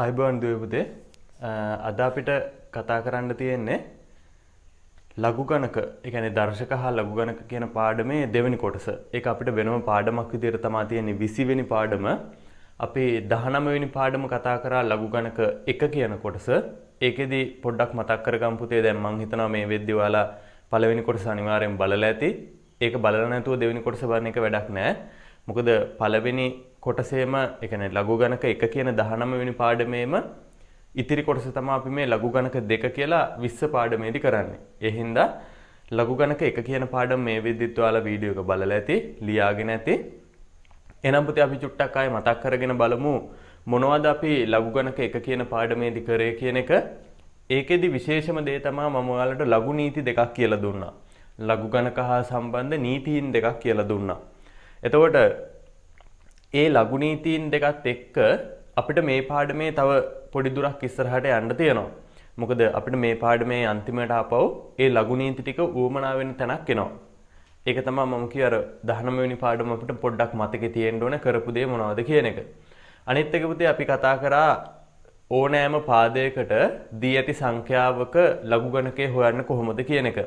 අයිබෝන් දුවපුතේ අද අපිට කතා කරන්න තියෙන්නේ ලඝු ගණක, ඒ කියන්නේ දර්ශක හා ලඝු ගණක කියන පාඩමේ දෙවෙනි කොටස. ඒක අපිට වෙනම පාඩමක් විදිහට තමයි තියෙන්නේ 20 වෙනි පාඩම. අපි 19 වෙනි පාඩම කතා කරා ලඝු ගණක 1 කියන කොටස. ඒකෙදි පොඩ්ඩක් මතක් කරගමු පුතේ. දැන් මම හිතනවා මේ වෙද්දි ඔයාලා පළවෙනි කොටස අනිවාර්යෙන් බලලා ඇති. ඒක බලලා නැතුව දෙවෙනි කොටස බලන එක වැඩක් නැහැ. මොකද පළවෙනි කොටසේම ඒ කියන්නේ ලඝු ගණක 1 කියන 19 වෙනි පාඩමේම ඉතිරි කොටස තමයි අපි මේ ලඝු ගණක 2 කියලා 20 පාඩමේදී කරන්නේ. ඒ හින්දා ලඝු ගණක 1 කියන පාඩම මේ විදිහට ඔයාලා වීඩියෝ එක බලලා ඇති, ලියාගෙන ඇති. එහෙනම් පුතේ අපි චුට්ටක් ආයේ මතක් කරගෙන බලමු මොනවද අපි ලඝු ගණක 1 කියන පාඩමේදී කරේ කියන එක. ඒකෙදි විශේෂම දේ තමයි මම ඔයාලට ලඝු නීති දෙකක් කියලා දුන්නා. ලඝු ගණක හා සම්බන්ධ නීතීන් දෙකක් කියලා දුන්නා. එතකොට ඒ ලඝු නීතීන් දෙකත් එක්ක අපිට මේ පාඩමේ තව පොඩි දුරක් ඉස්සරහට යන්න තියෙනවා. මොකද අපිට මේ පාඩමේ අන්තිමට ආපහු ඒ ලඝු නීති ටික ඌමනා වෙන තැනක් එනවා. ඒක තමයි මම කිය අර 19 වෙනි පාඩම අපිට පොඩ්ඩක් මතකේ තියෙන්න ඕනේ කරපු දේ මොනවද කියන එක. අනිත් එක පුතේ අපි කතා කරා ඕනෑම පාදයකට දී ඇති සංඛ්‍යාවක ලඝු ගණකේ හොයන්න කොහොමද කියන එක.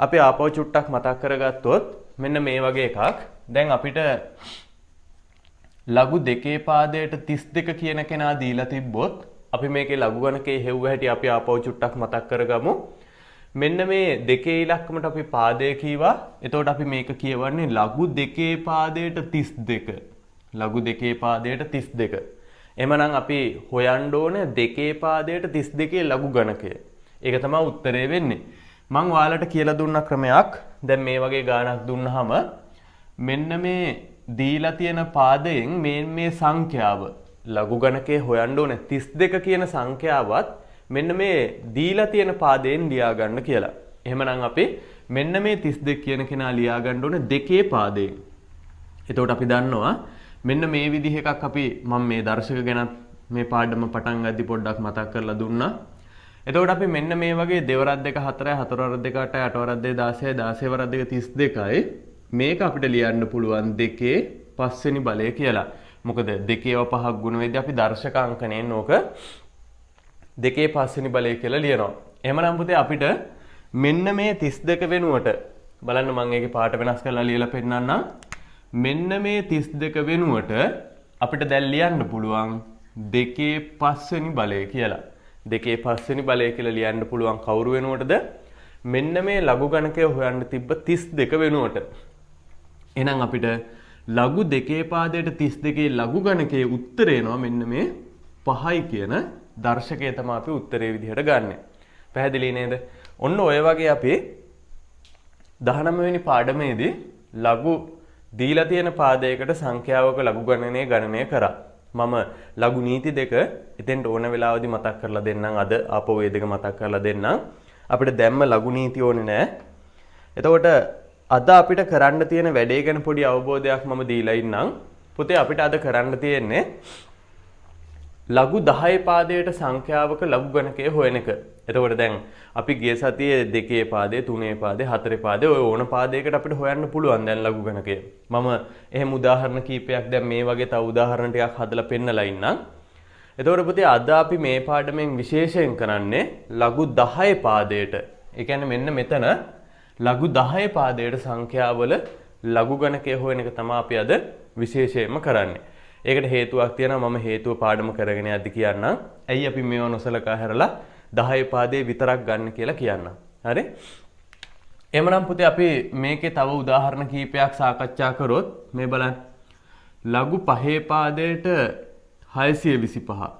අපි ආපහු චුට්ටක් මතක් කරගත්තොත් මෙන්න මේ වගේ එකක්. දැන් අපිට ලඝු දෙකේ පාදයට 32 කියන කෙනා දීලා තිබ්බොත් අපි මේකේ ලඝු ගණකේ හෙව්ව හැටි අපි ආපහු චුට්ටක් මතක් කරගමු. මෙන්න මේ දෙකේ ඉලක්කමට අපි පාදය කීවා. එතකොට අපි මේක කියවන්නේ ලඝු දෙකේ පාදයට 32. ලඝු දෙකේ පාදයට 32. එහෙමනම් අපි හොයන්න ඕනේ දෙකේ පාදයට 32 ලඝු ගණකය. ඒක තමයි උත්තරේ වෙන්නේ. මම ඔයාලට කියලා දුන්න ක්‍රමයක්. දැන් මේ වගේ ගාණක් දුන්නාම මෙන්න මේ දීලා තියෙන පාදයෙන් මේ සංඛ්‍යාව ලඝු ගණකේ හොයන්න ඕනේ 32 කියන සංඛ්‍යාවත් මෙන්න මේ දීලා තියෙන පාදයෙන් ලියා ගන්න කියලා. එහෙමනම් අපි මෙන්න මේ 32 කියන කෙනා ලියා ගන්න ඕනේ දෙකේ පාදයෙන්. එතකොට අපි දන්නවා මෙන්න මේ විදිහ එකක් අපි මම මේ දර්ශක ගැන මේ පාඩම පටන් ගද්දි පොඩ්ඩක් මතක් කරලා දුන්නා. එතකොට අපි මෙන්න මේ වගේ දෙවරක් දෙක 4යි 4 වරක් දෙක 8යි 8 වරක් දෙක 16යි 16 වරක් දෙක 32යි මේක අපිට ලියන්න පුළුවන් දෙකේ පස්වෙනි බලය කියලා. මොකද දෙකේව පහක් ගුණ වෙද්දී අපි දර්ශක අංකණයෙන් ඕක දෙකේ පස්වෙනි බලය කියලා ලියනවා. එහෙමනම් පුතේ අපිට මෙන්න මේ 32 වෙනුවට බලන්න මම ඒකේ පාට වෙනස් කරලා ලියලා පෙන්නන්නම්. මෙන්න මේ 32 වෙනුවට අපිට දැන් ලියන්න පුළුවන් දෙකේ පස්වෙනි බලය කියලා. දෙකේ පස්වෙනි බලය කියලා ලියන්න පුළුවන් කවුරු වෙනුවටද? මෙන්න මේ ලඝු ගණකය හොයන්න තිබ්බ 32 වෙනුවට. එහෙනම් අපිට ලඝු දෙකේ පාදයට 32 ලඝු ගණකයේ උත්තරේ එනවා මෙන්න මේ 5යි කියන දර්ශකය තමයි අපි උත්තරේ විදිහට ගන්නෙ. පැහැදිලි නේද? ඔන්න ඔය වගේ අපි 19 වෙනි පාඩමේදී ලඝු දීලා තියෙන පාදයකට සංඛ්‍යාවක ලඝු ගණනය ගණනය කරා. මම ලඝු නීති දෙක එතෙන්ට ඕන වෙලාවදී මතක් කරලා දෙන්නම්. අද ආපහු ඒ දෙක මතක් කරලා දෙන්නම්. අපිට දැම්ම ලඝු නීති ඕනේ නැහැ. එතකොට අද අපිට කරන්න තියෙන වැඩේ ගැන පොඩි අවබෝධයක් මම දීලා ඉන්නම්. පුතේ අපිට අද කරන්න තියෙන්නේ ලඝු 10 පාදයට සංඛ්‍යාවක ලඝු ගණකය හොයන එක. එතකොට දැන් අපි ගිය සතියේ 2 පාදේ 3 පාදේ 4 පාදේ ඔය ඕන පාදයකට අපිට හොයන්න පුළුවන් දැන් ලඝු ගණකය. මම එහෙම උදාහරණ කීපයක් දැන් මේ වගේ තව උදාහරණ ටිකක් හදලා පෙන්නලා ඉන්නම්. එතකොට පුතේ අද අපි මේ පාඩමෙන් විශේෂයෙන් කරන්නේ ලඝු 10 පාදයට. ඒ කියන්නේ මෙන්න මෙතන ලඝු 10 පාදයට සංඛ්‍යාවල ලඝු ගණකය හොයන එක තමයි අපි අද විශේෂයෙන්ම කරන්නේ. ඒකට හේතුවක් තියෙනවා. මම හේතුව පාඩම කරගෙන යද්දි කියන්නම්. ඇයි අපි මේව නොසලකා හැරලා 10 පාදේ විතරක් ගන්න කියලා කියන්නම්. හරි? එහෙමනම් පුතේ අපි මේකේ තව උදාහරණ කීපයක් සාකච්ඡා කරොත් මේ බලන්න. ලඝු 5 පාදයට 625.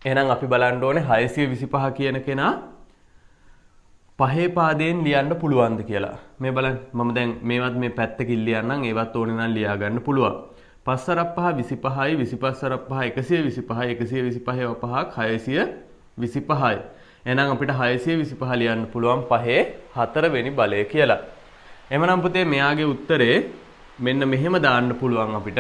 එහෙනම් අපි බලන්න ඕනේ 625 කියන කෙනා 5 පාදයෙන් ලියන්න පුළුවන්ද කියලා. මේ බලන්න මම දැන් මේවත් මේ පැත්තකින් ලියන්නම්. ඒවත් ඕනේ නම් ලියා ගන්න පුළුවන්. 5 සරක් 5 25යි 25 සරක් 5 125යි 125 පහක් 625යි. එහෙනම් අපිට 625 ලියන්න පුළුවන් 5 4 වෙනි බලය කියලා. එහෙනම් පුතේ මෙයාගේ උත්තරේ මෙන්න මෙහෙම දාන්න පුළුවන් අපිට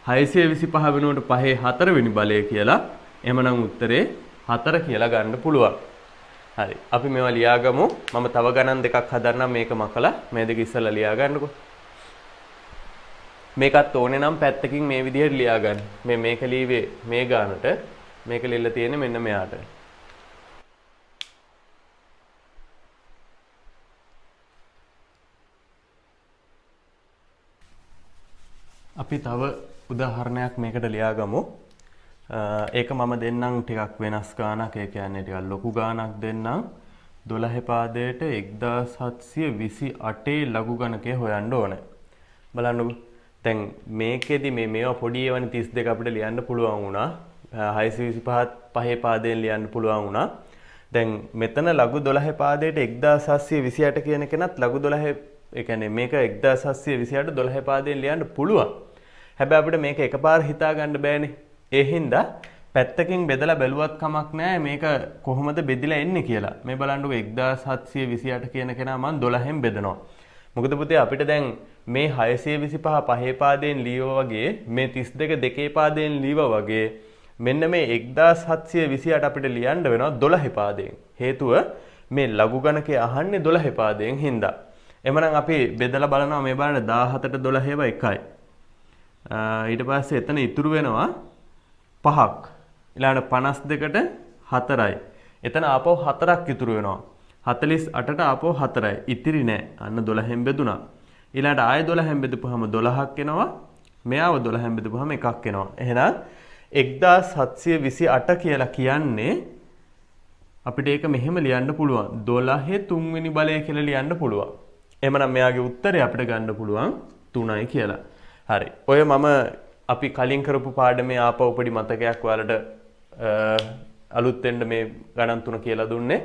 625 වෙනුවට 5 4 වෙනි බලය කියලා. එහෙනම් උත්තරේ 4 කියලා ගන්න පුළුවන්. හරි. අපි මේවා ලියාගමු. මම තව ගණන් දෙකක් හදන්නම් මේක මකලා මේ දෙක ඉස්සලා ලියා ගන්නකො. මේකත් ඕනේ නම් පැත්තකින් මේ විදිහට ලියා ගන්න. මේක ලියවේ මේ ගානට මේක ලියලා තියෙන්නේ මෙන්න මෙයාට. අපි තව උදාහරණයක් මේකට ලියා ගමු. ඒක මම දෙන්නම් ටිකක් වෙනස් ගානක්. ඒ කියන්නේ ටිකක් ලොකු ගානක් දෙන්නම්. 12 පාදයට 1728 ලඝු ගණකය හොයන්න ඕනේ. බලන්නකෝ. දැන් මේකෙදි මේවා පොඩි ඒවානේ 32 අපිට ලියන්න පුළුවන් වුණා. 625 පහේ පාදයෙන් ලියන්න පුළුවන් වුණා. දැන් මෙතන ලඝු 12 පාදයට 1728 කියන කෙනත් ලඝු 12 ඒ කියන්නේ මේක 1728 12 පාදයෙන් ලියන්න පුළුවන්. හැබැයි අපිට මේක එකපාර හිතා ගන්න බෑනේ. ඒ හින්දා පැත්තකින් බෙදලා බැලුවත් කමක් නැහැ මේක කොහොමද බෙදිලා එන්නේ කියලා. මේ බලන්නකෝ 1728 කියන කෙනා මම 12න් බෙදනවා. මොකද පුතේ අපිට දැන් මේ 625 පහේ පාදයෙන් ලියවා වගේ මේ 32 දෙකේ පාදයෙන් ලියවා වගේ මෙන්න මේ 1728 අපිට ලියන්න වෙනවා 12 පාදයෙන්. හේතුව මේ ලඝු ගණකේ අහන්නේ 12 පාදයෙන් හින්දා. එමනම් අපි බෙදලා බලනවා මේ බලන්න 17ට 12 එකයි. ඊට පස්සේ එතන ඉතුරු වෙනවා 5ක්. ඊළඟට 52ට 4යි. එතන ආපහු 4ක් ඉතුරු වෙනවා. 48ට ආපහු 4යි. ඉතිරි නෑ. අන්න 12න් බෙදුනා. ඊළඟට ආයෙ 12න් බෙදපුවාම 12ක් එනවා. මෙයාව 12න් බෙදපුවාම එකක් එනවා. එහෙනම් 1728 කියලා කියන්නේ අපිට ඒක මෙහෙම ලියන්න පුළුවන්. 12 3 වෙනි බලය කියලා ලියන්න පුළුවන්. එහෙමනම් මෙයාගේ උත්තරය අපිට ගන්න පුළුවන් 3යි කියලා. හරි. ඔය මම අපි කලින් කරපු පාඩමේ ආපහු පොඩි මතකයක් ඔයාලට අලුත් වෙන්න මේ ගණන් තුන කියලා දුන්නේ.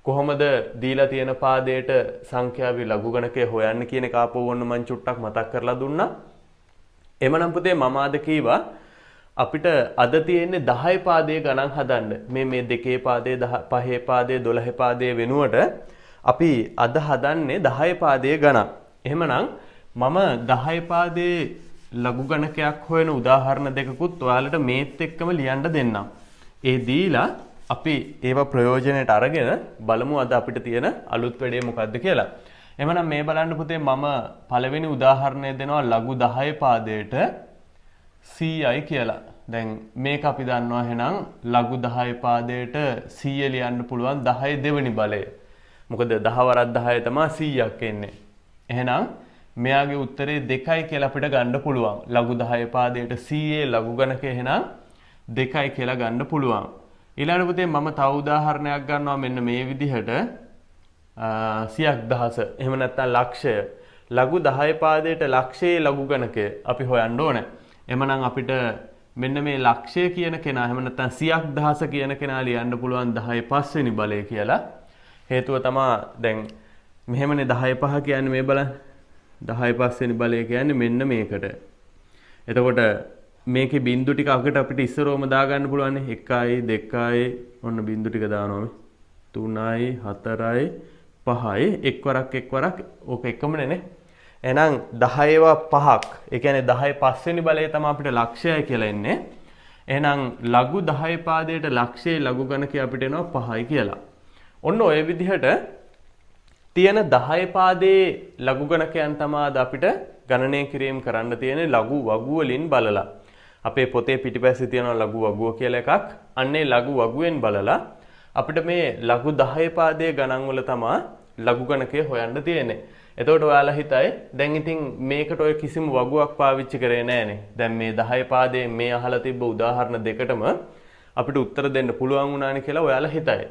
කොහොමද දීලා තියෙන පාදයට සංඛ්‍යාවේ ලඝු ගණකය හොයන්න කියන එක ආපහු වොන්න මම චුට්ටක් මතක් කරලා දුන්නා. එමනම් පුතේ මම අද කීවා අපිට අද තියෙන්නේ 10 පාදයේ ගණන් හදන්න. මේ දෙකේ පාදයේ 5 පාදයේ 12 පාදයේ වෙනුවට අපි අද හදන්නේ 10 පාදයේ ගණන්. එහෙමනම් මම 10 පාදයේ ලඝු ගණකයක් හොයන උදාහරණ දෙකකුත් ඔයාලට මේත් එක්කම ලියන්න දෙන්නම්. ඒ දීලා අපි ඒවා ප්‍රයෝජනයට අරගෙන බලමු අද අපිට තියෙන අලුත් වැඩේ මොකද්ද කියලා. එහෙනම් මේ බලන්න පුතේ මම පළවෙනි උදාහරණය දෙනවා ලඝු 10 පාදයට 100යි කියලා. දැන් මේක අපි දන්නවා එහෙනම් ලඝු 10 පාදයට 100 ලියන්න පුළුවන් 10 දෙවෙනි බලය. මොකද 10 වරක් 10 තමයි 100ක් එන්නේ. එහෙනම් මෙයාගේ උත්තරේ 2යි කියලා අපිට ගන්න පුළුවන්. ලඝු 10 පාදයට 100 ලඝු ගණක එහෙනම් 2යි කියලා ගන්න පුළුවන්. ඊළඟ පුතේ මම තව උදාහරණයක් ගන්නවා මෙන්න මේ විදිහට 100,000 එහෙම නැත්නම් ලක්ෂය. ලඝු 10 පාදයට ලක්ෂයේ ලඝු ගණකය අපි හොයන්න ඕනේ. එමනම් අපිට මෙන්න මේ ලක්ෂය කියන කෙනා එහෙම නැත්නම් 100,000 කියන කෙනා ලියන්න පුළුවන් 10 පස්වෙනි බලය කියලා. හේතුව තමයි දැන් මෙහෙමනේ 10 පහ කියන්නේ මේ බලන්න. 10 පස්වෙනි බලය කියන්නේ මෙන්න මේකට. එතකොට මේකේ බිංදු ටික අගට අපිට ඉස්සරෝම දාගන්න පුළුවන් නේ 1යි 2යි ඔන්න බිංදු ටික දානවා මේ 3යි 4යි 5යි එක් වරක් ඕක එකමනේ නේ. එහෙනම් 10ව 5ක්. ඒ කියන්නේ 10 පස්වෙනි බලය තමයි අපිට ලක්ෂයයි කියලා එන්නේ. එහෙනම් ලඝු 10 පාදයට ලක්ෂයේ ලඝු ගණකය අපිට එනවා 5යි කියලා. ඔන්න ඔය විදිහට තියෙන 10 පාදයේ ලඝු ගණකයන් තමයි අද අපිට ගණනය කිරීම කරන්න තියෙන්නේ ලඝු වගු වලින් බලලා. අපේ පොතේ පිටිපස්සේ තියෙන ලඝු වගුව කියලා එකක්. අන්නේ ලඝු වගුවෙන් බලලා අපිට මේ ලඝු 10 පාදයේ ගණන් වල තමයි ලඝු ගණකය හොයන්න තියෙන්නේ. එතකොට ඔයාලා හිතයි දැන් ඉතින් මේකට ඔය කිසිම වගුවක් පාවිච්චි කරේ නැහනේ. දැන් මේ 10 පාදයේ මේ අහලා තිබ්බ උදාහරණ දෙකටම අපිට උත්තර දෙන්න පුළුවන් වුණානේ කියලා ඔයාලා හිතයි.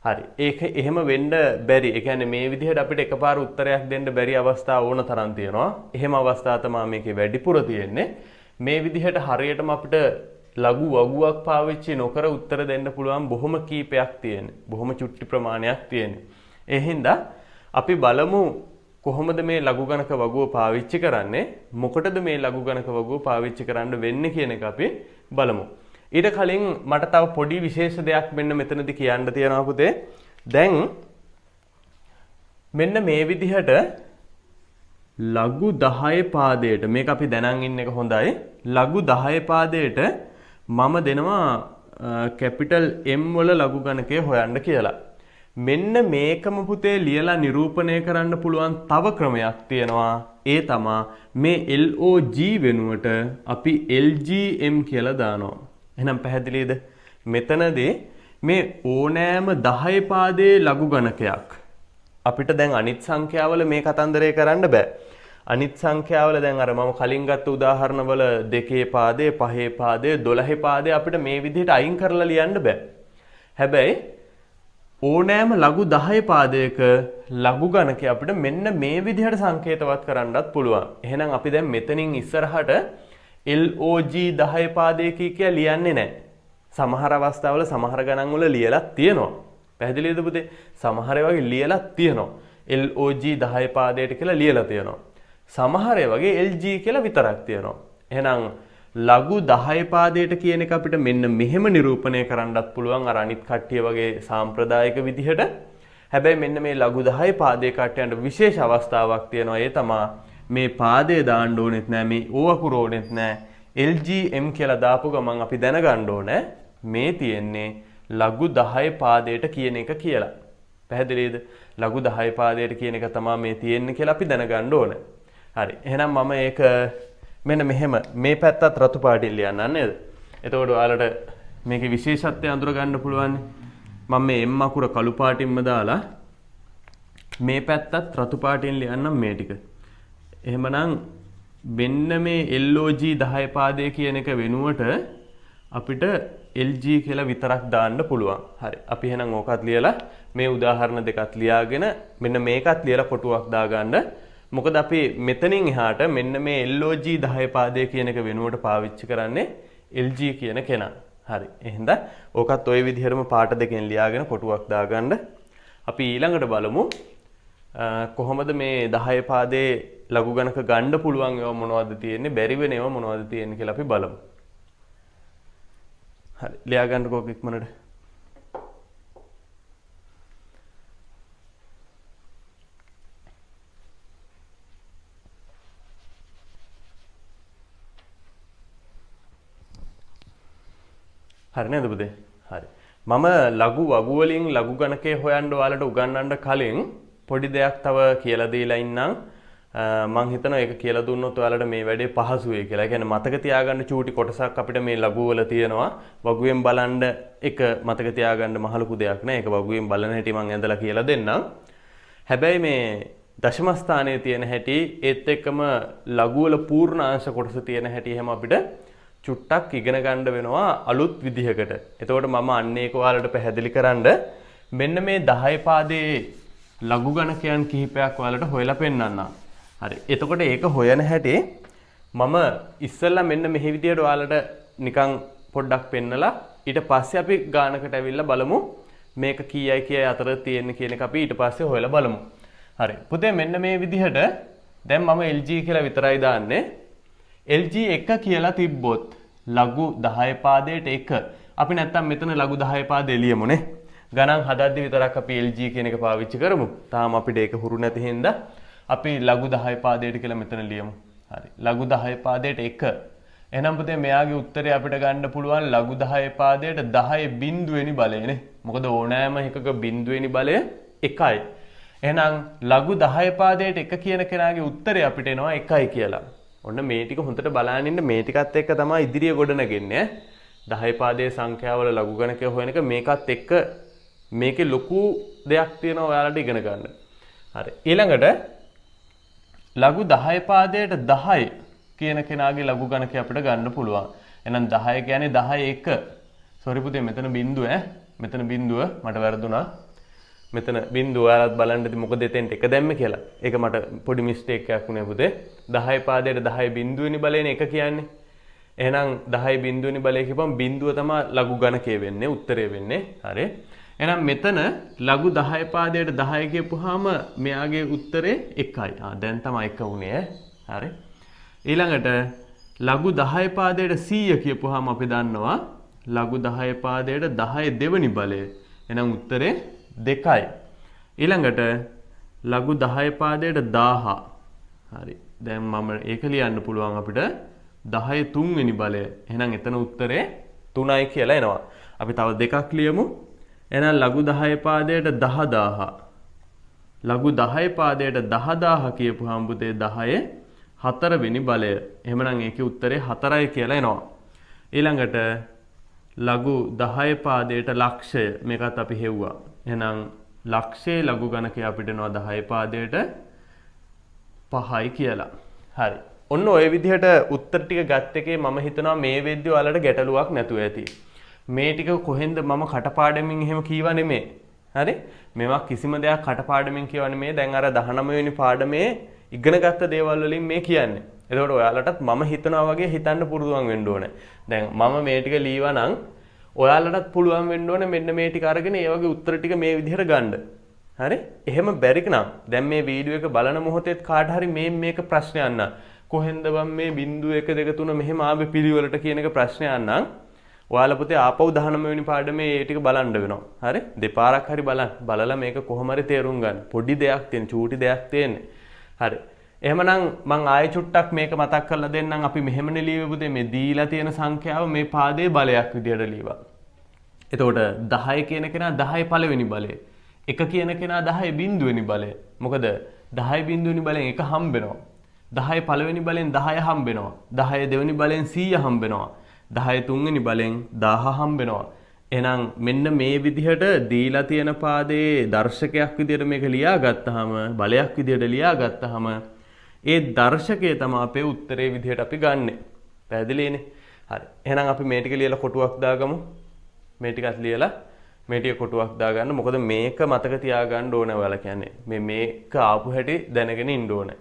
හරි. ඒක එහෙම වෙන්න බැරි. ඒ කියන්නේ මේ විදිහට අපිට එකපාර උත්තරයක් දෙන්න බැරි අවස්ථා ඕන තරම් තියෙනවා. එහෙම අවස්ථා තමයි මේකේ වැඩිපුර තියෙන්නේ. මේ විදිහට හරියටම අපිට ලඝු වගුවක් පාවිච්චි නොකර උත්තර දෙන්න පුළුවන් බොහොම කීපයක් තියෙන්නේ. බොහොම චුට්ටි ප්‍රමාණයක් තියෙන්නේ. ඒ හින්දා අපි බලමු කොහොමද මේ ලඝු ගණක වගුව පාවිච්චි කරන්නේ? මොකටද මේ ලඝු ගණක වගුව පාවිච්චි කරන්න වෙන්නේ කියන එක අපි බලමු. ඊට කලින් මට තව පොඩි විශේෂ දෙයක් මෙන්න මෙතනදී කියන්න තියෙනවා පුතේ. දැන් මෙන්න මේ විදිහට ලඝු 10 පාදයට මේක අපි දැනන් ඉන්න එක හොඳයි. ලඝු 10 පාදයට මම දෙනවා කැපිටල් M වල ලඝු ගණකය හොයන්න කියලා. මෙන්න මේකම පුතේ ලියලා නිරූපණය කරන්න පුළුවන් තව ක්‍රමයක් තියෙනවා. ඒ තමා මේ LOG වෙනුවට අපි LGM කියලා දානවා. එහෙනම් පැහැදිලිද? මෙතනදී මේ ඕනෑම 10 පාදයේ ලඝු ගණකයක් අපිට දැන් අනිත් සංඛ්‍යාවල මේ කතන්දරය කරන්න බෑ. අනිත් සංඛ්‍යාවල දැන් අර මම කලින් ගත්ත උදාහරණවල 2 පාදයේ 5 පාදයේ 12 පාදයේ අපිට මේ විදිහට අයින් කරලා ලියන්න බෑ. හැබැයි ඕනෑම ලඝු 10 පාදයක ලඝු ගණකය අපිට මෙන්න මේ විදිහට සංකේතවත් කරන්නත් පුළුවන්. එහෙනම් අපි දැන් මෙතනින් ඉස්සරහට LOG 10 පාදයක කියලා ලියන්නේ නැහැ. සමහර අවස්ථාවල සමහර ගණන් වල ලියලා තියෙනවා. පැහැදිලිද පුතේ? සමහර ඒවා වගේ ලියලා තියෙනවා. LOG 10 පාදයට කියලා ලියලා තියෙනවා. සමහර ඒවා වගේ LG කියලා විතරක් තියෙනවා. එහෙනම් ලඝු 10 පාදයට කියන එක අපිට මෙන්න මෙහෙම නිරූපණය කරන්නත් පුළුවන් අර අනිත් කට්ටිය වගේ සාම්ප්‍රදායික විදිහට. හැබැයි මෙන්න මේ ලඝු 10 පාදයේ කට්ටියන්ට විශේෂ අවස්ථාවක් තියෙනවා. ඒ තමයි මේ පාදේ දාන්න ඕනෙත් නෑ, මේ O අකුර ඕනෙත් නෑ. LGM කියලා දාපු ගමන් අපි දැනගන්න ඕනේ මේ තියෙන්නේ ලඝු 10 පාදයට කියන එක කියලා. පැහැදිලිද? ලඝු 10 පාදයට කියන එක තමයි මේ තියෙන්නේ කියලා අපි දැනගන්න ඕනේ. හරි. එහෙනම් මම ඒක මෙන්න මෙහෙම මේ පැත්තත් රතු පාටින් ලියන්නම් නේද? එතකොට ඔයාලට මේකේ විශේෂත්වය අඳුර ගන්න පුළුවන්. මම මේ M අකුර කළු පාටින්ම දාලා මේ පැත්තත් රතු පාටින් ලියන්නම් මේ ටික. එහෙමනම් මෙන්න මේ LOG 10 පාදයේ කියන එක වෙනුවට අපිට LG කියලා විතරක් දාන්න පුළුවන්. හරි. අපි එහෙනම් ඕකත් ලියලා මේ උදාහරණ දෙකත් ලියාගෙන මෙන්න මේකත් ලියලා කොටුවක් දාගන්න. මොකද අපි මෙතනින් එහාට මෙන්න මේ LOG 10 පාදයේ කියන එක වෙනුවට පාවිච්චි කරන්නේ LG කියන කෙනා. හරි. එහෙනම් ඕකත් ওই විදිහටම පාට දෙකෙන් ලියාගෙන කොටුවක් දාගන්න. අපි ඊළඟට බලමු කොහොමද මේ 10 පාදයේ ලඝු ගණක ගන්න පුළුවන් ඒවා මොනවද තියෙන්නේ, බැරි වෙන ඒවා මොනවද තියෙන්නේ කියලා අපි බලමු. හරි. ලියා ගන්නකෝ ඉක්මනට. හරි නේද පුතේ? හරි. මම ලඝු වගු වලින් ලඝු ගණකේ හොයන්න ඔයාලට උගන්වන්න කලින් පොඩි දෙයක් තව කියලා දීලා ඉන්නම්. මම හිතනවා ඒක කියලා දුන්නොත් ඔයාලට මේ වැඩේ පහසු වෙයි කියලා. ඒ කියන්නේ මතක තියාගන්න චූටි කොටසක් අපිට මේ ලඝු වල තියෙනවා. වගුවෙන් බලන්න එක මතක තියාගන්න මහ ලොකු දෙයක් නෑ. ඒක වගුවෙන් බලන හැටි මම ඇඳලා කියලා දෙන්නම්. හැබැයි මේ දශම ස්ථානයේ තියෙන හැටි ඒත් එක්කම ලඝු වල පූර්ණාංශ කොටස තියෙන හැටි එහෙම අපිට චුට්ටක් ඉගෙන ගන්න වෙනවා අලුත් විදිහකට. එතකොට මම අන්න ඒක ඔයාලට පැහැදිලි කරන්න මෙන්න මේ 10 පාදයේ ලඝු ගණකයන් කිහිපයක් ඔයාලට හොයලා පෙන්නන්නම්. හරි. එතකොට ඒක හොයන හැටි මම ඉස්සෙල්ලා මෙන්න මෙහි විදියට ඔයාලට නිකන් පොඩ්ඩක් පෙන්නලා ඊට පස්සේ අපි ගානකට ඇවිල්ලා බලමු මේක කීයයි කීයයි අතර තියෙන්නේ කියන එක අපි ඊට පස්සේ හොයලා බලමු. හරි. පුතේ මෙන්න මේ විදිහට දැන් මම LG කියලා විතරයි දාන්නේ. LG 1 කියලා තිබ්බොත් ලඝු 10 පාදයට 1. අපි නැත්තම් මෙතන ලඝු 10 පාදේ ලියමුනේ. ගණන් හදද්දි විතරක් අපි LG කියන එක පාවිච්චි කරමු. තාම අපිට ඒක හුරු නැති හින්දා අපි ලඝු 10 පාදයට කියලා මෙතන ලියමු. හරි. ලඝු 10 පාදයට 1. එහෙනම් පුතේ මෙයාගේ උත්තරේ අපිට ගන්න පුළුවන් ලඝු 10 පාදයට 10 බිඳුවෙනි බලයනේ. මොකද ඕනෑම එකක බිඳුවෙනි බලය 1යි. එහෙනම් ලඝු 10 පාදයට 1 කියන කෙනාගේ උත්තරේ අපිට එනවා 1යි කියලා. ඔන්න මේ ටික හොඳට බලන්න ඉන්න මේ ටිකත් එක්ක තමයි ඉදිරිය ගොඩ නැගෙන්නේ. 10 පාදයේ සංඛ්‍යාවල ලඝු ගණකය හොයන එක මේකත් එක්ක මේකේ ලොකු දෙයක් තියෙනවා ඔයාලට ඉගෙන ගන්න. හරි. ඊළඟට ලඝු 10 පාදයට 10 කියන කෙනාගේ ලඝු ගණකය අපිට ගන්න පුළුවන්. එහෙනම් 10 කියන්නේ 10 1. සෝරි පුතේ මෙතන බිඳුව මෙතන බිඳුව මට වැරදුනා. මෙතන බිඳුව ඔයාලත් බලන්න ඉතින් මොකද එතෙන්ට එක දැම්මේ කියලා. ඒක මට පොඩි මිස්ටේක් එකක් වුණේ පුතේ. 10 පාදයට 10 බිඳුවෙනි බලයනේ එක කියන්නේ. එහෙනම් 10 බිඳුවෙනි බලය කියපම් බිඳුව තමයි ලඝු ගණකය වෙන්නේ, උත්තරය වෙන්නේ. හරි. එහෙනම් මෙතන ලඝු 10 පාදයට 10 කියපුවාම මෙයාගේ උත්තරේ 1යි. දැන් තමයි 1 වුණේ. හරි. ඊළඟට ලඝු 10 පාදයට 100 කියපුවාම අපි දන්නවා ලඝු 10 පාදයට 10 දෙවෙනි බලය. එහෙනම් උත්තරේ 2යි. ඊළඟට ලඝු 10 පාදයට 1000. හරි. දැන් මම ඒක ලියන්න පුළුවන් අපිට 10 තුන්වෙනි බලය. එහෙනම් එතන උත්තරේ 3යි කියලා එනවා. අපි තව දෙකක් ලියමු. එහෙනම් ලඝු 10 පාදයට 10000. ලඝු 10 පාදයට 10000 කියපුවාම පුතේ 10 4 වෙනි බලය. එහෙමනම් ඒකේ උත්තරේ 4යි කියලා එනවා. ඊළඟට ලඝු 10 පාදයට ලක්ෂය මේකත් අපි හෙව්වා. එහෙනම් ලක්ෂයේ ලඝු ගණකය අපිට එනවා 10 පාදයට 5යි කියලා. හරි. ඔන්න ඔය විදිහට උත්තර ටික ගත්ත එකේ මම හිතනවා මේ වෙද්දි ඔයාලට ගැටලුවක් නැතුව ඇති. මේ ටික කොහෙන්ද මම කටපාඩමින් එහෙම කීවා නෙමෙයි. හරි? මේවා කිසිම දෙයක් කටපාඩමින් කියව නෙමෙයි. දැන් අර 19 වෙනි පාඩමේ ඉගෙනගත්ත දේවල් වලින් මේ කියන්නේ. එතකොට ඔයාලටත් මම හිතනවා වගේ හිතන්න පුරුදුම් වෙන්න ඕනේ. දැන් මම මේ ටික ලීවා නම් ඔයාලටත් පුළුවන් වෙන්න ඕනේ මෙන්න මේ ටික අරගෙන ඒ වගේ උත්තර ටික මේ විදිහට ගන්න. හරි? එහෙම බැරි නම් දැන් මේ වීඩියෝ එක බලන මොහොතේත් කාට හරි මේක ප්‍රශ්නයක් අන්න. කොහෙන්ද මේ බිංදුව 1 2 3 මෙහෙම ආවේ පිළිවෙලට කියන එක ප්‍රශ්නයක් නම් ඔයාලා පුතේ ආපහු 19 වෙනි පාඩමේ ඒ ටික බලන්න වෙනවා. හරි? දෙපාරක් හරි බලන්න. බලලා මේක කොහොම හරි තේරුම් ගන්න. පොඩි දෙයක් තියෙන, චූටි දෙයක් තියෙන්නේ. හරි. එහෙමනම් මං ආයෙ චුට්ටක් මේක මතක් කරලා දෙන්නම්. අපි මෙහෙමනේ ලියුවේ පුතේ මේ දීලා තියෙන සංඛ්‍යාව මේ පාදයේ බලයක් විදියට ලියවා. එතකොට 10 කියන කෙනා 10 පළවෙනි බලය. 1 කියන කෙනා 10 බිංදුවෙනි බලය. මොකද 10 බිංදුවෙනි බලෙන් 1 හම්බ වෙනවා. 10 පළවෙනි බලෙන් 10 හම්බ වෙනවා. 10 දෙවෙනි බලෙන් 100 හම්බ වෙනවා. 10 තුන්වෙනි බලෙන් 1000 හම්බ වෙනවා. එහෙනම් මෙන්න මේ විදිහට දීලා තියෙන පාදයේ දර්ශකයක් විදියට මේක ලියාගත්තාම බලයක් විදියට ලියාගත්තාම ඒ දර්ශකය තමයි අපේ උත්තරේ විදිහට අපි ගන්නෙ. පැහැදිලිනේ? හරි. එහෙනම් අපි මේ ටික ලියලා කොටුවක් දාගමු. මේ ටිකත් ලියලා මේ ටික කොටුවක් දාගන්න. මොකද මේක මතක තියාගන්න ඕනේ ඔයාලා කියන්නේ. මේක ආපු හැටි දැනගෙන ඉන්න ඕනේ.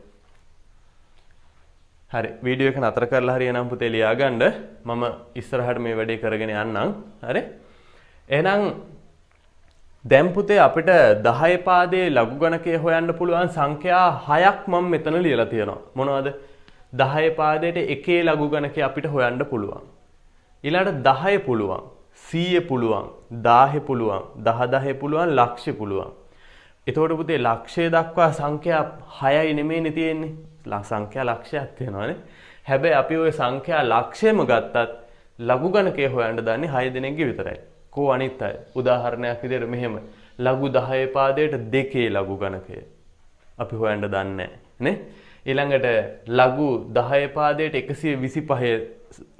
හරි. වීඩියෝ එක නතර කරලා හරියනම් පුතේ ලියාගන්න. මම ඉස්සරහට මේ වැඩේ කරගෙන යන්නම්. හරි? එහෙනම් දැන් පුතේ අපිට 10 පාදයේ ලඝු ගණකය හොයන්න පුළුවන් සංඛ්‍යා 6ක් මම මෙතන ලියලා තියෙනවා. මොනවද? 10 පාදයට එකේ ලඝු ගණකය අපිට හොයන්න පුළුවන්. ඊළඟට 10 පුළුවන්, 100 පුළුවන්, 1000 පුළුවන්, 10000 පුළුවන්, ලක්ෂය පුළුවන්. එතකොට පුතේ ලක්ෂය දක්වා සංඛ්‍යා 6යි නෙමෙයිනේ තියෙන්නේ. සංඛ්‍යා ලක්ෂයක් තියෙනවානේ. හැබැයි අපි ওই සංඛ්‍යා ලක්ෂයම ගත්තත් ලඝු ගණකය හොයන්න දන්නේ 6 දෙනෙක්ගේ විතරයි. කෝ අනිත් අය උදාහරණයක් විදිහට මෙහෙම ලඝු 10 පාදයට 2 ලඝු ගණකය අපි හොයන්න දන්නේ නේ. ඊළඟට ලඝු 10 පාදයට 125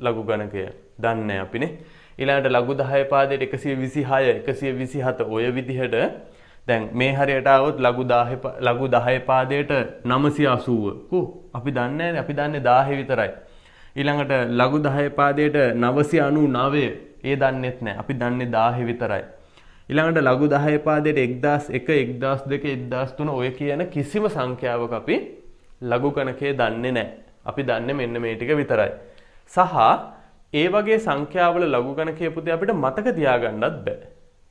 ලඝු ගණකය දන්නේ අපිනේ. ඊළඟට ලඝු 10 පාදයට 126 127 ඔය විදිහට දැන් මේ හරියට આવොත් ලඝු 10 පාදයට 980 කෝ අපි දන්නේ නැහැ. අපි දන්නේ 1000 විතරයි. ඊළඟට ලඝු 10 පාදයට 999 ඒ දන්නෙත් නැහැ. අපි දන්නේ 1000 විතරයි. ඊළඟට ලඝු 10 පාදයට 1001 1002 1003 ඔය කියන කිසිම සංඛ්‍යාවක අපි ලඝු ගණකය දන්නේ නැහැ. අපි දන්නේ මෙන්න මේ ටික විතරයි. සහ ඒ වගේ සංඛ්‍යාවල ලඝු ගණකය පුතේ අපිට මතක තියාගන්නත් බෑ.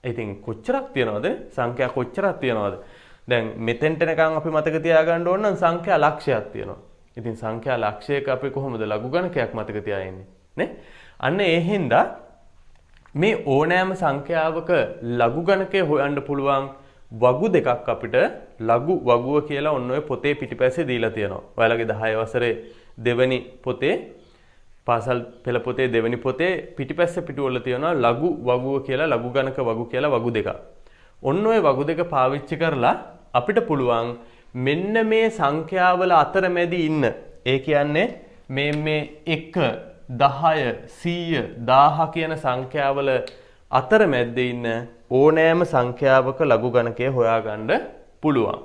ඉතින් කොච්චරක් තියනවද? සංඛ්‍යා කොච්චරක් තියනවද? දැන් මෙතෙන්ට එනකන් අපි මතක තියාගන්න ඕන නම් සංඛ්‍යා ලක්ෂයක් තියෙනවා. ඉතින් සංඛ්‍යා ලක්ෂයක අපි කොහොමද ලඝු ගණකයක් මතක තියාගන්නේ? නේ? අන්න ඒ හින්දා මේ ඕනෑම සංඛ්‍යාවක ලඝු ගණකය හොයන්න පුළුවන් වගු දෙකක් අපිට ලඝු වගුව කියලා ඔන්න ඔය පොතේ පිටිපස්සේ දීලා තියෙනවා. ඔයාලගේ 10 වසරේ දෙවෙනි පොතේ පාසල් පෙළ පොතේ දෙවෙනි පොතේ පිටිපස්සේ පිටුවල තියෙනවා ලඝු වගුව කියලා ලඝු ගණක වගු කියලා වගු දෙකක්. ඔන්න ඔය වගු දෙක පාවිච්චි කරලා අපිට පුළුවන් මෙන්න මේ සංඛ්‍යාවල අතරමැදි ඉන්න. ඒ කියන්නේ මේ 1 10 100 1000 කියන සංඛ්‍යාවල අතරමැද්දේ ඉන්න ඕනෑම සංඛ්‍යාවක ලඝු ගණකය හොයාගන්න පුළුවන්.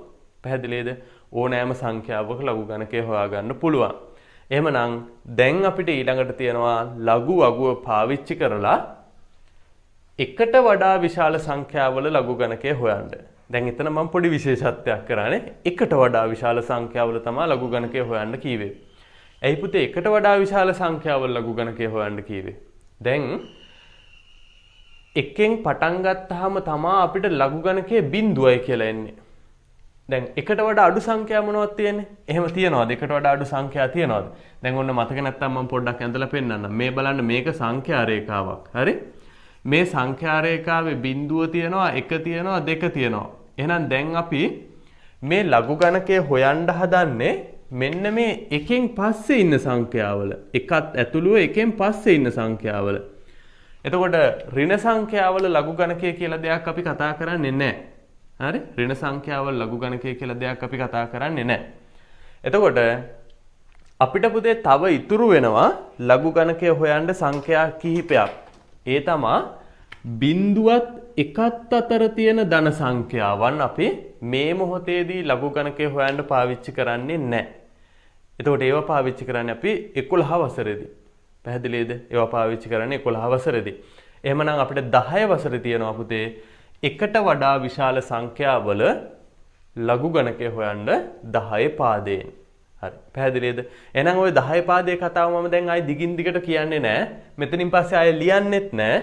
පැහැදිලිද? ඕනෑම සංඛ්‍යාවක ලඝු ගණකය හොයාගන්න පුළුවන්. එහෙමනම් දැන් අපිට ඊළඟට තියෙනවා ලඝු වගුව පාවිච්චි කරලා එකට වඩා විශාල සංඛ්‍යාවල ලඝු ගණකය හොයන්න. දැන් එතන මම පොඩි විශේෂත්වයක් කරානේ. එකට වඩා විශාල සංඛ්‍යාවල තමයි ලඝු ගණකය හොයන්න කීවේ. ඇයි පුතේ එකට වඩා විශාල සංඛ්‍යාවල ලඝු ගණකය හොයන්න කීවේ? දැන් එකෙන් පටන් ගත්තාම තමයි අපිට ලඝු ගණකයේ බිඳුවයි කියලා එන්නේ. දැන් එකට වඩා අඩු සංඛ්‍යා මොනවද තියෙන්නේ? එහෙම තියනවාද? එකට වඩා අඩු සංඛ්‍යා තියනවාද? දැන් ඔන්න මතක නැත්තම් මම පොඩ්ඩක් ඇඳලා පෙන්නන්නම්. මේ බලන්න මේක සංඛ්‍යා රේඛාවක්. හරි? මේ සංඛ්‍යා රේඛාවේ බිඳුව තියනවා, 1 තියනවා, 2 තියනවා. එහෙනම් දැන් අපි මේ ලඝු ගණකය හොයන්න හදන්නේ මෙන්න මේ එකෙන් පස්සේ ඉන්න සංඛ්‍යාවල. එකත් ඇතුළුව එකෙන් පස්සේ ඉන්න සංඛ්‍යාවල. එතකොට ඍණ සංඛ්‍යාවල ලඝු ගණකය කියලා දෙයක් අපි කතා කරන්නේ නැහැ. හරි? ඍණ සංඛ්‍යාවල ලඝු ගණකය කියලා දෙයක් අපි කතා කරන්නේ නැහැ. එතකොට අපිට පුතේ තව ඉතුරු වෙනවා ලඝු ගණකය හොයන්න සංඛ්‍යා කිහිපයක්. ඒ තමා බිඳුවත් එකත් අතර තියෙන ධන සංඛ්‍යාවන් අපි මේ මොහොතේදී ලඝු ගණකය හොයන්න පාවිච්චි කරන්නේ නැහැ. එතකොට ඒවා පාවිච්චි කරන්නේ අපි 11 වසරේදී. පැහැදිලිද? ඒවා පාවිච්චි කරන්නේ 11 වසරේදී. එහෙමනම් අපිට 10 වසරේ තියෙනවා පුතේ එකට වඩා විශාල සංඛ්‍යාවල ලඝු ගණකය හොයන්න 10 පාදයෙන්. හරි. පැහැදිලිද? එහෙනම් ওই 10 පාදයේ කතාව මම දැන් ආයි දිගින් දිගට කියන්නේ නැහැ. මෙතනින් පස්සේ ආයෙ ලියන්නෙත් නැහැ.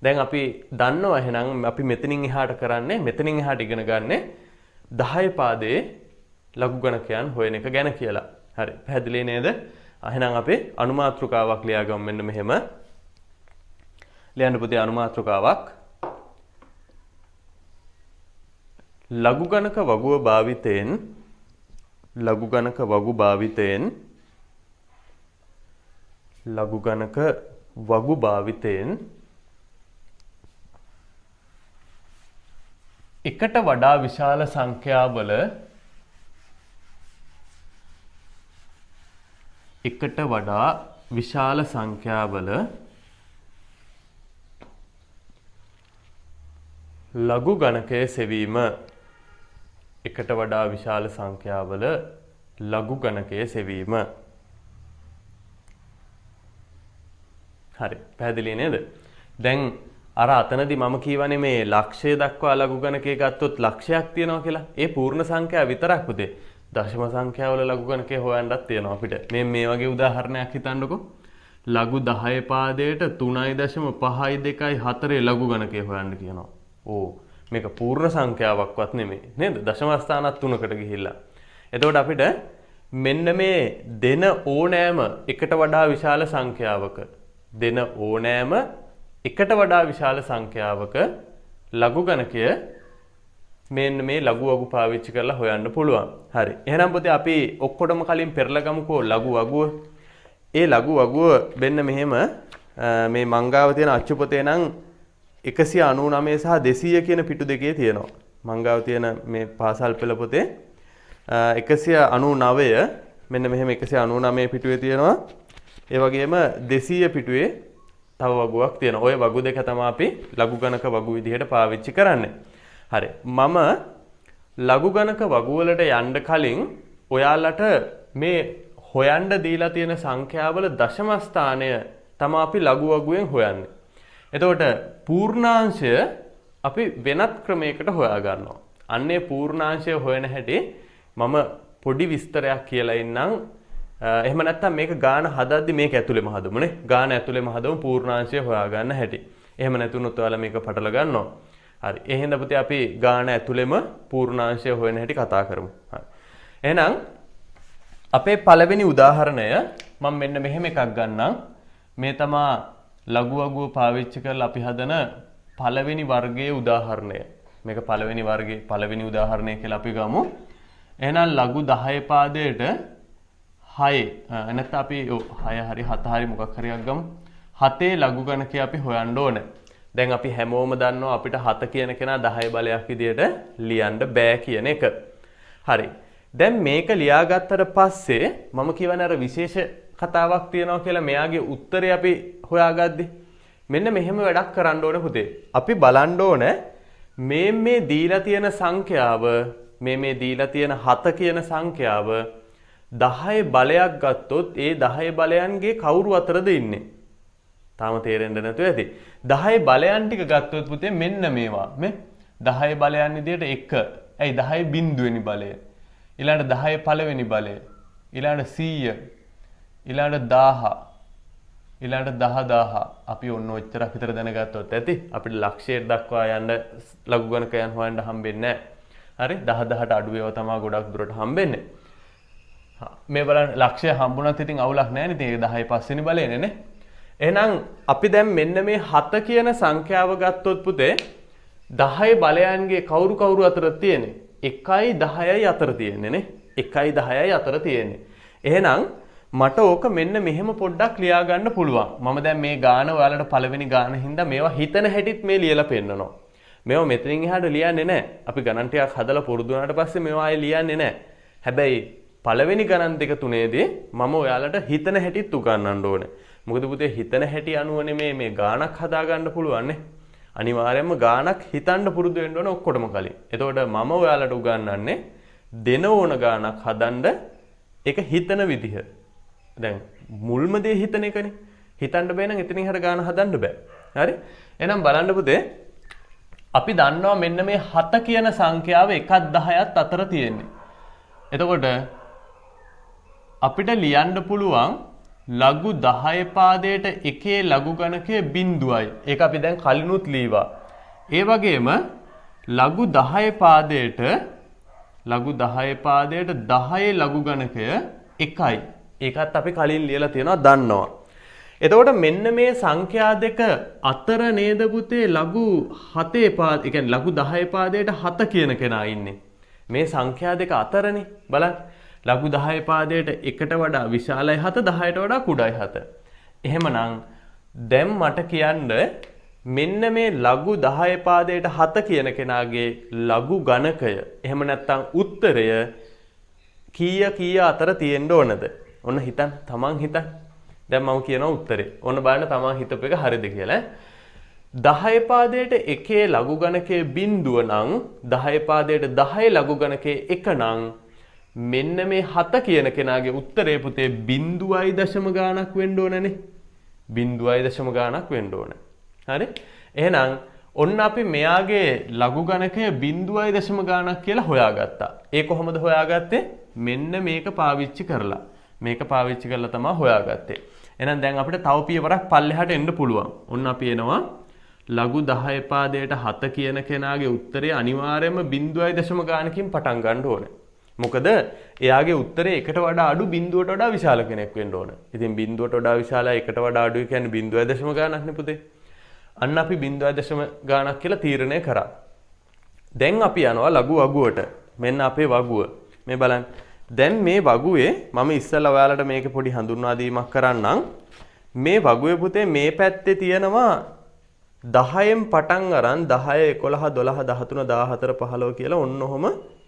දැන් අපි දන්නවා එහෙනම් අපි මෙතනින් එහාට කරන්නේ මෙතනින් එහාට ඉගෙන ගන්නේ 10 පාදයේ ලඝු ගණකයන් හොයන එක ගැන කියලා. හරි. පැහැදිලි නේද? එහෙනම් අපි අනුමාත්‍රිකාවක් ලියාගමු මෙන්න මෙහෙම. ලියන්න පුතේ අනුමාත්‍රිකාවක්. ලඝු ගණක වගුව භාවිතයෙන් ලඝු ගණක වගු භාවිතයෙන් ලඝු ගණක වගු භාවිතයෙන් එකට වඩා විශාල සංඛ්‍යාවල එකට වඩා විශාල සංඛ්‍යාවල ලඝු ගණකය සෙවීම එකට වඩා විශාල සංඛ්‍යාවල ලඝු ගණකය සෙවීම. හරි. පැහැදිලි නේද? දැන් අර අතනදී මම කියවනේ මේ ලක්ෂය දක්වා ලඝු ගණකය ගත්තොත් ලක්ෂයක් තියෙනවා කියලා. ඒ පූර්ණ සංඛ්‍යාව විතරක් පුතේ. දශම සංඛ්‍යාවල ලඝු ගණකය හොයන්නත් තියෙනවා අපිට. මේ වගේ උදාහරණයක් හිතන්නකෝ. ලඝු 10 පාදයට 3.524 ලඝු ගණකය හොයන්න කියනවා. ඕ මේක පූර්ණ සංඛ්‍යාවක්වත් නෙමෙයි නේද? දශම ස්ථානත් 3කට ගිහිල්ලා. එතකොට අපිට මෙන්න මේ දෙන ඕනෑම එකට වඩා විශාල සංඛ්‍යාවක දෙන ඕනෑම එකට වඩා විශාල සංඛ්‍යාවක ලඝු ගණකය මෙන්න මේ ලඝු වගු පාවිච්චි කරලා හොයන්න පුළුවන්. හරි. එහෙනම් පුතේ අපි ඔක්කොටම කලින් පෙරලා ගමුකෝ ලඝු වගුව. ඒ ලඝු වගුව මෙන්න මෙහෙම මේ මංගාව තියෙන අච්චු පොතේ නම් 199 සහ 200 කියන පිටු දෙකේ තියෙනවා. මංගාව තියෙන මේ පාසල් පෙළ පොතේ 199 මෙන්න මෙහෙම 199 පිටුවේ තියෙනවා. ඒ වගේම 200 පිටුවේ තව වගුවක් තියෙනවා. ওই වගු දෙක තමයි අපි ලඝු ගණක වගු විදිහට පාවිච්චි කරන්නේ. හරි. මම ලඝු ගණක වගු වලට යන්න කලින් ඔයාලට මේ හොයන්න දීලා තියෙන සංඛ්‍යාවල දශම ස්ථානය තමයි අපි ලඝු වගුවෙන් හොයන්නේ. එතකොට පූර්ණාංශය අපි වෙනත් ක්‍රමයකට හොයා ගන්නවා. අන්නේ පූර්ණාංශය හොයන හැටි මම පොඩි විස්තරයක් කියලා ඉන්නම්. එහෙම නැත්නම් මේක ගාන හදද්දි මේක ඇතුළෙම හදමුනේ. ගාන ඇතුළෙම හදමු පූර්ණාංශය හොයා ගන්න හැටි. එහෙම නැතුනොත් ඔයාලා මේක පටල ගන්නවා. හරි. එහෙනම් පුතේ අපි ගාන ඇතුළෙම පූර්ණාංශය හොයන හැටි කතා කරමු. හරි. එහෙනම් අපේ පළවෙනි උදාහරණය මම මෙන්න මෙහෙම එකක් ගන්නම්. මේ තමා ලඝු වගුව පාවිච්චි කරලා අපි හදන පළවෙනි වර්ගයේ උදාහරණය. මේක පළවෙනි වර්ගයේ පළවෙනි උදාහරණය කියලා අපි ගමු. එහෙනම් ලඝු 10 පාදයට 6 නැත්නම් අපි 6 හරි 7 හරි මොකක් හරියක් ගමු. 7 ලඝු ගණකය අපි හොයන්න ඕනේ. දැන් අපි හැමෝම දන්නවා අපිට 7 කියන කෙනා 10 බලයක් විදියට ලියන්න බෑ කියන එක. හරි. දැන් මේක ලියාගත්තට පස්සේ මම කියවනේ අර විශේෂ කතාවක් තියෙනවා කියලා මෙයාගේ උත්තරේ අපි හොයාගද්දි මෙන්න මෙහෙම වැඩක් කරන්න ඕනේ පුතේ. අපි බලන්න ඕනේ මේ දීලා තියෙන සංඛ්‍යාව මේ දීලා තියෙන 7 කියන සංඛ්‍යාව 10 බලයක් ගත්තොත් ඒ 10 බලයන්ගේ කවුරු අතරද ඉන්නේ? තාම තේරෙන්න නැතුව ඇති. 10 බලයන් ටික ගත්තොත් පුතේ මෙන්න මේවා. මේ 10 බලයන් විදියට 1. ඇයි 10 බිඳුවෙනි බලය. ඊළඟට 10 පළවෙනි බලය. ඊළඟට 100. ඊළඟට 1000. ඊළඟට 10000. අපි ඔන්න ඔච්චරක් විතර දැනගත්තොත් ඇති. අපිට ලක්ෂයට දක්වා යන්න ලඝු ගණකයන් හොයන්න හම්බෙන්නේ නැහැ. හරි 10000ට අඩු ඒවා තමයි ගොඩක් දුරට හම්බෙන්නේ. මේ බලන්න ලක්ෂය හම්බුණත් ඉතින් අවුලක් නැහැ නේද? ඒක 10 පස්වෙනි බලයනේ නේ. එහෙනම් අපි දැන් මෙන්න මේ 7 කියන සංඛ්‍යාව ගත්තොත් පුතේ 10 බලයන්ගේ කවුරු අතර තියෙන්නේ? 1යි 10යි අතර තියෙන්නේ නේ. 1යි 10යි අතර තියෙන්නේ. එහෙනම් මට ඕක මෙන්න මෙහෙම පොඩ්ඩක් ලියා ගන්න පුළුවන්. මම දැන් මේ ගාන ඔයාලට පළවෙනි ගාන හින්දා මේවා හිතන හැටිත් මේ ලියලා පෙන්නනවා. මේවා මෙතනින් එහාට ලියන්නේ නැහැ. අපි ගණන් ටිකක් හදලා පුරුදු වුණාට පස්සේ මේවා ආයේ ලියන්නේ නැහැ. හැබැයි පළවෙනි ගණන් දෙක තුනේදී මම ඔයාලට හිතන හැටිත් උගන්වන්න ඕනේ. මොකද පුතේ හිතන හැටි අනුවනේ මේ ගාණක් හදා ගන්න පුළුවන් නේ. අනිවාර්යයෙන්ම ගාණක් හිතන්න පුරුදු වෙන්න ඕන ඔක්කොටම කලින්. එතකොට මම ඔයාලට උගන්වන්නේ දෙන ඕන ගාණක් හදන්න ඒක හිතන විදිහ. දැන් මුල්ම දේ හිතන එකනේ. හිතන්න බෑ නම් එතනින් හර ගාණ හදන්න බෑ. හරි? එහෙනම් බලන්න පුතේ අපි දන්නවා මෙන්න මේ 7 කියන සංඛ්‍යාව 1ත් 10ත් අතර තියෙන්නේ. එතකොට අපිට ලියන්න පුළුවන් ලඝු 10 පාදයට එකේ ලඝු ගණකය බිඳුවයි. ඒක අපි දැන් කලිනුත් ලීවා. ඒ වගේම ලඝු 10 පාදයට 10 ලඝු ගණකය 1යි. ඒකත් අපි කලින් ලියලා තියෙනවා දන්නවා. එතකොට මෙන්න මේ සංඛ්‍යා දෙක අතර නේද පුතේ ලඝු 7 පාද, ඒ කියන්නේ ලඝු 10 පාදයට 7 කියන කෙනා ඉන්නේ. මේ සංඛ්‍යා දෙක අතරනේ බලන්න. ලඝු 10 පාදයට එකට වඩා විශාලයි 7, 10ට වඩා කුඩායි 7. එහෙමනම් දැන් මට කියන්න මෙන්න මේ ලඝු 10 පාදයට 7 කියන කෙනාගේ ලඝු ගණකය එහෙම නැත්නම් උත්තරය කීය අතර තියෙන්න ඕනද? ඔන්න හිතන්න, තමන් හිතන්න. දැන් මම කියනවා උත්තරේ. ඔන්න බලන්න තමන් හිතපු එක හරිද කියලා. 10 පාදයට එකේ ලඝු ගණකයේ බිඳුව නම් 10 පාදයට 10 ලඝු ගණකයේ 1 නම් මෙන්න මේ 7 කියන කෙනාගේ උත්තරේ පුතේ 0.0 ගාණක් වෙන්න ඕනනේ. 0.0 ගාණක් වෙන්න ඕන. හරි? එහෙනම් ඔන්න අපි මෙයාගේ ලඝු ගණකය 0.0 ගාණක් කියලා හොයාගත්තා. ඒ කොහොමද හොයාගත්තේ? මෙන්න මේක පාවිච්චි කරලා. මේක පාවිච්චි කරලා තමයි හොයාගත්තේ. එහෙනම් දැන් අපිට තව පියවරක් පල්ලෙහාට එන්න පුළුවන්. ඔන්න අපි එනවා ලඝු 10 පාදයට 7 කියන කෙනාගේ උත්තරේ අනිවාර්යයෙන්ම 0.0 ගාණකින් පටන් ගන්න ඕනේ. මොකද එයාගේ උත්තරේ එකට වඩා අඩු බිඳුවට වඩා විශාල කෙනෙක් වෙන්න ඕන. ඉතින් බිඳුවට වඩා විශාලයි එකට වඩා අඩුයි කියන්නේ 0.0 ගාණක් නේ පුතේ. අන්න අපි 0.0 ගාණක් කියලා තීරණය කරා. දැන් අපි යනවා ලඝු වගුවට. මෙන්න අපේ වගුව. මේ බලන්න. දැන් මේ වගුවේ මම ඉස්සෙල්ලා ඔයාලට මේකේ පොඩි හඳුන්වා දීමක් කරන්නම්. මේ වගුවේ පුතේ මේ පැත්තේ තියෙනවා 10න් පටන් අරන් 10 11 12 13 14 15 කියලා ඔන්න ඔහම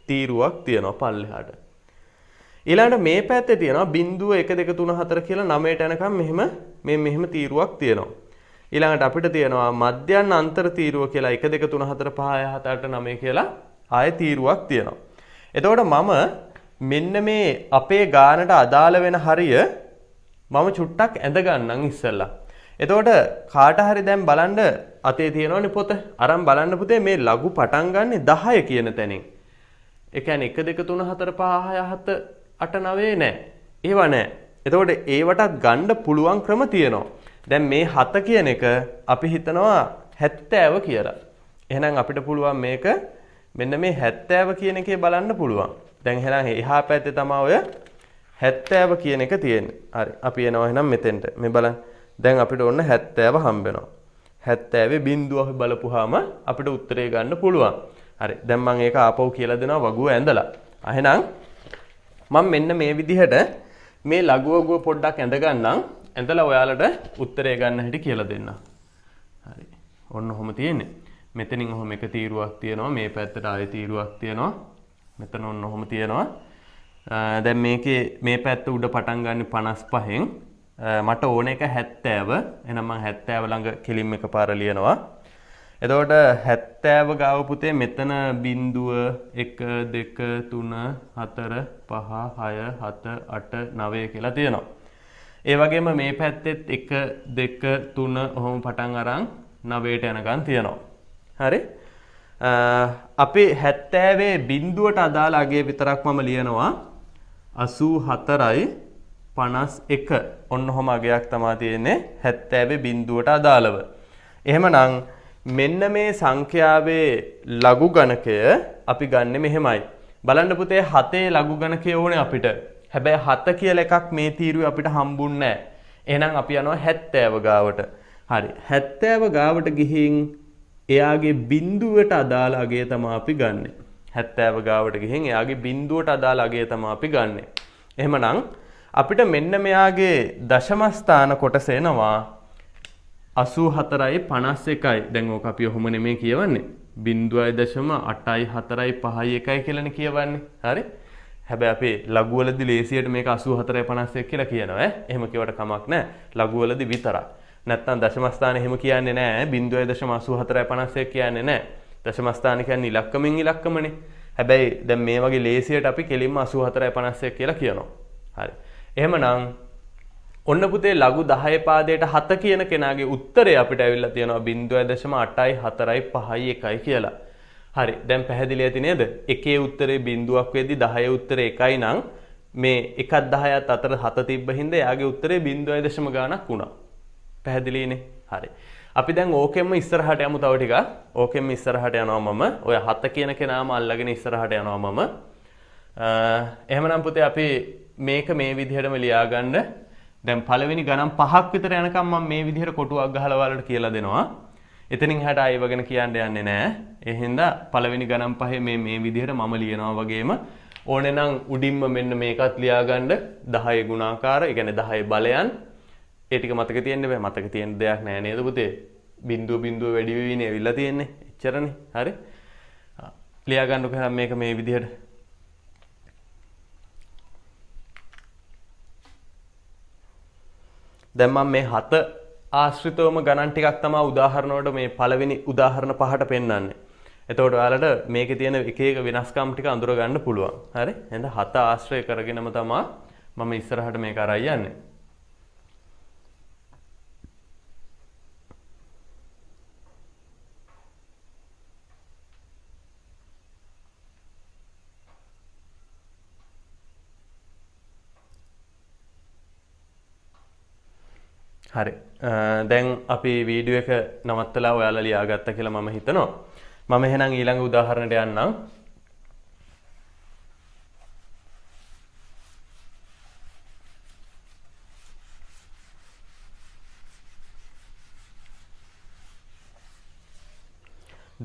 තීරුවක් තියෙනවා පල්ලෙහාට. ඊළඟට මේ පැත්තේ තියෙනවා 0 1 2 3 4 කියලා 9ට යනකම් මෙහෙම තීරුවක් තියෙනවා. ඊළඟට අපිට තියෙනවා මධ්‍යයන් අන්තර තීරුව කියලා 1 2 3 4 5 6 7 8 9 කියලා ආයෙ තීරුවක් තියෙනවා. එතකොට මම මෙන්න මේ අපේ ගානට අදාළ වෙන හරිය මම චුට්ටක් ඇඳ ගන්නම් ඉස්සෙල්ලා. එතකොට කාට හරි දැන් බලන්න අතේ තියෙනවනේ පොත. අරන් බලන්න පුතේ මේ ලඝු පටන් ගන්නෙ 10 කියන තැනින්. ඒ කියන්නේ 1 2 3 4 5 6 7 8 9 නෑ. ඒව නෑ. එතකොට ඒවටත් ගන්න පුළුවන් ක්‍රම තියෙනවා. දැන් මේ 7 කියන එක අපි හිතනවා 70 කියලා. එහෙනම් අපිට පුළුවන් මේක මෙන්න මේ 70 කියන එකේ බලන්න පුළුවන්. දැන් එහෙනම් එහා පැත්තේ තමයි ඔය 70 කියන එක තියෙන්නේ. හරි. අපි එනවා එහෙනම් මෙතෙන්ට. මේ බලන්න. දැන් අපිට ඕන 70 හම්බ වෙනවා. 70 බිඳුව අපි බලපුවාම අපිට උත්තරේ ගන්න පුළුවන්. හරි. දැන් මම ඒක ආපහු කියලා දෙනවා වගුව ඇඳලා. එහෙනම් මම මෙන්න මේ විදිහට මේ ලඝු වගුව පොඩ්ඩක් ඇඳ ගන්නම්. ඇඳලා ඔයාලට උත්තරේ ගන්න හැටි කියලා දෙන්නම්. හරි. ඔන්න ඔහොම තියෙන්නේ. මෙතනින් ඔහොම එක තීරුවක් තියෙනවා. මේ පැත්තට ආයෙ තීරුවක් තියෙනවා. මෙතන ඔන්න ඔහොම තියෙනවා. දැන් මේකේ මේ පැත්ත උඩ පටන් ගන්න 55න් මට ඕන එක 70. එහෙනම් මම 70 ළඟ කෙලින්ම එකපාර ලියනවා. එතකොට 70 ගාව පුතේ මෙතන 0 1 2 3 4 5 6 7 8 9 කියලා තියෙනවා. ඒ වගේම මේ පැත්තෙත් 1 2 3 ඔහොම පටන් අරන් 9ට යනකම් තියෙනවා. හරි? අපි 70 බිඳුවට අදාළ අගය විතරක් මම ලියනවා 84යි 51. ඔන්න ඔහොම අගයක් තමයි තියෙන්නේ 70 බිඳුවට අදාළව. එහෙමනම් මෙන්න මේ සංඛ්‍යාවේ ලඝු ගණකය අපි ගන්නෙ මෙහෙමයි. බලන්න පුතේ 7 ලඝු ගණකය ඕනේ අපිට. හැබැයි 7 කියලා එකක් මේ තීරුවේ අපිට හම්බුන්නේ නැහැ. එහෙනම් අපි යනවා 70 ගාවට. හරි. 70 ගාවට ගිහින් එයාගේ බිඳුවට අදාළ අගය තමයි අපි ගන්නෙ. 70 ගාවට ගිහින් එයාගේ බිඳුවට අදාළ අගය තමයි අපි ගන්නෙ. එහෙමනම් අපිට මෙන්න මෙයාගේ දශම ස්ථාන කොටස එනවා 84යි 51යි. දැන් ඕක අපි ඔහොම නෙමෙයි කියවන්නේ. 0.8යි 4යි 5යි 1යි කියලානේ කියවන්නේ. හරි? හැබැයි අපි ලඝු වලදී ලේසියට මේක 84.51 කියලා කියනවා ඈ. එහෙම කියවට කමක් නැහැ. ලඝු වලදී විතරයි. නැත්නම් දශම ස්ථානේ එහෙම කියන්නේ නැහැ. 0.84.51 කියන්නේ නැහැ. දශම ස්ථාන කියන්නේ ඉලක්කමින් ඉලක්කමනේ. හැබැයි දැන් මේ වගේ ලේසියට අපි කෙලින්ම 84.51 කියලා කියනවා. හරි. එහෙමනම් ඔන්න පුතේ ලඝු 10 පාදයට 7 කියන කෙනාගේ උත්තරය අපිට ඇවිල්ලා තියෙනවා 0.845 කියලා. හරි. දැන් පැහැදිලි ඇති නේද? එකේ උත්තරේ බිඳුවක් වෙද්දි 10 උත්තරේ 1යි නම් මේ 1ත් 10ත් අතර 7 තිබ්බ හින්දා එයාගේ උත්තරේ 0.0 ගාණක් වුණා. පැහැදිලිනේ? හරි. අපි දැන් ඕකෙන්ම ඉස්සරහට යමු තව ටිකක්. ඕකෙන්ම ඉස්සරහට යනවා මම. ඔය 7 කියන කෙනාම අල්ලගෙන ඉස්සරහට යනවා මම. එහෙමනම් පුතේ අපි මේක මේ විදිහටම ලියාගන්න. දැන් පළවෙනි ගණන් 5ක් විතර යනකම් මම මේ විදිහට කොටුවක් ගහලා ඔයාලට කියලා දෙනවා. එතනින් එහාට ආයෙ වගන කියන්න යන්නේ නැහැ. ඒ හින්දා පළවෙනි ගණන් 5 මේ විදිහට මම ලියනවා වගේම ඕනේ නම් උඩින්ම මෙන්න මේකත් ලියාගන්න 10 ගුණාකාර, ඒ කියන්නේ 10 බලයන්. ඒ ටික මතක තියෙන්න බෑ. මතක තියෙන්න දෙයක් නෑ නේද පුතේ? බිඳුව වැඩි වෙවිනේ ඇවිල්ලා තියෙන්නේ. එච්චරනේ. හරි. ලියා ගන්නකො මේක මේ විදිහට. දැන් මම මේ 7 ආශ්‍රිතවම ගණන් ටිකක් තමයි උදාහරණ වලට මේ පළවෙනි උදාහරණ 5ට පෙන්නන්නේ. එතකොට ඔයාලට මේකේ තියෙන එක එක වෙනස්කම් ටික අඳුර ගන්න පුළුවන්. හරි? එහෙනම් 7 ආශ්‍රය කරගෙනම තමයි මම ඉස්සරහට මේක අරන් යන්නේ. හරි. දැන් අපි වීඩියෝ එක නවත්තලා ඔයාලා ලියාගත්තා කියලා මම හිතනවා. මම එහෙනම් ඊළඟ උදාහරණයට යන්නම්.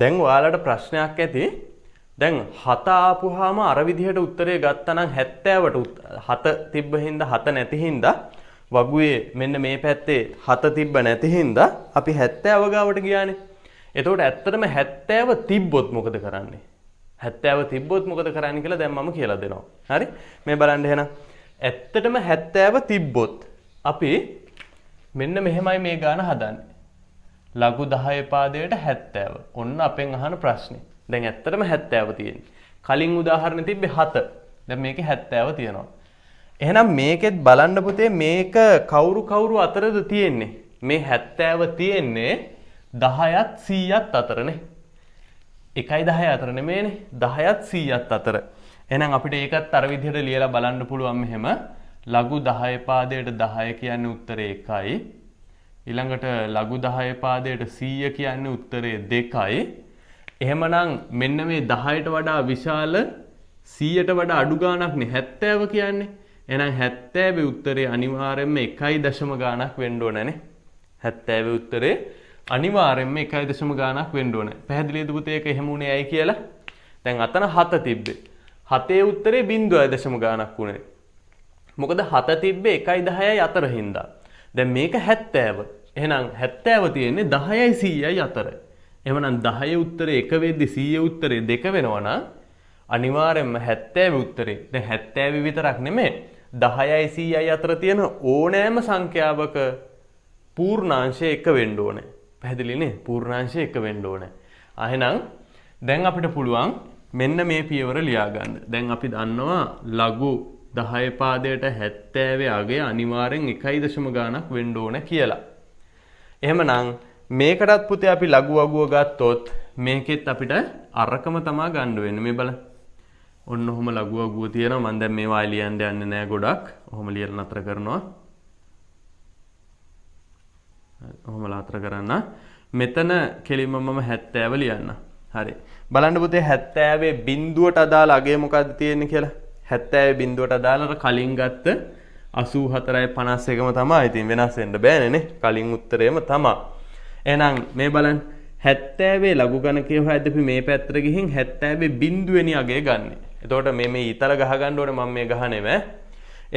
දැන් ඔයාලට ප්‍රශ්නයක් ඇති. දැන් 7 ආපුවාම අර විදිහට උත්තරේ ගත්තා නම් 70ට 7 තිබ්බ හින්දා 7 නැති හින්දා වගුවේ මෙන්න මේ පැත්තේ 7 තිබ්බ නැති හින්දා අපි 70 ගාවට ගියානේ. එතකොට ඇත්තටම 70 තිබ්බොත් මොකද කරන්නේ? 70 තිබ්බොත් මොකද කරන්නේ කියලා දැන් මම කියලා දෙනවා. හරි? මේ බලන්න එහෙනම්. ඇත්තටම 70 තිබ්බොත් අපි මෙන්න මෙහෙමයි මේ ගාන හදන්නේ. ලඝු 10 පාදයට 70. ඔන්න අපෙන් අහන ප්‍රශ්නේ. දැන් ඇත්තටම 70 තියෙන්නේ. කලින් උදාහරණෙ තිබ්බේ 7. දැන් මේකේ 70 තියෙනවා. එහෙනම් මේකෙත් බලන්න පුතේ මේක කවුරු අතරද තියෙන්නේ? මේ 70 තියෙන්නේ 10ත් 100ත් අතරනේ. 1යි 10 අතර නෙමෙයිනේ. 10ත් 100ත් අතර. එහෙනම් අපිට ඒකත් අර විදිහට ලියලා බලන්න පුළුවන් මෙහෙම. ලඝු 10 පාදයට 10 කියන්නේ උත්තරේ 1යි. ඊළඟට ලඝු 10 පාදයට 100 කියන්නේ උත්තරේ 2යි. එහෙමනම් මෙන්න මේ 10ට වඩා විශාල 100ට වඩා අඩු ගාණක් නේ 70 කියන්නේ. එහෙනම් 70 උත්තරේ අනිවාර්යයෙන්ම 1.0 ගාණක් වෙන්න ඕනනේ. 70 උත්තරේ අනිවාර්යයෙන්ම 1.0 ගාණක් වෙන්න ඕනේ. පැහැදිලිද පුතේ ඒක එහෙම උනේ ඇයි කියලා? දැන් අතන 7 තිබ්බේ. 7 උත්තරේ 0.0 ගාණක් උනේ. මොකද 7 තිබ්බේ 1.10යි අතර හින්දා. දැන් මේක 70. එහෙනම් 70 තියෙන්නේ 10යි 100යි අතර. එහෙනම් 10 උත්තරේ 1 වෙද්දි 100 උත්තරේ 2 වෙනවා නම් අනිවාර්යයෙන්ම 70 උත්තරේ. දැන් 70 විතරක් නෙමෙයි 10යි 100යි අතර තියෙන ඕනෑම සංඛ්‍යාවක පූර්ණාංශය 1 වෙන්න ඕනේ. පැහැදිලිනේ? පූර්ණාංශය 1 වෙන්න ඕනේ. එහෙනම් දැන් අපිට පුළුවන් මෙන්න මේ පියවර ලියා ගන්න. දැන් අපි දන්නවා ලඝු 10 පාදයට 70 අගය අනිවාර්යෙන් 1.0 ගාණක් වෙන්න ඕනේ කියලා. එහෙමනම් මේකටත් පුතේ අපි ලඝු වගුව ගත්තොත් මේකෙත් අපිට අරකම තමයි ගන්න වෙන්නේ. මේ බලන්න. ඔන්න ඔහොම ලඝු වගුව තියෙනවා. මම දැන් මේවා ලියන්න යන්නේ නැහැ ගොඩක්. ඔහොම ලියලා නතර කරනවා. ඔහොම නතර කරන්න. මෙතන කෙලින්ම මම 70 ලියන්න. හරි. බලන්න පුතේ 70 බිඳුවට අදාළ අගය මොකද්ද තියෙන්නේ කියලා. 70 බිඳුවට අදාළ කලින් ගත්ත 84යි 51ම තමයි. ඉතින් වෙනස් වෙන්න බෑනේ නේ. කලින් උත්තරේම තමයි. එහෙනම් මේ බලන්න 70 ලඝු ගණකයේ හොයද්දී අපි මේ පැත්තට ගිහින් 70 බිඳුවෙනි අගය ගන්නෙ. එතකොට මේ ඊතල ගහ ගන්න ඕනේ මම මේ ගහන්නේ නෑ.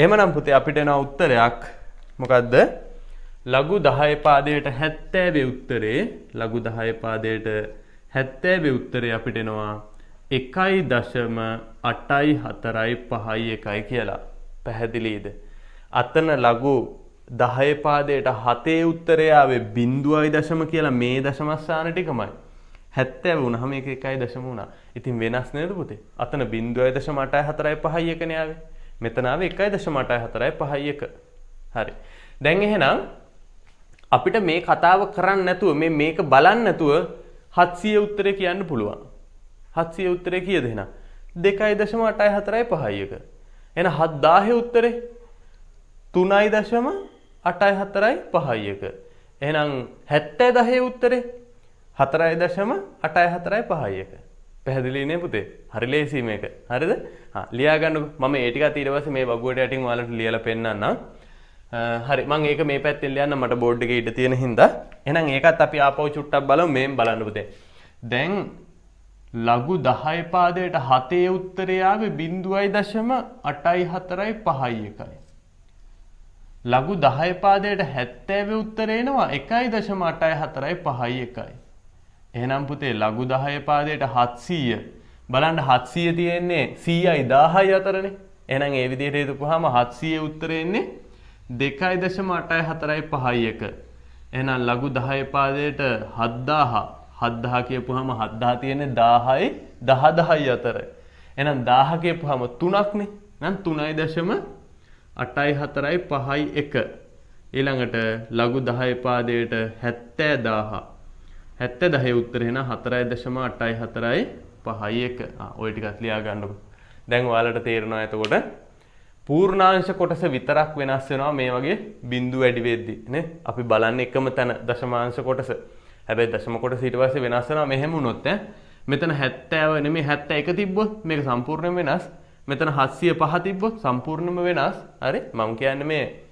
එහෙමනම් පුතේ අපිට එන උත්තරයක් මොකද්ද? ලඝු 10 පාදයට 70 උත්තරේ ලඝු 10 පාදයට 70 උත්තරේ අපිට එනවා 1.841 කියලා. පැහැදිලිද? අතන ලඝු 10 පාදයට 7 උත්තරය ආවේ 0.0 කියලා මේ දශම ස්ථාන ටිකමයි. 70 වුණාම මේක 1.0 වුණා. ඉතින් වෙනස් නේද පුතේ? අතන 0.841 නේ ආවේ. මෙතන ආවේ 1.841. හරි. දැන් එහෙනම් අපිට මේ කතාව කරන්න නැතුව මේක බලන්න නැතුව 700 උත්තරේ කියන්න පුළුවන්. 700 උත්තරේ කීයද එහෙනම්? 2.841. එහෙනම් 7000 උත්තරේ 3.841. එහෙනම් 70 උත්තරේ 4.841. පැහැදිලි නේ පුතේ? හරි ලේසි මේක. හරිද? ලියා ගන්නකො. මම ඒ ටිකත් ඊට පස්සේ මේ වගුවට යටින් ඔයාලට ලියලා පෙන්නන්නම්. හරි මම ඒක මේ පැත්තෙන් ලියන්න මට බෝඩ් එකේ ඉඩ තියෙන හින්දා. එහෙනම් ඒකත් අපි ආපහු චුට්ටක් බලමු මේන් බලන්න පුතේ. දැන් ලඝු 10 පාදයට 7 උත්තරය ආවේ 0.841. ලඝු 10 පාදයට 70 උත්තරේ එනවා 1.841. එහෙනම් පුතේ ලඝු 10 පාදයට 700 බලන්න 700 තියෙන්නේ 100යි 1000යි අතරනේ. එහෙනම් ඒ විදිහට හිතපුවාම 700 උත්තරේ එන්නේ 2.841. එහෙනම් ලඝු 10 පාදයට 7000 කියපුවාම 7000 තියෙන්නේ 10යි 10000යි අතර. එහෙනම් 1000 කියපුවාම 3ක් නේ. එහෙනම් 3.841. ඊළඟට ලඝු 10 පාදයට 70000 70 උත්තරේ එහෙනම් 4.841. ඔය ටිකත් ලියා ගන්නකො. දැන් ඔයාලට තේරෙනවා එතකොට පූර්ණාංශ කොටස විතරක් වෙනස් වෙනවා මේ වගේ බිංදු වැඩි වෙද්දී නේ. අපි බලන්නේ එකම තැන දශමාංශ කොටස. හැබැයි දශම කොටස ඊට පස්සේ වෙනස් වෙනවා මෙහෙම වුණොත් මෙතන 70 නෙමෙයි 71 තිබ්බොත් මේක සම්පූර්ණයෙන්ම වෙනස්. මෙතන 705 තිබ්බොත් සම්පූර්ණයෙන්ම වෙනස්. හරි? මම කියන්නේ මේ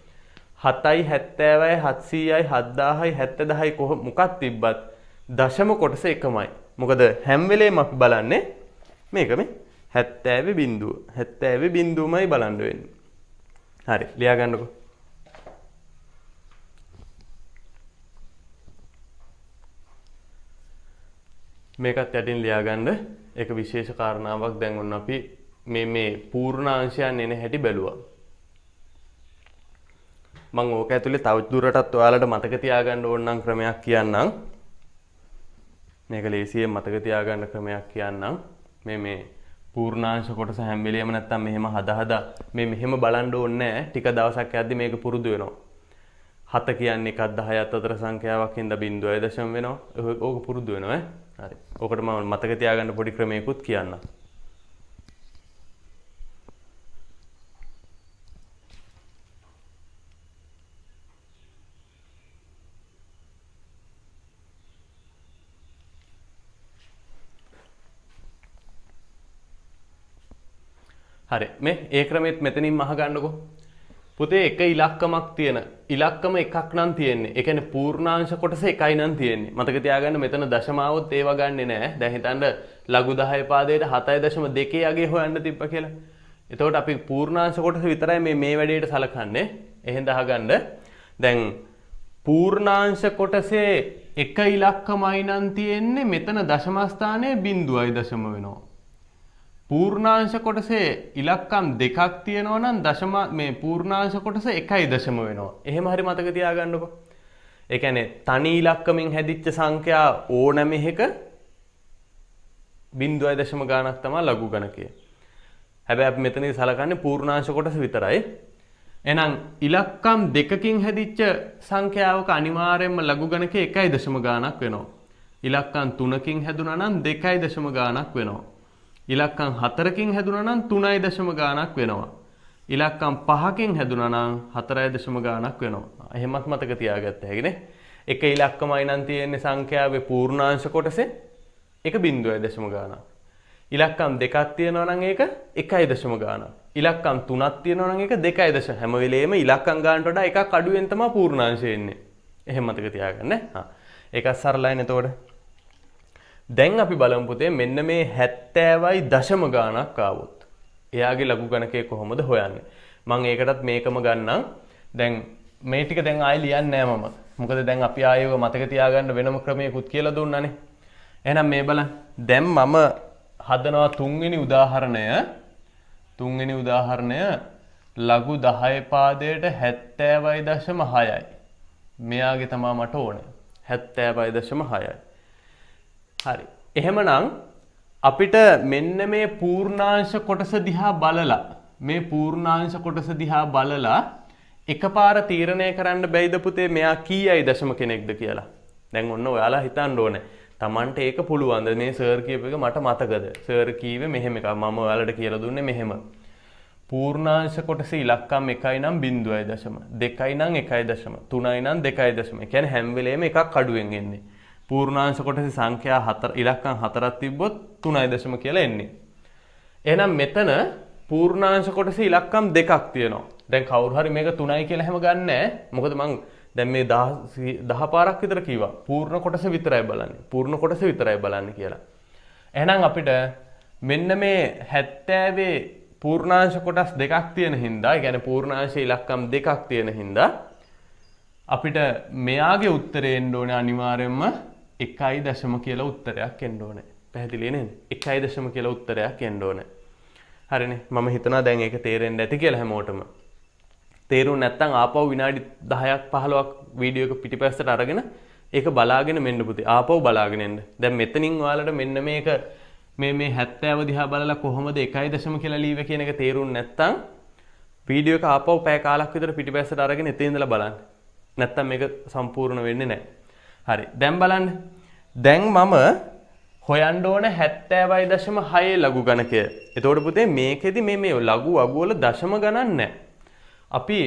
7යි 70යි 700යි 7000යි 70000යි මොකක් තිබ්බත් දශම කොටස එකමයි. මොකද හැම වෙලේම අපි බලන්නේ මේක මේ 70 බිංදුව. 70 බිංදුවමයි බලන්න වෙන්නේ. හරි ලියා ගන්නකො. මේකත් යටින් ලියා ගන්න. ඒක විශේෂ කාරණාවක්. දැන් ඔන්න අපි මේ පූර්ණාංශයන් එන හැටි බැලුවා. මම ඕක ඇතුලේ තව දුරටත් ඔයාලට මතක තියාගන්න ඕන නම් ක්‍රමයක් කියන්නම්. මේක ලේසියෙන් මතක තියාගන්න ක්‍රමයක් කියන්නම්. මේ පූර්ණාංශ කොටස හැම වෙලෙම නැත්තම් මෙහෙම හදා මෙහෙම බලන්න ඕනේ නැහැ. ටික දවසක් යද්දි මේක පුරුදු වෙනවා. 7 කියන්නේ 1ක් 10ක් අතර සංඛ්‍යාවක් හින්දා 0.0 වෙනවා. ඕක පුරුදු වෙනවා හරි. ඕකට මම මතක තියාගන්න පොඩි ක්‍රමයකුත් කියන්නම්. හරි මේ ඒ ක්‍රමෙත් මෙතනින් අහගන්නකො. පුතේ එක ඉලක්කමක් තියෙන ඉලක්කම එකක් නම් තියෙන්නේ. ඒ කියන්නේ පූර්ණාංශ කොටස එකයි නම් තියෙන්නේ. මතක තියාගන්න මෙතන දශමාවොත් ඒව ගන්නෙ නෑ. දැන් හිතන්න ලඝු 10 පාදයට 7.2 යගේ හොයන්න තිබ්බ කියලා. එතකොට අපි පූර්ණාංශ කොටස විතරයි මේ වැඩේට සලකන්නේ. එහෙනම් අහගන්න. දැන් පූර්ණාංශ කොටසේ එක ඉලක්කමයි නම් තියෙන්නේ. මෙතන දශම ස්ථානයේ 0.0 වෙනවා. පූර්ණාංශ කොටසේ ඉලක්කම් දෙකක් තියෙනවා නම් දශම මේ පූර්ණාංශ කොටස 1.0 වෙනවා. එහෙම හරි මතක තියාගන්නකො. ඒ කියන්නේ තනි ඉලක්කමින් හැදිච්ච සංඛ්‍යා ඕනෑම එකක 0.0 ගාණක් තමයි ලඝු ගණකය. හැබැයි අපි මෙතනදී සලකන්නේ පූර්ණාංශ කොටස විතරයි. එහෙනම් ඉලක්කම් දෙකකින් හැදිච්ච සංඛ්‍යාවක අනිවාර්යයෙන්ම ලඝු ගණකය 1.0 ගාණක් වෙනවා. ඉලක්කම් 3කින් හැදුනා නම් 2.0 ගාණක් වෙනවා. ඉලක්කම් 4කින් හැදුනා නම් 3.0 ගාණක් වෙනවා. ඉලක්කම් 5කින් හැදුනා නම් 4.0 ගාණක් වෙනවා. එහෙමත් මතක තියාගත්ත හැකිනේ. එක ඉලක්කමයි නම් තියෙන්නේ සංඛ්‍යාවේ පූර්ණාංශ කොටසේ ඒක 0.0 ගාණක්. ඉලක්කම් දෙකක් තියෙනවා නම් ඒක 1.0 ගාණක්. ඉලක්කම් 3ක් තියෙනවා නම් ඒක 2.0. හැම වෙලේම ඉලක්කම් ගානට වඩා එකක් අඩුවෙන් තමයි පූර්ණාංශය එන්නේ. එහෙම මතක තියාගන්න. ඒකත් සරලයි නේද? දැන් අපි බලමු පුතේ මෙන්න මේ 70යි දශම ගාණක් ආවොත් එයාගේ ලඝු ගණකය කොහොමද හොයන්නේ? මම ඒකටත් මේකම ගන්නම්. දැන් මේ ටික දැන් ආයෙ ලියන්නේ නැහැ මම. මොකද දැන් අපි ආයෙව මතක තියාගන්න වෙනම ක්‍රමයකුත් කියලා දුන්නානේ. එහෙනම් මේ බලන්න. දැන් මම හදනවා තුන්වෙනි උදාහරණය ලඝු 10 පාදයට 70.6යි. මෙයාගේ තමයි මට ඕනේ. 70.6යි. හරි. එහෙමනම් අපිට මෙන්න මේ පූර්ණාංශ කොටස දිහා බලලා එකපාර තීරණය කරන්න බැයිද පුතේ මෙයා කීයයි දශම කෙනෙක්ද කියලා. දැන් ඔන්න ඔයාලා හිතන්න ඕනේ. Tamanට ඒක පුළුවන්ද මේ සර් කියපු එක මට මතකද? සර් කීවේ මෙහෙම එකක්. මම ඔයාලට කියලා දුන්නේ මෙහෙම. පූර්ණාංශ කොටසේ ඉලක්කම් 1යි නම් 0.2, 2යි නම් 1.3, 3යි නම් 2.3. ඒ කියන්නේ හැම වෙලේම එකක් අඩුවෙන් එන්නේ. පූර්ණාංශ කොටසේ සංඛ්‍යා 4 ඉලක්කම් 4ක් තිබ්බොත් 3.0 කියලා එන්නේ. එහෙනම් මෙතන පූර්ණාංශ කොටසේ ඉලක්කම් 2ක් තියෙනවා. දැන් කවුරු හරි මේක 3යි කියලා හැම ගන්න නැහැ. මොකද මං දැන් මේ 10 පාරක් විතර කිව්වා. පූර්ණ කොටස විතරයි බලන්නේ කියලා. එහෙනම් අපිට මෙන්න මේ 70 පූර්ණාංශ කොටස් දෙකක් තියෙන හින්දා, ඒ කියන්නේ පූර්ණාංශ ඉලක්කම් දෙකක් තියෙන හින්දා අපිට මෙයාගේ උත්තරේ එන්න ඕනේ අනිවාර්යයෙන්ම 1.0 කියලා උත්තරයක් එන්න ඕනේ. පැහැදිලි නේද? 1.0 කියලා උත්තරයක් එන්න ඕනේ. හරිනේ. මම හිතනවා දැන් ඒක තේරෙන්න ඇති කියලා හැමෝටම. තේරුම් නැත්නම් ආපහු විනාඩි 10ක් 15ක් වීඩියෝ එක පිටිපස්සට අරගෙන ඒක බලාගෙන මෙන්න පුතේ. ආපහු බලාගෙන එන්න. දැන් මෙතනින් ඔයාලට මෙන්න මේක මේ 70 දිහා බලලා කොහොමද 1.0 කියලා ලියුවේ කියන එක තේරුම් නැත්නම් වීඩියෝ එක ආපහු පැය කාලක් විතර පිටිපස්සට අරගෙන එතන ඉඳලා බලන්න. නැත්තම් මේක සම්පූර්ණ වෙන්නේ නැහැ. හරි. දැන් බලන්න. දැන් මම හොයන්න ඕන 70.6 ලඝු ගණකය. එතකොට පුතේ මේකෙදි මේ ලඝු වගු වල දශම ගණන් නැහැ. අපි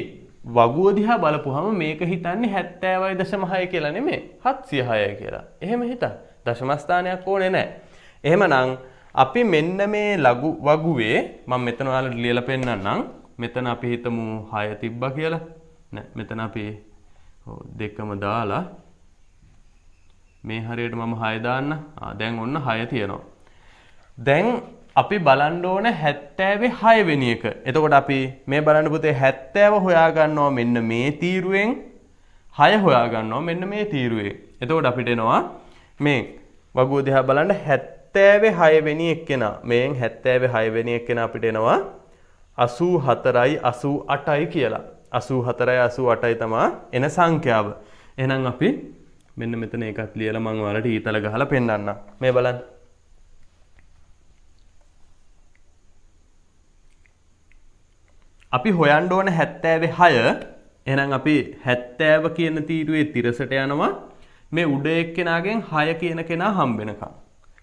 වගුව දිහා බලපුවහම මේක හිතන්නේ 70.6 කියලා නෙමෙයි 706 කියලා. එහෙම හිතන්න. දශම ස්ථානයක් ඕනේ නැහැ. එහෙමනම් අපි මෙන්න මේ ලඝු වගුවේ මම මෙතන ඔයාලට ලියලා පෙන්නන්නම්. මෙතන අපි හිතමු 6 තිබ්බා කියලා. නෑ මෙතන අපි දෙකම දාලා මේ හරියට මම 6 දාන්න. දැන් ඔන්න 6 තියෙනවා. දැන් අපි බලන්න ඕන 76 වෙනි එක. එතකොට අපි මේ බලන්න පුතේ 70 හොයා ගන්නවා මෙන්න මේ තීරුවෙන් 6 හොයා ගන්නවා මෙන්න මේ තීරුවේ. එතකොට අපිට එනවා මේ වගුව දිහා බලන්න 76 වෙනි එක්කෙනා. මේෙන් 76 වෙනි එක්කෙනා අපිට එනවා 84යි 88යි කියලා. 84යි 88යි තමයි එන සංඛ්‍යාව. එහෙනම් අපි මෙන්න මෙතන එකක් ලියලා මම ඔයාලට ඊතල ගහලා පෙන්නන්නම්. මේ බලන්න. අපි හොයන්න ඕන 76. එහෙනම් අපි 70 කියන තීරුවේ තිරසට යනවා. මේ උඩ එක්කෙනාගෙන් 6 කියන කෙනා හම්බ වෙනකම්.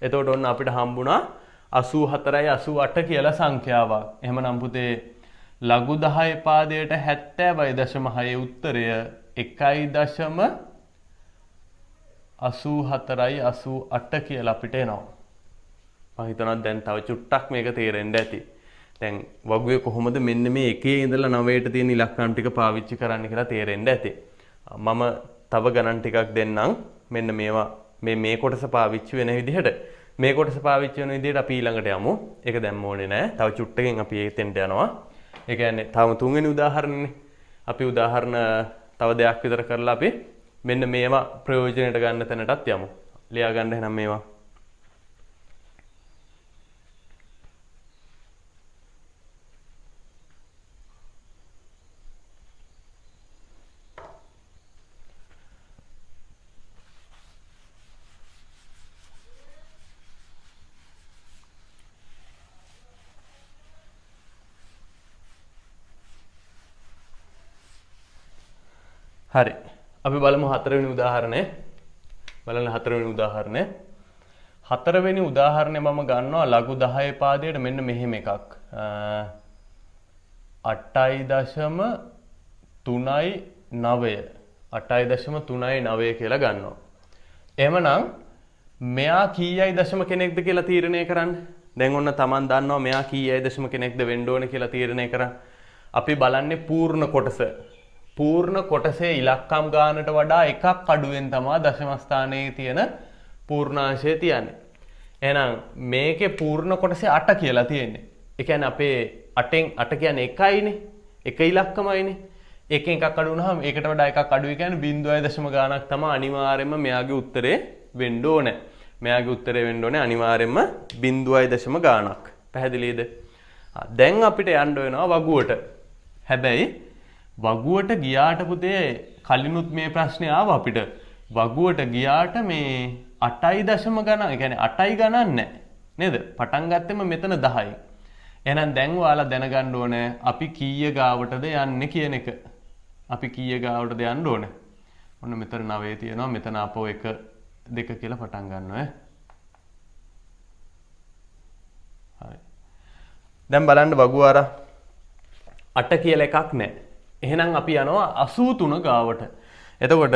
එතකොට ඔන්න අපිට හම්බුණා 84යි 88 කියලා සංඛ්‍යාවක්. එහෙමනම් පුතේ ලඝු 10 පාදයට 70.6 උත්තරය 1.84යි 88 කියලා අපිට එනවා. මම හිතනවා දැන් තව චුට්ටක් මේක තේරෙන්න ඇති. දැන් වගුවේ කොහොමද මෙන්න මේ එකේ ඉඳලා 9ට තියෙන ඉලක්කම් ටික පාවිච්චි කරන්න කියලා තේරෙන්න ඇති. මම තව ගණන් ටිකක් දෙන්නම්. මෙන්න මේවා මේ කොටස පාවිච්චි වෙන විදිහට. මේ කොටස පාවිච්චි වෙන විදිහට අපි ඊළඟට යමු. ඒක දැම්ම ඕනේ නෑ. තව චුට්ටකින් අපි එතෙන්ට යනවා. ඒ කියන්නේ තව තුන්වෙනි උදාහරණනේ. අපි උදාහරණ තව දෙයක් විතර කරලා අපි මෙන්න මේවා ප්‍රයෝජනෙට ගන්න තැනටත් යමු. ලියා ගන්න එහෙනම් මේවා. හරි. අපි බලමු හතරවෙනි උදාහරණය. බලන්න හතරවෙනි උදාහරණය. හතරවෙනි උදාහරණය මම ගන්නවා ලඝු 10 පාදයට මෙන්න මෙහෙම එකක්. 8.39 8.39 කියලා ගන්නවා. එහෙමනම් මෙයා කීයයි දශම කෙනෙක්ද කියලා තීරණය කරන්න. දැන් ඔන්න Taman දන්නවා මෙයා කීයයි දශම කෙනෙක්ද වෙන්න ඕනේ කියලා තීරණය කරන්න. අපි බලන්නේ පූර්ණ කොටස. පූර්ණ කොටසේ ඉලක්කම් ගානට වඩා එකක් අඩුවෙන් තමයි දශම ස්ථානයේ තියෙන පූර්ණාංශය තියන්නේ. එහෙනම් මේකේ පූර්ණ කොටසේ 8 කියලා තියෙන්නේ. ඒ කියන්නේ අපේ 8න් 8 කියන්නේ 1යිනේ. එක ඉලක්කමයිනේ. එකෙන් එකක් අඩු වුණාම ඒකට වඩා එකක් අඩුයි කියන්නේ 0.0 ගානක් තමයි අනිවාර්යයෙන්ම මෙයාගේ උත්තරේ වෙන්න ඕනේ. මෙයාගේ උත්තරේ වෙන්න ඕනේ අනිවාර්යයෙන්ම 0.0 ගාණක්. පැහැදිලිද? දැන් අපිට යන්න වෙනවා වගුවට. හැබැයි වගුවට ගියාට පුතේ කලිනුත් මේ ප්‍රශ්නේ ආවා අපිට. වගුවට ගියාට මේ 8.0 ගණන්, ඒ කියන්නේ 8යි ගණන් නැහැ. නේද? පටන් ගත්තෙම මෙතන 10යි. එහෙනම් දැන් ඔයාලා දැනගන්න ඕනේ අපි කීය ගාවටද යන්නේ කියන එක. අපි කීය ගාවටද යන්න ඕනේ? ඔන්න මෙතන 9 තියෙනවා. මෙතන අපෝ 1 2 කියලා පටන් ගන්නවා. හරි. දැන් බලන්න වගුව අර 8 කියලා එකක් නැහැ. එහෙනම් අපි යනවා 83 ගාවට. එතකොට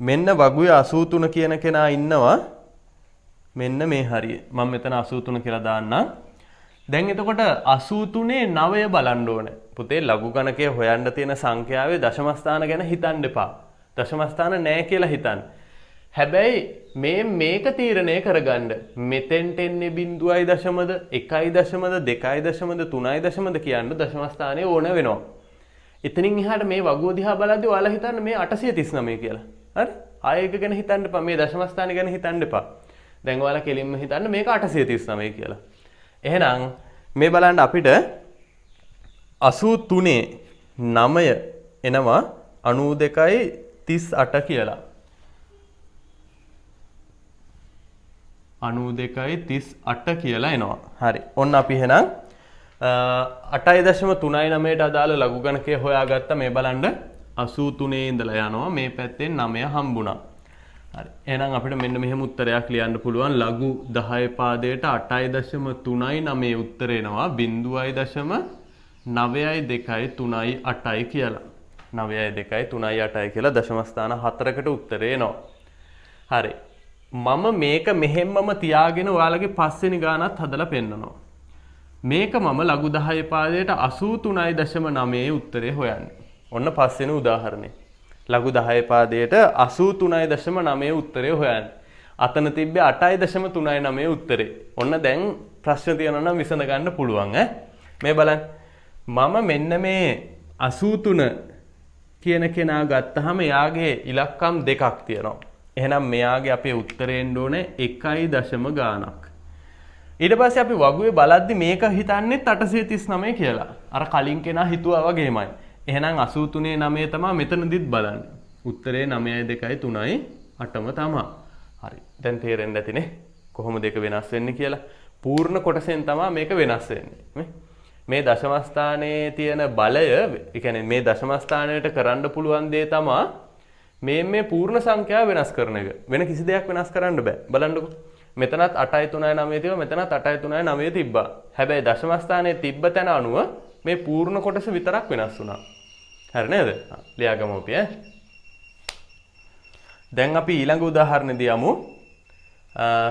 මෙන්න වගුවේ 83 කියන කෙනා ඉන්නවා මෙන්න මේ හරිය. මම මෙතන 83 කියලා දාන්නම්. දැන් එතකොට 83 9 බලන්න ඕනේ. පුතේ ලඝු ගණකයේ හොයන්න තියෙන සංඛ්‍යාවේ දශම ස්ථාන ගැන හිතන්න එපා. දශම ස්ථාන නැහැ කියලා හිතන්න. හැබැයි මේක තීරණය කරගන්න. මෙතෙන්ට එන්නේ 0.0ද 1.0ද 2.0ද 3.0ද කියන්න දශම ස්ථානයේ ඕන වෙනවා. එතනින් එහාට මේ වගුව දිහා බලද්දී ඔයාලා හිතන්න මේ 839 කියලා. හරි? ආයෙ එක ගැන හිතන්න එපා. මේ දශම ස්ථාන ගැන හිතන්න එපා. දැන් ඔයාලා කෙලින්ම හිතන්න මේක 839 කියලා. එහෙනම් මේ බලන්න අපිට 83 9 එනවා 92යි 38 කියලා. 92යි 38 කියලා එනවා. හරි. ඔන්න අපි එහෙනම් 8.39ට අදාළ ලඝු ගණකය හොයාගත්ත. මේ බලන්න 83 ඉඳලා යනවා මේ පැත්තෙන් 9 හම්බුණා. හරි. එහෙනම් අපිට මෙන්න මෙහෙම උත්තරයක් ලියන්න පුළුවන්. ලඝු 10 පාදයට 8.39 උත්තරේ එනවා 0.9.2.3.8යි කියලා. 9.2.3.8යි කියලා දශම ස්ථාන 4කට උත්තරේ එනවා. හරි. මම මේක මෙහෙම්මම තියාගෙන ඔයාලගේ පස්වෙනි ගානත් හදලා පෙන්නනවා. මේක මම ලඝු 10 පාදයට 83.9 උත්තරේ හොයන්නේ. ඔන්න පස්වෙනි උදාහරණය. ලඝු 10 පාදයට 83.9 උත්තරේ හොයන්නේ. අතන තිබ්බේ 8.39 උත්තරේ. ඔන්න දැන් ප්‍රශ්න තියෙනවා නම් විසඳ ගන්න පුළුවන් මේ බලන්න. මම මෙන්න මේ 83 කියන කෙනා ගත්තාම යාගේ ඉලක්කම් දෙකක් තියෙනවා. එහෙනම් මෙයාගේ අපේ උත්තරේ එන්න ඕනේ 1.0 ගාණක්. ඊට පස්සේ අපි වගුවේ බලද්දි මේක හිතන්නේ 839 කියලා. අර කලින් කෙනා හිතුවා වගේමයි. එහෙනම් 83 9 තමයි මෙතනදිත් බලන්න. උත්තරේ 9.2.3.8ම තමයි. හරි. දැන් තේරෙන්න ඇතිනේ කොහොමද ඒක වෙනස් වෙන්නේ කියලා. පූර්ණ කොටසෙන් තමයි මේක වෙනස් වෙන්නේ. මේ දශම ස්ථානයේ තියෙන බලය, ඒ කියන්නේ මේ දශම ස්ථානයට කරන්න පුළුවන් දේ තමයි මේ පූර්ණ සංඛ්‍යාව වෙනස් කරන එක. වෙන කිසි දෙයක් වෙනස් කරන්න බෑ. බලන්නකෝ. මෙතනත් 8.39 තිබ්බා, මෙතනත් 8.39 තිබ්බා. හැබැයි දශම ස්ථානයේ තිබ්බ තැන අනුව මේ පූර්ණ කොටස විතරක් වෙනස් වුණා. හරි නේද? ලියාගමු අපි දැන් අපි ඊළඟ උදාහරණෙදී යමු.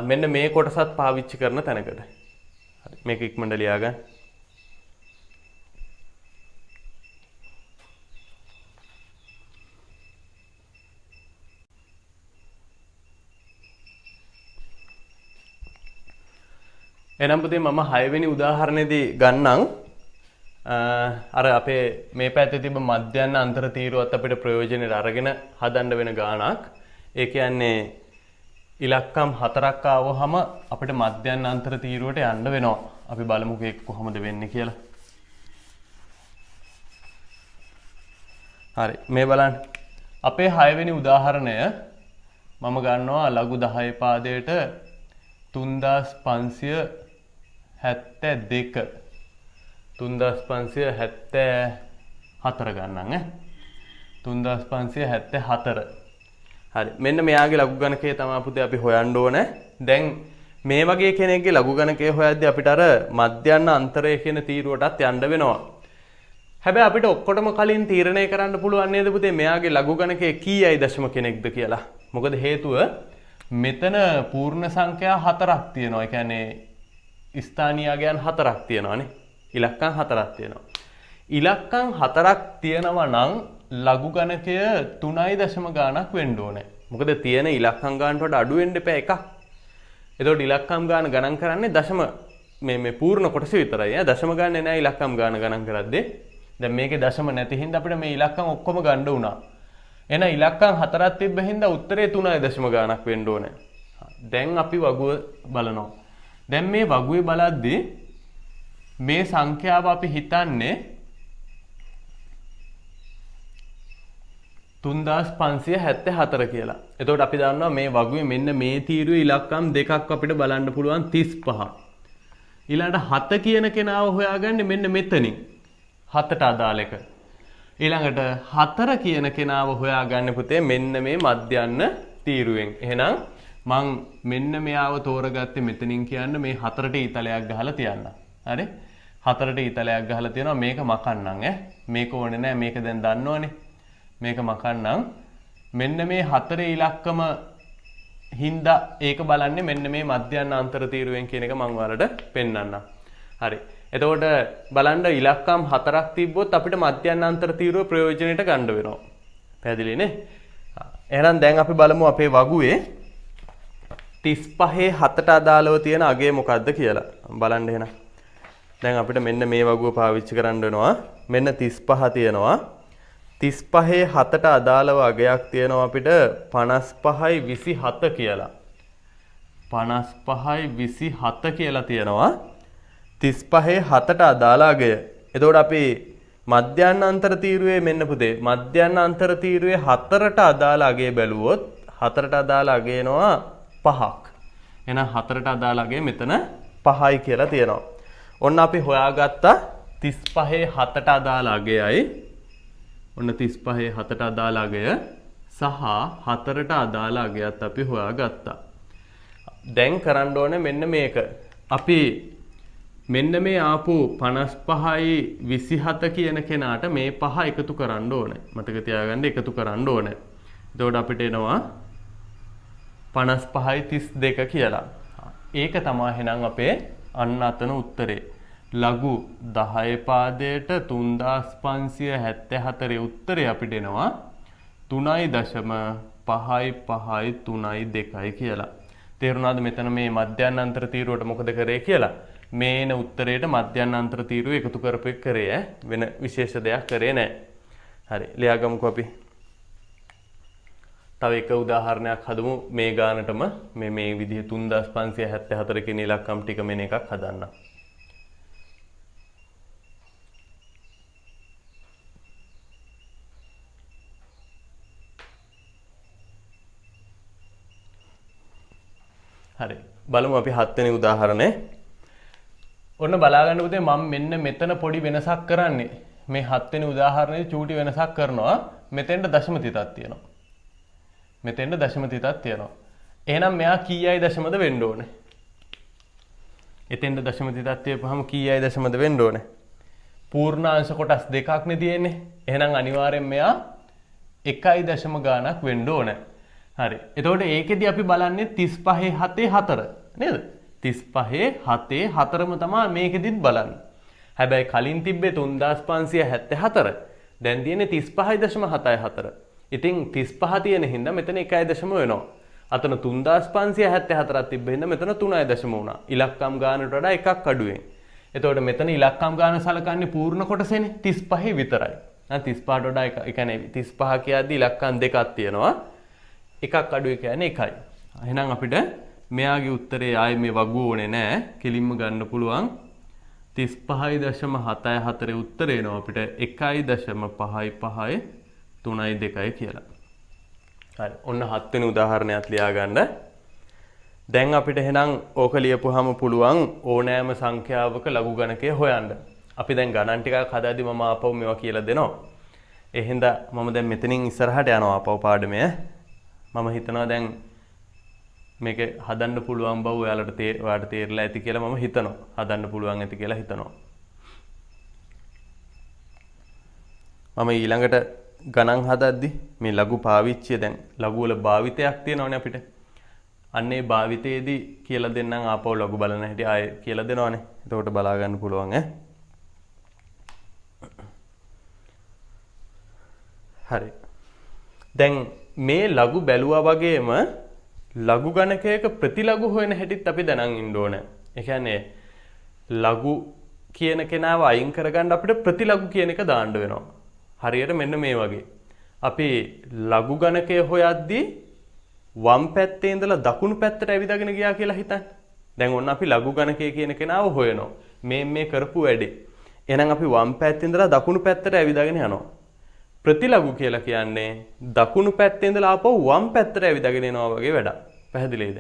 මෙන්න මේ කොටසත් පාවිච්චි කරන තැනකට. හරි. මේක ඉක්මනට ලියාගන්න. එනම් පුතේ මම 6 වෙනි උදාහරණෙදී ගන්නම්. අර අපේ මේ පැත්තේ තිබ්බ මධ්‍යන්න අන්තර තීරුවත් අපිට ප්‍රයෝජනෙට අරගෙන හදන්න වෙන ගාණක්. ඒ කියන්නේ ඉලක්කම් 4ක් ආවොහම අපිට මධ්‍යන්න අන්තර තීරුවට යන්න වෙනවා. අපි බලමුකෝ ඒක කොහොමද වෙන්නේ කියලා. හරි. මේ බලන්න. අපේ 6 වෙනි උදාහරණය මම ගන්නවා ලඝු 10 පාදයට 3572 3574 ගන්නම් 3574. හරි. මෙන්න මෙයාගේ ලඝු ගණකය තමයි පුතේ අපි හොයන්න ඕනේ. දැන් මේ වගේ කෙනෙක්ගේ ලඝු ගණකය හොයද්දී අපිට අර මධ්‍යන්න අන්තරය කියන තීරුවටත් යන්න වෙනවා. හැබැයි අපිට ඔක්කොටම කලින් තීරණය කරන්න පුළුවන් නේද පුතේ මෙයාගේ ලඝු ගණකය කීයයි දශම කෙනෙක්ද කියලා. මොකද හේතුව මෙතන පූර්ණ සංඛ්‍යා 4ක් තියෙනවා. ඒ කියන්නේ ස්ථානීයයන් 4ක් තියෙනවානේ. ඉලක්කම් 4ක් තියෙනවා. ඉලක්කම් 4ක් තියෙනවා නම් ලඝු ගණකය 3.0 ගාණක් වෙන්න ඕනේ. මොකද තියෙන ඉලක්කම් ගානට වඩා අඩු වෙන්න එපා එකක්. එතකොට ඉලක්කම් ගාන ගණන් කරන්නේ දශම මේ පූර්ණ කොටස විතරයි. දශම ගානේ නෑ ඉලක්කම් ගාන ගණන් කරද්දී. දැන් මේකේ දශම නැති හින්දා අපිට මේ ඉලක්කම් ඔක්කොම ගන්න උනා. එහෙනම් ඉලක්කම් 4ක් තිබ්බ හින්දා උත්තරේ 3.0 ගාණක් වෙන්න ඕනේ. දැන් අපි වගුව බලනවා. දැන් මේ වගුවේ බලද්දී මේ සංඛ්‍යාව අපි හිතන්නේ 3574 කියලා. එතකොට අපි දන්නවා මේ වගුවේ මෙන්න මේ තීරුවේ ඉලක්කම් දෙකක් අපිට බලන්න පුළුවන් 35. ඊළඟට 7 කියන කෙනාව හොයාගන්නේ මෙන්න මෙතනින්. 7ට අදාළ එක. ඊළඟට 4 කියන කෙනාව හොයාගන්න පුතේ මෙන්න මේ මධ්‍යන්න තීරුවෙන්. එහෙනම් මං මෙන්න මෙයාව තෝරගත්තේ මෙතනින් කියන්න මේ 4ට ඊතලයක් ගහලා තියන්න. හරි? 4ට ඊතලයක් ගහලා තියනවා මේක මකන්නම් මේක ඕනේ නෑ මේක දැන් දන්නවනේ. මේක මකන්නම් මෙන්න මේ 4 ඉලක්කම හින්දා ඒක බලන්නේ මෙන්න මේ මධ්‍යන්න අන්තර තීරුවෙන් කියන එක මම ඔයාලට පෙන්නන්නම්. හරි. එතකොට බලන්න ඉලක්කම් 4ක් තිබ්බොත් අපිට මධ්‍යන්න අන්තර තීරුව ප්‍රයෝජනෙට ගන්න වෙනවා. පැහැදිලි නේ? එහෙනම් දැන් අපි බලමු අපේ වගුවේ 35 7ට අදාළව තියෙන අගය මොකක්ද කියලා. බලන්න එහෙනම්. දැන් අපිට මෙන්න මේ වගුව පාවිච්චි කරන්න වෙනවා. මෙන්න 35 තියෙනවා. 35 7ට අදාළව අගයක් තියෙනවා අපිට 55යි 27 කියලා. 55යි 27 කියලා තියෙනවා. 35 7ට අදාළ අගය. එතකොට අපි මධ්‍යන්න අන්තර තීරුවේ මෙන්න පුතේ මධ්‍යන්න අන්තර තීරුවේ 4ට අදාළ අගය බැලුවොත් 4ට අදාළ අගය එනවා 5ක්. එහෙනම් 4ට අදාළ අගය මෙතන 5යි කියලා තියෙනවා. ඔන්න අපි හොයාගත්තා 35 7ට අදාළ අගයයි ඔන්න 35 7ට අදාළ අගය සහ 4ට අදාළ අගයත් අපි හොයාගත්තා. දැන් කරන්න ඕනේ මෙන්න මේක. අපි මෙන්න මේ ආපු 55යි 27 කියන කෙනාට මේ පහ එකතු කරන්න ඕනේ. මතක තියාගන්න එකතු කරන්න ඕනේ. එතකොට අපිට එනවා 55යි 32 කියලා. ඒක තමයි එහෙනම් අපේ අන්න අතන උත්තරේ. ලඝු 10 පාදයට 3574 උත්තරේ අපිට එනවා 3.553.2 කියලා. තේරුණාද මෙතන මේ මධ්‍යන්න අන්තර තීරුවට මොකද කරේ කියලා? මේන උත්තරේට මධ්‍යන්න අන්තර තීරුව එකතු කරපු එක කරේ වෙන විශේෂ දෙයක් කරේ නැහැ. හරි. ලියාගමුකෝ අපි. තව එක උදාහරණයක් හදමු මේ ගානටම මේ විදිහ 3574 කියන ඉලක්කම් ටික මෙන්න එකක් හදන්න. හරි. බලමු අපි 7 වෙනි උදාහරණය. ඔන්න බලා ගන්න පුතේ මම මෙන්න මෙතන පොඩි වෙනසක් කරන්නේ. මේ 7 වෙනි උදාහරණයේ චූටි වෙනසක් කරනවා. මෙතෙන්ට දශම තිතක් තියෙනවා. මෙතෙන්ට දශම තිතක් තියෙනවා. එහෙනම් මෙයා කීයයි දශමද වෙන්න ඕනේ? එතෙන්ට දශම තිතක් තියපුවාම කීයයි දශමද වෙන්න ඕනේ? පූර්ණාංශ කොටස් දෙකක් නේ තියෙන්නේ. එහෙනම් අනිවාර්යෙන් මෙයා 1 දශම ගාණක් වෙන්න ඕනේ. හරි. එතකොට ඒකෙදි අපි බලන්නේ 35 7 4 නේද? 35 7 4ම තමයි මේකෙදිත් බලන්නේ. හැබැයි කලින් තිබ්බේ 3574. දැන් තියෙන්නේ 35.74. ඉතින් 35 තියෙන හින්දා මෙතන 1 දශම වෙනවා. අතන 3574ක් තිබ්බ හින්දා මෙතන 3 දශම වුණා. ඉලක්කම් ගානට වඩා එකක් අඩුවෙන්. එතකොට මෙතන ඉලක්කම් ගාන සලකන්නේ පූර්ණ කොටසේනේ 35 විතරයි. 35ට වඩා එක කියන්නේ 35 කියද්දි ඉලක්කම් දෙකක් තියෙනවා. එකක් අඩුවේ කියන්නේ 1යි. එහෙනම් අපිට මෙයාගේ උත්තරේ ආයේ මේ වගුව ඕනේ නෑ. කෙලින්ම ගන්න පුළුවන් 35.74 උත්තරේ එනවා අපිට 1.5553.2 කියලා. හරි. ඔන්න 7 වෙනි උදාහරණයක් ලියා ගන්න. දැන් අපිට එහෙනම් ඕක ලියපුවාම පුළුවන් ඕනෑම සංඛ්‍යාවක ලඝු ගණකය හොයන්න. අපි දැන් ගණන් ටිකක් හදාදී මම ආපහු මේවා කියලා දෙනවා. ඒ හින්දා මම දැන් මෙතනින් ඉස්සරහට යනවා ආපහු පාඩමේ. මම හිතනවා දැන් මේක හදන්න පුළුවන් බව ඔයාලට තේරලා ඇති කියලා මම හිතනවා. හදන්න පුළුවන් ඇති කියලා හිතනවා. මම ඊළඟට ගණන් හදද්දි මේ ලඝු පාවිච්චිය දැන් ලඝු වල භාවිතයක් තියෙනවනේ අපිට. අන්න ඒ භාවිතයේදී කියලා දෙන්නම් ආපහු ලඝු බලන හැටි ආයේ කියලා දෙනවනේ. එතකොට බලා ගන්න පුළුවන් හරි. දැන් මේ ලඝු බැලුවා වගේම ලඝු ගණකයක ප්‍රතිලඝු හොයන හැටිත් අපි දැනන් ඉන්න ඕනේ. ඒ කියන්නේ ලඝු කියන කෙනාව අයින් කරගන්න අපිට ප්‍රතිලඝු කියන එක දාන්න වෙනවා. හරියට මෙන්න මේ වගේ. අපි ලඝු ගණකය හොයද්දී වම් පැත්තේ ඉඳලා දකුණු පැත්තට ඇවිදගෙන ගියා කියලා හිතන්න. දැන් ඔන්න අපි ලඝු ගණකය කියන කෙනාව හොයනවා. මේ කරපු වැඩේ. එහෙනම් අපි වම් පැත්තේ ඉඳලා දකුණු පැත්තට ඇවිදගෙන යනවා. ප්‍රතිලඝු කියලා කියන්නේ දකුණු පැත්තේ ඉඳලා ආපහු වම් පැත්තට ඇවිදගෙන එනවා වගේ වැඩක්. පැහැදිලිද?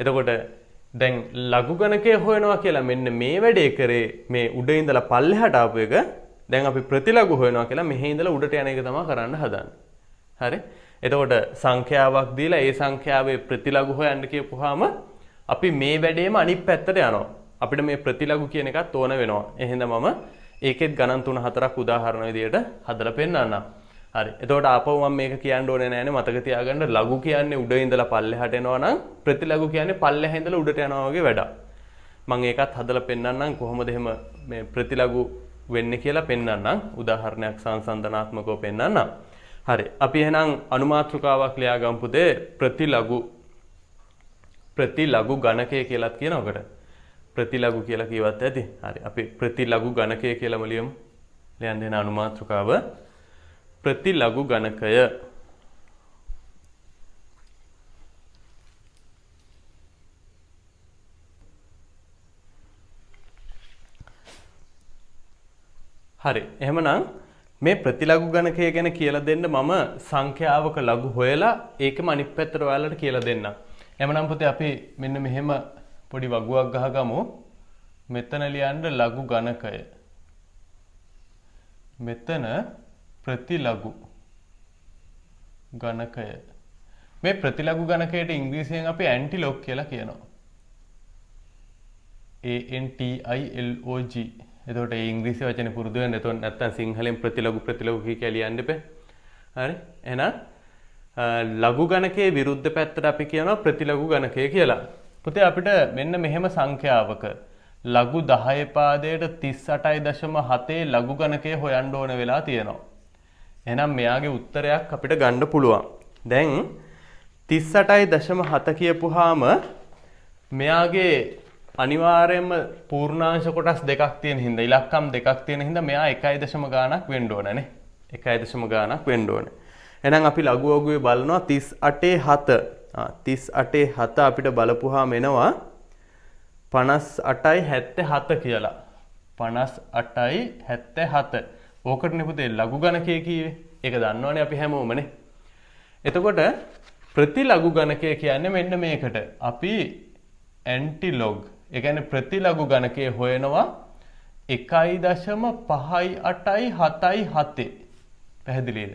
එතකොට දැන් ලඝු ගණකය හොයනවා කියලා මෙන්න මේ වැඩේ කරේ මේ උඩ ඉඳලා පල්ලෙහාට ආපු එක. දැන් අපි ප්‍රතිලඝු හොයනවා කියලා මෙහි ඉඳලා උඩට යන එක තමයි කරන්න හදන්නේ. හරි? එතකොට සංඛ්‍යාවක් දීලා ඒ සංඛ්‍යාවේ ප්‍රතිලඝු හොයන්න කියපුවාම අපි මේ වැඩේම අනිත් පැත්තට යනවා. අපිට මේ ප්‍රතිලඝු කියන එකත් ඕන වෙනවා. එහෙනම් මම ඒකෙත් ගණන් 3-4ක් උදාහරණ විදියට හදලා පෙන්නන්නම්. හරි. එතකොට ආපහු මම මේක කියන්න ඕනේ නෑනේ මතක තියාගන්න ලඝු කියන්නේ උඩ ඉඳලා පල්ලෙහාට එනවා නම් ප්‍රතිලඝු කියන්නේ පල්ලෙහා ඉඳලා උඩට යනවා වගේ වැඩක්. මම ඒකත් හදලා පෙන්නන්නම් කොහොමද එහෙම මේ ප්‍රතිලඝු වෙන්නේ කියලා පෙන්නන්නම්. උදාහරණයක් සංසන්දනාත්මකව පෙන්නන්නම්. හරි. අපි එහෙනම් අනුමාත්‍රිකාවක් ලියා ගමු පුතේ ප්‍රතිලඝු ගණකය කියලාත් කියන ඔකට. ප්‍රතිලඝු කියලා කිව්වත් ඇති. හරි. අපි ප්‍රතිලඝු ගණකය කියලාම ලියමු. ලියන්න දෙන අනුමාත්‍රිකාව ප්‍රතිලඝු ගණකය. හරි. එහෙමනම් මේ ප්‍රතිලඝු ගණකය ගැන කියලා දෙන්න මම සංඛ්‍යාවක ලඝු හොයලා ඒකම අනිත් පැත්තට ඔයාලට කියලා දෙන්නම්. එහෙමනම් පුතේ අපි මෙන්න මෙහෙම පොඩි වගුවක් ගහගමු. මෙතන ලියන්න ලඝු ගණකය. මෙතන ප්‍රතිලඝු ගණකය. මේ ප්‍රතිලඝු ගණකයට ඉංග්‍රීසියෙන් අපි ඇන්ටිලොග් කියලා කියනවා. ANTILOG. එතකොට ඒ ඉංග්‍රීසි වචනේ පුරුදු වෙන්න. එතකොට නැත්තම් සිංහලෙන් ප්‍රතිලඝු කියලා ලියන්න එපා. හරි? එහෙනම් ලඝු ගණකයේ විරුද්ධ පැත්තට අපි කියනවා ප්‍රතිලඝු ගණකය කියලා. පුතේ අපිට මෙන්න මෙහෙම සංඛ්‍යාවක ලඝු 10 පාදයට 38.7 ලඝු ගණකය හොයන්න ඕන වෙලා තියෙනවා. එහෙනම් මෙයාගේ උත්තරයක් අපිට ගන්න පුළුවන්. දැන් 38.7 කියපුවාම මෙයාගේ අනිවාර්යයෙන්ම පූර්ණාංශ කොටස් දෙකක් තියෙන හින්දා ඉලක්කම් දෙකක් තියෙන හින්දා මෙයා 1 ගානක් වෙන්න ඕනනේ. 1 ගානක් වෙන්න ඕනේ. එහෙනම් අපි ලඝු වගුවේ බලනවා 38.7 අපිට බලපුවාම එනවා 58.77 කියලා. 58.77. ඕකටනේ පුතේ ලඝු ගණකය කිව්වේ. ඒක දන්නවනේ අපි හැමෝමනේ. එතකොට ප්‍රතිලඝු ගණකය කියන්නේ මෙන්න මේකට. අපි ඇන්ටිලොග් ඒ කියන්නේ ප්‍රතිලඝු ගණකය හොයනවා 1.5877. පැහැදිලිද?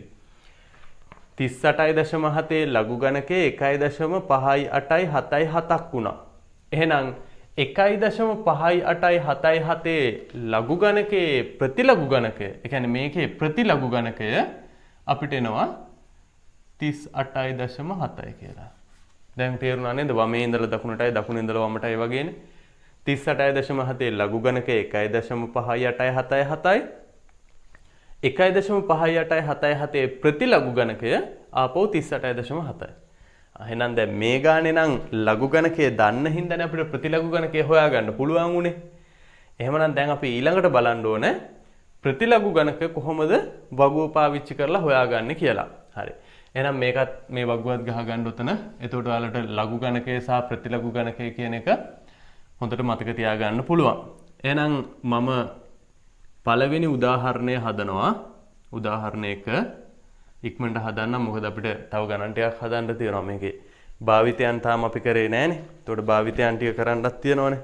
38.7 ලඝු ගණකයේ 1.5877ක් වුණා. එහෙනම් 1.5877 ලඝු ගණකයේ ප්‍රතිලඝු ගණකය, ඒ කියන්නේ මේකේ ප්‍රතිලඝු ගණකය අපිට එනවා 38.7 කියලා. දැන් තේරුණා නේද? වමේ ඉඳලා දකුණටයි දකුණේ ඉඳලා වමටයි වගේනේ. 38.7 ලඝු ගණකයේ 1.5877යි 1.5877 ප්‍රතිලඝු ගණකය ආපහු 38.7යි. එහෙනම් දැන් මේ ගානේ නම් ලඝු ගණකය දන්න හින්දානේ අපිට ප්‍රතිලඝු ගණකය හොයාගන්න පුළුවන් උනේ. එහෙමනම් දැන් අපි ඊළඟට බලන්න ඕනේ ප්‍රතිලඝු ගණකය කොහොමද වගුව පාවිච්චි කරලා හොයාගන්නේ කියලා. හරි. එහෙනම් මේකත් මේ වගුවත් ගහගන්න උතන. එතකොට ඔයාලට ලඝු ගණකය සහ ප්‍රතිලඝු ගණකය කියන එක හොඳට මතක තියාගන්න පුළුවන්. එහෙනම් මම පළවෙනි උදාහරණය හදනවා. උදාහරණයක ඉක්මනට හදන්නම් මොකද අපිට තව ගණන් ටිකක් හදන්න තියෙනවා මේකේ. භාවිතයන් තාම අපි කරේ නැහනේ. ඒතකොට භාවිතයන් ටික කරන්නත් තියෙනවනේ.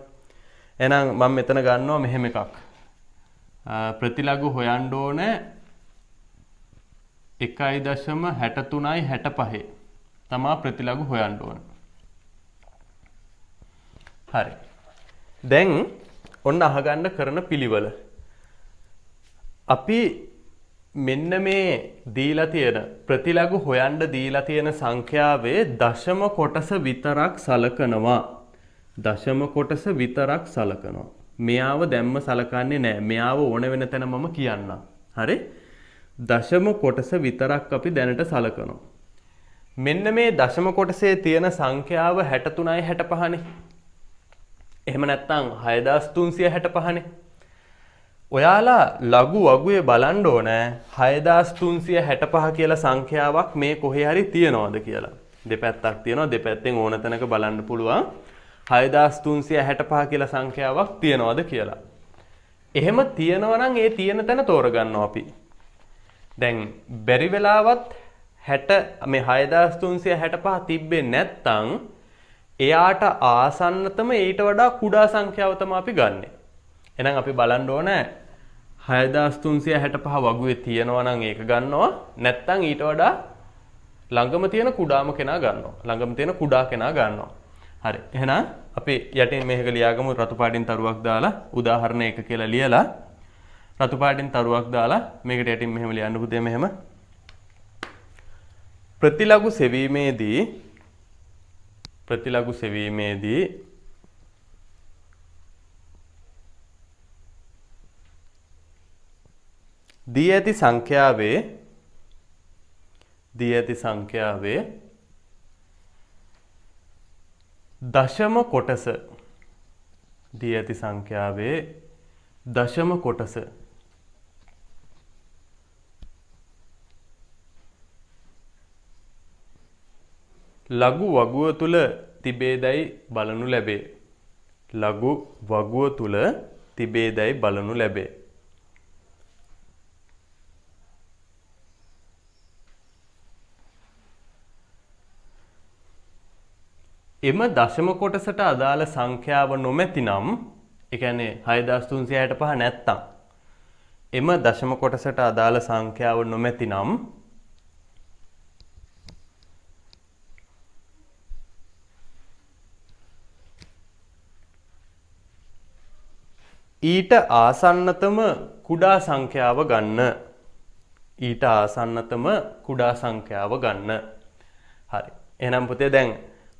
එහෙනම් මම මෙතන ගන්නවා මෙහෙම එකක්. ප්‍රතිලඝු හොයන්න ඕනේ 1.6365 තමා ප්‍රතිලඝු හොයන්න ඕනේ. හරි. දැන් ඔන්න අහගන්න කරන පිළිවෙල. අපි මෙන්න මේ දීලා තියෙන ප්‍රතිලඝු හොයන්න දීලා තියෙන සංඛ්‍යාවේ දශම කොටස විතරක් සලකනවා. දශම කොටස විතරක් සලකනවා. මෙයාව දැම්ම සලකන්නේ නැහැ. මෙයාව ඕන වෙන තැන මම කියන්නම්. හරි? දශම කොටස විතරක් අපි දැනට සලකනවා. මෙන්න මේ දශම කොටසේ තියෙන සංඛ්‍යාව 63යි 65නේ. එහෙම නැත්නම් 6365නේ. ඔයාලා ලඝු වගුවේ බලන්න ඕනේ 6365 කියලා සංඛ්‍යාවක් මේ කොහේ හරි තියනවද කියලා. දෙපැත්තක් තියෙනවා. දෙපැත්තෙන් ඕන තැනක බලන්න පුළුවන් 6365 කියලා සංඛ්‍යාවක් තියනවාද කියලා. එහෙම තියනවා නම් ඒ තියෙන තැන තෝරගන්නවා අපි. දැන් බැරි වෙලාවත් 60 මේ 6365 තිබ්බේ නැත්තම් එයාට ආසන්නතම ඊට වඩා කුඩා සංඛ්‍යාව තමයි අපි ගන්නෙ. එහෙනම් අපි බලන්න ඕනේ 6365 වගුවේ තියෙනවා නම් ඒක ගන්නවා. නැත්තම් ඊට වඩා ළඟම තියෙන කුඩාම කෙනා ගන්නවා. ළඟම තියෙන කුඩා කෙනා ගන්නවා. හරි. එහෙනම් අපි යටින් මේක ලියාගමු රතු පාටින් තරුවක් දාලා උදාහරණ 1 කියලා ලියලා රතු පාටින් තරුවක් දාලා මේකට යටින් මෙහෙම ලියන්න පුතේ මෙහෙම ප්‍රතිලඝු සෙවීමේදී දී ඇති සංඛ්‍යාවේ දශම කොටස ලඝු වගුව තුල තිබේදයි බලනු ලැබේ. ලඝු වගුව තුල තිබේදයි බලනු ලැබේ. එම දශම කොටසට අදාළ සංඛ්‍යාව නොමැතිනම් ඒ කියන්නේ 6365 නැත්තම් එම දශම කොටසට අදාළ සංඛ්‍යාව නොමැතිනම් ඊට ආසන්නතම කුඩා සංඛ්‍යාව ගන්න. හරි. එහෙනම් පුතේ දැන්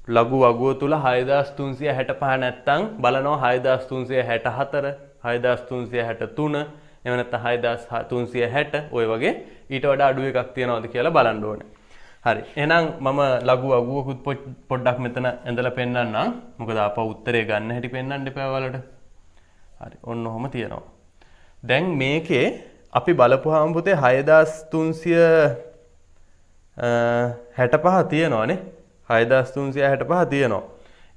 ලඝු වගුව තුල 6365 නැත්තම් බලනවා 6364 6363 එහෙම නැත්නම් 6360 ඔය වගේ ඊට වඩා අඩු එකක් තියනවද කියලා බලන්න ඕනේ. හරි. එහෙනම් මම ලඝු වගුවකුත් පොඩ්ඩක් මෙතන ඇඳලා පෙන්නන්නම්. මොකද ආපහු උත්තරේ ගන්න හැටි පෙන්නන්න එපා ඔයාලට. හරි. ඔන්න ඔහොම තියෙනවා. දැන් මේකේ අපි බලපුවාම පුතේ 6365 තියෙනවානේ. 6365 තියෙනවා.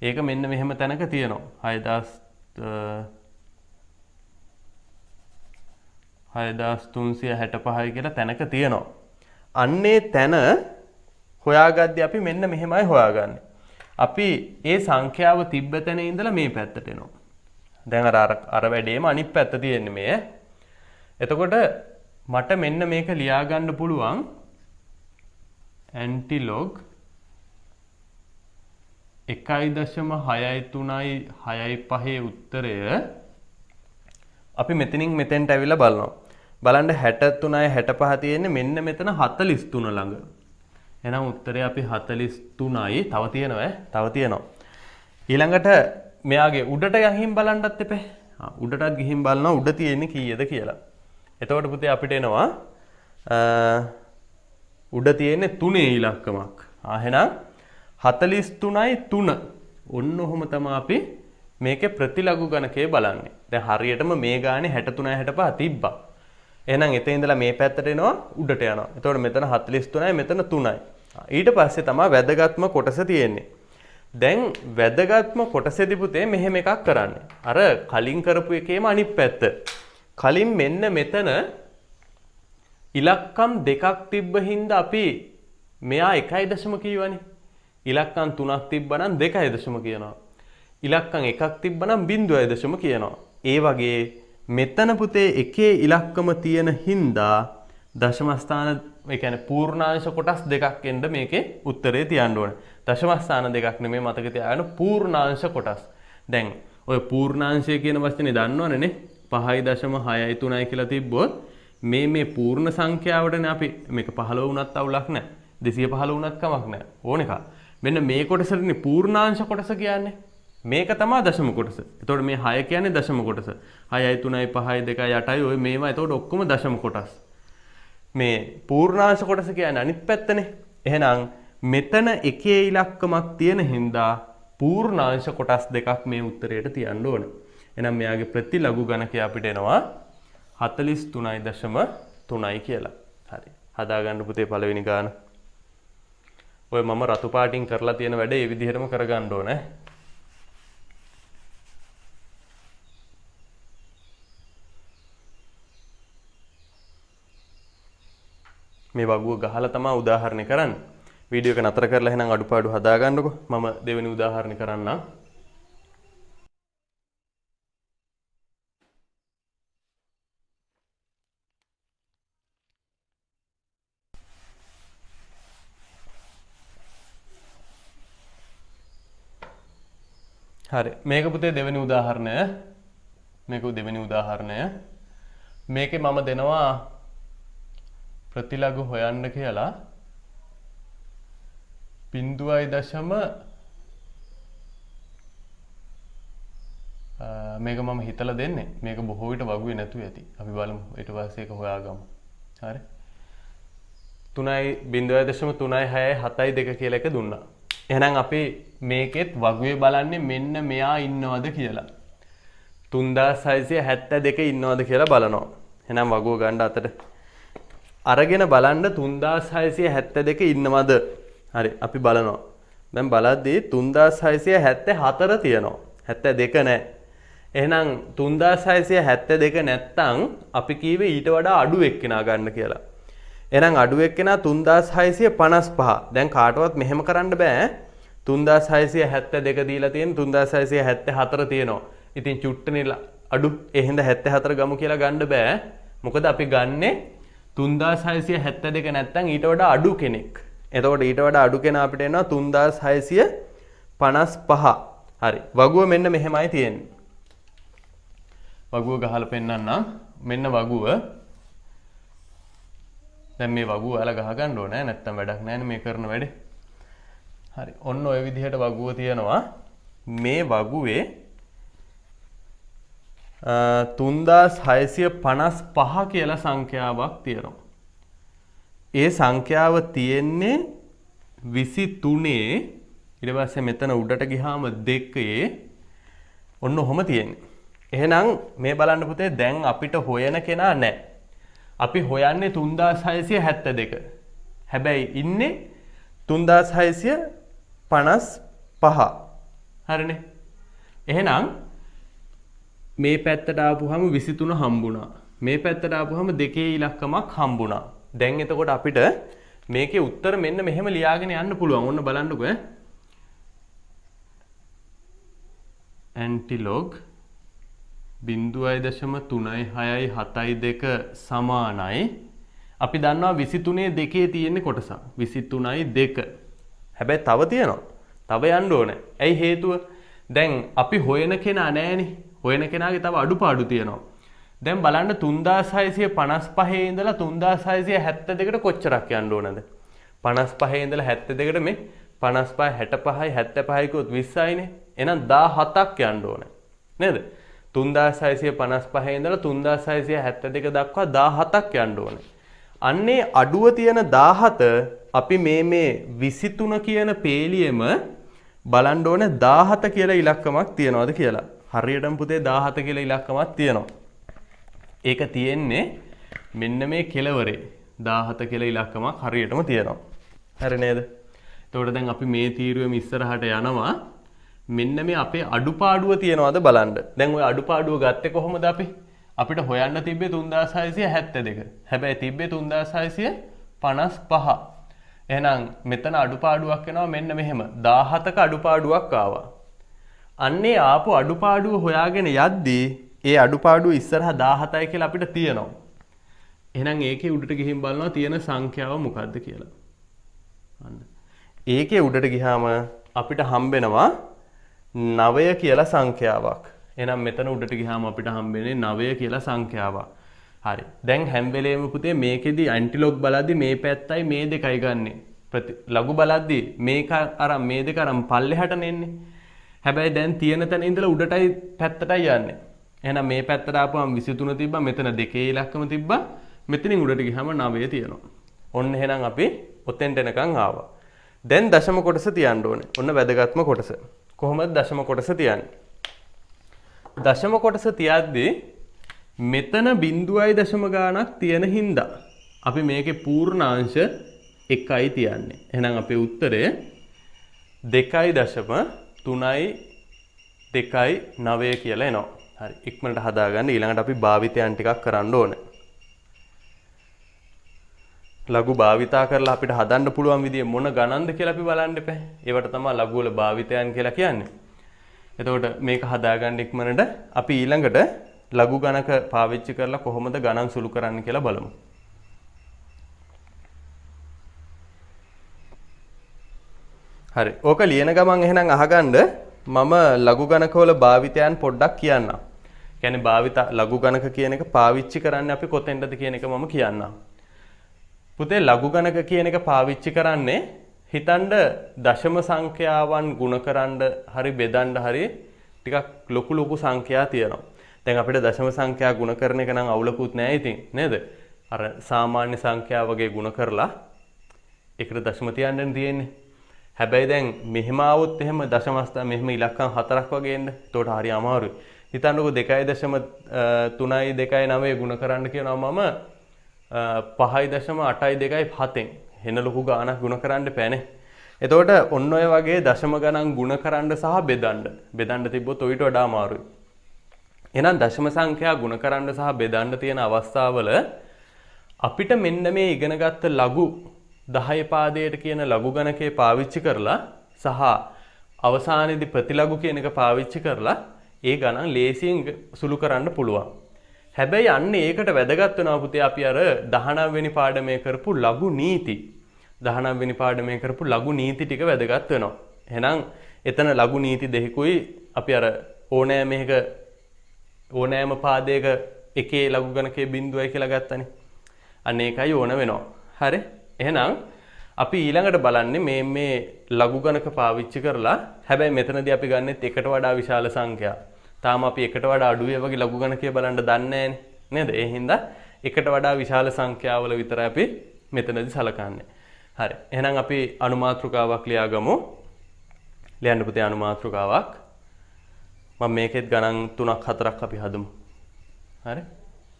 ඒක මෙන්න මෙහෙම තැනක තියෙනවා. 6365 කියලා තැනක තියෙනවා. අන්නේ තැන හොයාගද්දී අපි මෙන්න මෙහෙමයි හොයාගන්නේ. අපි ඒ සංඛ්‍යාව තිබ්බ තැන ඉඳලා මේ පැත්තට එනවා. දැන් අර වැඩේම අනිත් පැත්ත තියෙන්නේ මේ. එතකොට මට මෙන්න මේක ලියා ගන්න පුළුවන් ඇන්ටිලොග් 1.6365 උත්තරය අපි මෙතනින් මෙතෙන්ට ඇවිල්ලා බලනවා. බලන්න 63 65 තියෙන්නේ මෙන්න මෙතන 43 ළඟ. එහෙනම් උත්තරේ අපි 43යි. තව තියෙනවා. ඊළඟට මෙයාගේ උඩට ගහින් බලන්නත් එපේ. උඩටත් ගිහින් බලනවා උඩ තියෙන්නේ කීයද කියලා. එතකොට පුතේ අපිට එනවා උඩ තියෙන්නේ 3 ඉලක්කමක්. එහෙනම් 43යි 3. ඔන්න ඔහොම තමයි අපි මේකේ ප්‍රතිලඝු ගණකය බලන්නේ. දැන් හරියටම මේ ගානේ 63 65 තිබ්බා. එහෙනම් එතන ඉඳලා මේ පැත්තට එනවා උඩට යනවා. එතකොට මෙතන 43යි මෙතන 3යි. ඊට පස්සේ තමයි වැදගත්ම කොටස තියෙන්නේ. දැන් වැදගත්ම කොටසේදී පුතේ මෙහෙම එකක් කරන්නේ. අර කලින් කරපු එකේම අනිත් පැත්ත. කලින් මෙන්න මෙතන ඉලක්කම් දෙකක් තිබ්බ හින්දා අපි මෙයා 1 කියවනේ. ඉලක්කම් 3ක් තිබ්බනම් 2 කියනවා. ඉලක්කම් 1ක් තිබ්බනම් 0 කියනවා. ඒ වගේ මෙතන පුතේ එකේ ඉලක්කම තියෙන හින්දා දශම ස්ථාන ඒ කියන්නේ පූර්ණාංශ කොටස් දෙකක් එන්න මේකේ උත්තරේ තියන්න ඕනේ. දශම ස්ථාන දෙකක් නෙමෙයි මතක තියාගන්න පූර්ණාංශ කොටස්. දැන් ඔය පූර්ණාංශය කියන වචනේ දන්නවනේ නේ 5.63 කියලා තිබ්බොත් මේ පූර්ණ සංඛ්‍යාවටනේ අපි මේක 15 වුණත් අවුලක් නැහැ. 215 වුණත් කමක් නැහැ. ඕන එක. මෙන්න මේ කොටසටනේ පූර්ණාංශ කොටස කියන්නේ. මේක තමයි දශම කොටස. එතකොට මේ 6 කියන්නේ දශම කොටස. 6යි 3යි 5යි 2යි 8යි ඔය මේවා එතකොට ඔක්කොම දශම කොටස්. මේ පූර්ණාංශ කොටස කියන්නේ අනිත් පැත්තනේ. එහෙනම් මෙතන එකේ ඉලක්කමක් තියෙන හින්දා පූර්ණාංශ කොටස් දෙකක් මේ උත්තරයට තියන්න ඕන. එහෙනම් මෙයාගේ ප්‍රතිලඝු ගණකය අපිට එනවා 43.3යි කියලා. හරි. හදාගන්න පුතේ පළවෙනි ගාන. ඔය මම රතු පාටින් කරලා තියෙන වැඩ ඒ විදිහටම කරගන්න ඕනේ. මේ වගුව ගහලා තමයි උදාහරණය කරන්නේ. වීඩියෝ එක නතර කරලා එහෙනම් අඩුපාඩු හදා ගන්නකො. මම දෙවෙනි උදාහරණය කරන්නම්. හරි. මේක පුතේ දෙවෙනි උදාහරණය. මේකේ මම දෙනවා ප්‍රතිලඝු හොයන්න කියලා 0.0 මේක මම හිතලා දෙන්නේ. මේක බොහෝ විට වගුවේ නැතුව ඇති. අපි බලමු ඊට පස්සේ ඒක හොයාගමු. හරි. 0.367 කියලා එක දුන්නා. එහෙනම් අපි මේකෙත් වගුවේ බලන්නේ මෙන්න මෙයා ඉන්නවද කියලා. 3672 ඉන්නවද කියලා බලනවා. එහෙනම් වගුව ගන්න අතට අරගෙන බලන්න 3672 ඉන්නවද? හරි අපි බලනවා. දැන් බලද්දී 3674 තියෙනවා. 72 නැහැ. එහෙනම් 3672 නැත්තම් අපි කීවේ ඊට වඩා අඩු එක්කෙනා ගන්න කියලා. එහෙනම් අඩු එක්කෙනා 3655. දැන් කාටවත් මෙහෙම කරන්න බෑ. 3672 දීලා තියෙන 3674 තියෙනවා. ඉතින් චුට්ටනේ අඩු. ඒ හින්දා 74 ගමු කියලා ගන්න බෑ. මොකද අපි ගන්නේ 3672 නැත්තම් ඊට වඩා අඩු කෙනෙක්. එතකොට ඊට වඩා අඩු කෙනා අපිට එනවා 3655. හරි. වගුව මෙන්න මෙහෙමයි තියෙන්නේ. වගුව ගහලා පෙන්නන්නම්. මෙන්න වගුව. දැන් මේ වගුව ඔයාලා ගහ ගන්න ඕනේ නැත්තම් වැඩක් නැහැ මේ කරන වැඩේ. හරි. ඔන්න ඔය විදිහට වගුව තියෙනවා. මේ වගුවේ 3655 කියලා සංඛ්‍යාවක් තියෙනවා. ඒ සංඛ්‍යාව තියෙන්නේ 23 ඊට පස්සේ මෙතන උඩට ගියාම 2 ඔන්න ඔහොම තියෙන්නේ. එහෙනම් මේ බලන්න පුතේ දැන් අපිට හොයන කෙනා නැහැ. අපි හොයන්නේ 3672. හැබැයි ඉන්නේ 3655. හරිනේ. එහෙනම් මේ පැත්තට ආපුවම 23 හම්බුණා. මේ පැත්තට ආපුවම දෙකේ ඉලක්කමක් හම්බුණා. දැන් එතකොට අපිට මේකේ උත්තර මෙන්න මෙහෙම ලියාගෙන යන්න පුළුවන්. ඔන්න බලන්නකෝ ඇන්ටිලොග් 0.3672 සමානයි. අපි දන්නවා 23 දෙකේ තියෙන්නේ කොටසක්. 23යි 2. හැබැයි තව තියෙනවා. තව යන්න ඕනේ. ඇයි හේතුව? දැන් අපි හොයන කෙනා නැහැනේ. හොයන කෙනාගේ තව අඩුපාඩු තියෙනවා. දැන් බලන්න 3655 ඉඳලා 3672ට කොච්චරක් යන්න ඕනද? 55 ඉඳලා 72ට මේ 55 65යි 75යි කිව්වොත් 20යිනේ. එහෙනම් 17ක් යන්න ඕනේ. නේද? 3655 ඉඳලා 3672 දක්වා 17ක් යන්න ඕනේ. අන්නේ අඩුව තියෙන 17 අපි මේ 23 කියන පේලියෙම බලන්න ඕනේ 17 කියලා ඉලක්කමක් තියනවාද කියලා. හරියටම පුතේ 17 කියලා ඉලක්කමක් තියෙනවා. ඒක තියෙන්නේ මෙන්න මේ කෙලවරේ 17 කියලා ඉලක්කමක් හරියටම තියෙනවා. හරි නේද? එතකොට දැන් අපි මේ තීරුවෙම ඉස්සරහට යනවා. මෙන්න මේ අපේ අඩුපාඩුව තියනවාද බලන්න. දැන් ওই අඩුපාඩුව ගත්තේ කොහොමද අපි? අපිට හොයන්න තිබ්බේ 3672. හැබැයි තිබ්බේ 3655. එහෙනම් මෙතන අඩුපාඩුවක් වෙනවා මෙන්න මෙහෙම. 17ක අඩුපාඩුවක් ආවා. අන්නේ ආපු අඩුපාඩුව හොයාගෙන යද්දී ඒ අඩුපාඩුව ඉස්සරහා 17යි කියලා අපිට තියෙනවා. එහෙනම් ඒකේ උඩට ගිහින් බලනවා තියෙන සංඛ්‍යාව මොකක්ද කියලා. අන්න. ඒකේ උඩට ගියාම අපිට හම්බෙනවා 9 කියලා සංඛ්‍යාවක්. එහෙනම් මෙතන උඩට ගියාම අපිට හම්බෙන්නේ 9 කියලා සංඛ්‍යාවක්. හරි. දැන් හැම වෙලේම පුතේ මේකෙදි ඇන්ටිලොග් බලද්දි මේ පැත්තයි මේ දෙකයි ගන්නෙ. ලඝු බලද්දි මේක අරන් මේ දෙක අරන් පල්ලෙහාට නෙන්නේ. හැබැයි දැන් තියෙන තැන ඉඳලා උඩටයි පැත්තටයි යන්නේ. එහෙනම් මේ පැත්තට ආපුවම 23 තිබ්බා. මෙතන දෙකේ ඉලක්කම තිබ්බා. මෙතනින් උඩට ගියාම 9 තියෙනවා. ඔන්න එහෙනම් අපි ඔතෙන්ට එනකන් ආවා. දැන් දශම කොටස තියන්න ඕනේ. ඔන්න වැදගත්ම කොටස. කොහොමද දශම කොටස තියන්නේ? දශම කොටස තියද්දී මෙතන බිඳුවයි දශම ගාණක් තියෙන හින්දා අපි මේකේ පූර්ණාංශ 1යි තියන්නේ. එහෙනම් අපේ උත්තරය 2.329 කියලා එනවා. හරි. ඉක්මනට හදාගන්න. ඊළඟට අපි භාවිතයන් ටිකක් කරන්න ඕනේ. ලඝු භාවිතා කරලා අපිට හදන්න පුළුවන් විදිය මොන ගණන්ද කියලා අපි බලන්න එපා. ඒවට තමයි ලඝු වල භාවිතයන් කියලා කියන්නේ. එතකොට මේක හදාගන්න ඉක්මනට අපි ඊළඟට ලඝු ගණක පාවිච්චි කරලා කොහොමද ගණන් සුළු කරන්න කියලා බලමු. හරි. ඕක ලියන ගමන් එහෙනම් අහගන්න මම ලඝු ගණකවල භාවිතයන් පොඩ්ඩක් කියන්නම්. කියන්නේ භාවිත ලඝු ගණක කියන එක පාවිච්චි කරන්නේ අපි කොතෙන්ද කියන එක මම කියන්නම්. පුතේ ලඝු ගණක කියන එක පාවිච්චි කරන්නේ හිතන්න දශම සංඛ්‍යාවන් ගුණ කරන්න හරි බෙදන්න හරි ටිකක් ලොකු සංඛ්‍යා තියෙනවා. දැන් අපිට දශම සංඛ්‍යා ගුණ කරන එක නම් අවුලකුත් නෑ ඉතින් නේද? අර සාමාන්‍ය සංඛ්‍යා වගේ ගුණ කරලා ඒකට දශම තියන්න තියෙන්නේ. හැබැයි දැන් මෙහෙම આવොත් එහෙම දශමස්ථා මෙහෙම ඉලක්කම් 4ක් වගේ එන්න. ඒකට හරි අමාරුයි. හිතන්නකෝ 2.2.9 ගුණ කරන්න කියනවා මම 5.827න් වෙන ලොකු ගාණක් ගුණ කරන්න බෑනේ. එතකොට ඔන්න ඔය වගේ දශම ගණන් ගුණ කරන්න සහ බෙදන්න තිබ්බොත් ඔයිට වඩා අමාරුයි. එහෙනම් දශම සංඛ්‍යා ගුණ කරන්න සහ බෙදන්න තියෙන අවස්ථාවල අපිට මෙන්න මේ ඉගෙනගත්ත ලඝු 10 පාදයට කියන ලඝු ගණකේ පාවිච්චි කරලා සහ අවසානයේදී ප්‍රතිලඝු කියන එක පාවිච්චි කරලා ඒ ගණන් ලේසියෙන් සුළු කරන්න පුළුවන්. හැබැයි අන්න ඒකට වැදගත් වෙනවා පුතේ අපි අර 19 වෙනි පාඩමේ කරපු ලඝු නීති 19 වෙනි පාඩමේ කරපු ලඝු නීති ටික වැදගත් වෙනවා. එහෙනම් එතන ලඝු නීති දෙකකුයි අපි අර ඕනෑම පාදයක එකේ ලඝු ගණකයේ බිඳුවයි කියලා ගත්තනේ. අන්න ඒකයි ඕන වෙනවා. හරි. එහෙනම් අපි ඊළඟට බලන්නේ මේ ලඝු ගණක පාවිච්චි කරලා හැබැයි මෙතනදී අපි ගන්නෙත් එකට වඩා විශාල සංඛ්‍යා. තාම අපි එකට වඩා අඩු ඒ වගේ ලඝු ගණකය බලන්න දන්නේ නේද? ඒ හින්දා එකට වඩා විශාල සංඛ්‍යාවල විතරයි අපි මෙතනදී සලකන්නේ. හරි. එහෙනම් අපි අනුමාත්‍රිකාවක් ලියාගමු. ලියන්න පුතේ අනුමාත්‍රිකාවක්. මම මේකෙත් ගණන් 3ක් 4ක් අපි හදමු. හරි?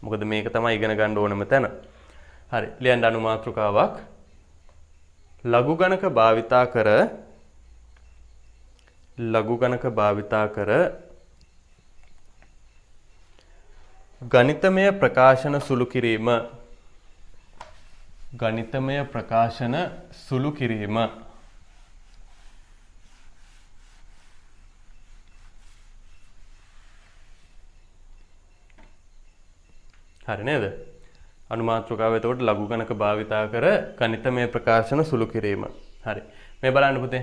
මොකද මේක තමයි ඉගෙන ගන්න ඕනම තැන. හරි. ලියන්න අනුමාත්‍රිකාවක්. ලඝු ගණක භාවිතා කර ගණිතමය ප්‍රකාශන සුළු කිරීම ගණිතමය ප්‍රකාශන සුළු කිරීම හරි නේද? අනුමාත්‍රිකාව එතකොට ලඝු ගණක භාවිතා කර ගණිතමය ප්‍රකාශන සුළු කිරීම. හරි. මේ බලන්න පුතේ.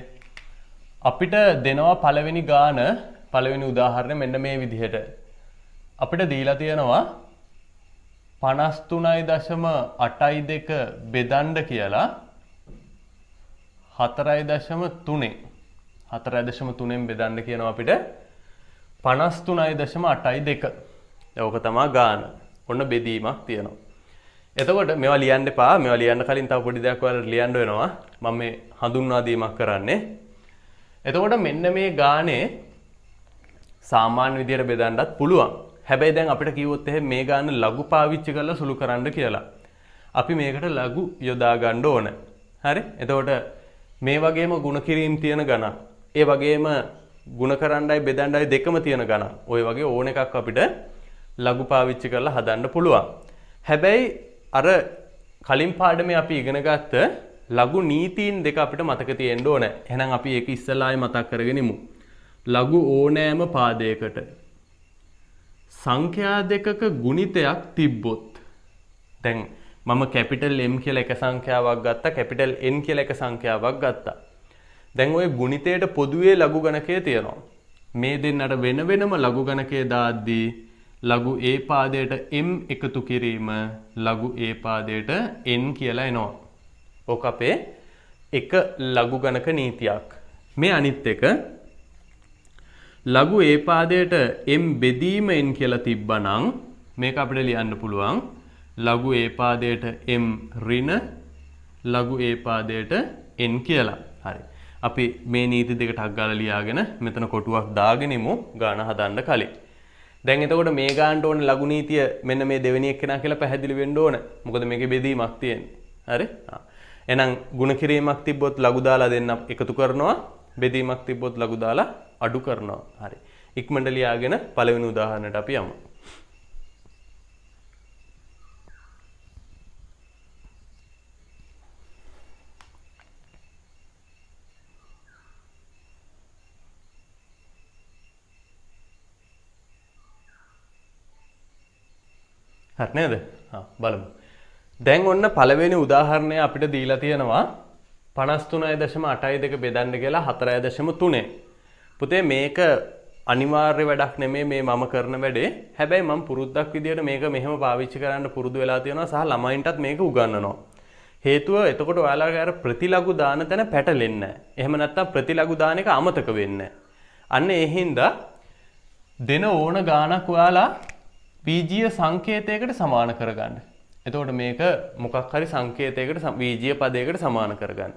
අපිට දෙනවා පළවෙනි ගාන පළවෙනි උදාහරණය මෙන්න මේ විදිහට. අපිට දීලා තියෙනවා 53.82 බෙදන්න කියලා 4.3 4.3න් බෙදන්න කියනවා අපිට 53.82. ඒක තමයි ගාන. ඔන්න බෙදීමක් තියෙනවා. එතකොට මේවා ලියන්න එපා. මේවා ලියන්න කලින් තව පොඩි දෙයක් ඔයාලට ලියන්න වෙනවා. මම මේ හඳුන්වා දීමක් කරන්නේ. එතකොට මෙන්න මේ ගානේ සාමාන්‍ය විදියට බෙදන්නත් පුළුවන්. හැබැයි දැන් අපිට කිව්වොත් එහෙනම් මේ ගාන ලඝු පාවිච්චි කරලා සුළු කරන්න කියලා. අපි මේකට ලඝු යොදා ගන්න ඕන. හරි? එතකොට මේ වගේම ಗುಣ කිරීම තියෙන ගණන්. ඒ වගේම ಗುಣ කරන්නයි බෙදන්නයි දෙකම තියෙන ගණන්. ওই වගේ ඕන එකක් අපිට ලඝු පාවිච්චි කරලා හදන්න පුළුවන්. හැබැයි අර කලින් පාඩමේ අපි ඉගෙන ගත්ත ලඝු නීතීන් දෙක අපිට මතක තියෙන්න ඕන. එහෙනම් අපි ඒක ඉස්සෙල්ලායි මතක් කරගෙන ඉමු. ලඝු ඕනෑම පාදයකට සංඛ්‍යා දෙකක ගුණිතයක් තිබ්බොත් දැන් මම කැපිටල් M කියලා එක සංඛ්‍යාවක් ගත්තා කැපිටල් N කියලා එක සංඛ්‍යාවක් ගත්තා. දැන් ওই ගුණිතයට පොදුවේ ලඝු ගණකය තියෙනවා. මේ දෙන්නට වෙන වෙනම ලඝු ගණකය දාද්දී ලඝු A පාදයට M එකතු කිරීම ලඝු A පාදයට N කියලා එනවා. ඕක අපේ එක ලඝු ගණක නීතියක්. මේ අනිත් එක ලඝු A පාදයට M බෙදීම N කියලා තිබ්බනම් මේක අපිට ලියන්න පුළුවන් ලඝු A පාදයට M ඍණ ලඝු A පාදයට N කියලා. හරි. අපි මේ නීති දෙක ටක් ගාලා ලියාගෙන මෙතන කොටුවක් දාගෙන ඉමු ගාන හදන්න කලින්. දැන් එතකොට මේ ගානට ඕන ලඝු නීතිය මෙන්න මේ දෙවෙනි එක්කෙනා කියලා පැහැදිලි වෙන්න ඕන. මොකද මේකේ බෙදීමක් තියෙන්නේ. හරි? එහෙනම් ಗುಣ කිරීමක් තිබ්බොත් ලඝු දාලා දෙන්න එකතු කරනවා. බෙදීමක් තිබ්බොත් ලඝු දාලා අඩු කරනවා. හරි. ඉක්මනට ලියාගෙන පළවෙනි උදාහරණයට අපි යමු. හරි නේද? බලමු. දැන් ඔන්න පළවෙනි උදාහරණය අපිට දීලා තියෙනවා 53.82 බෙදන්න කියලා 4.3. පුතේ මේක අනිවාර්ය වැඩක් නෙමෙයි මේ මම කරන වැඩේ. හැබැයි මම පුරුද්දක් විදියට මේක මෙහෙම පාවිච්චි කරන්න පුරුදු වෙලා තියෙනවා සහ ළමයින්ටත් මේක උගන්වනවා. හේතුව එතකොට ඔයාලගේ අර ප්‍රතිලඝු දාන තැන පැටලෙන්නේ නැහැ. එහෙම නැත්නම් ප්‍රතිලඝු දාන එක අමතක වෙන්නේ නැහැ. අන්න ඒ හින්දා දෙන ඕන ගාණක් ඔයාලා බීජීය සංකේතයකට සමාන කරගන්න. එතකොට මේක මොකක් හරි සංකේතයකට බීජීය පදයකට සමාන කරගන්න.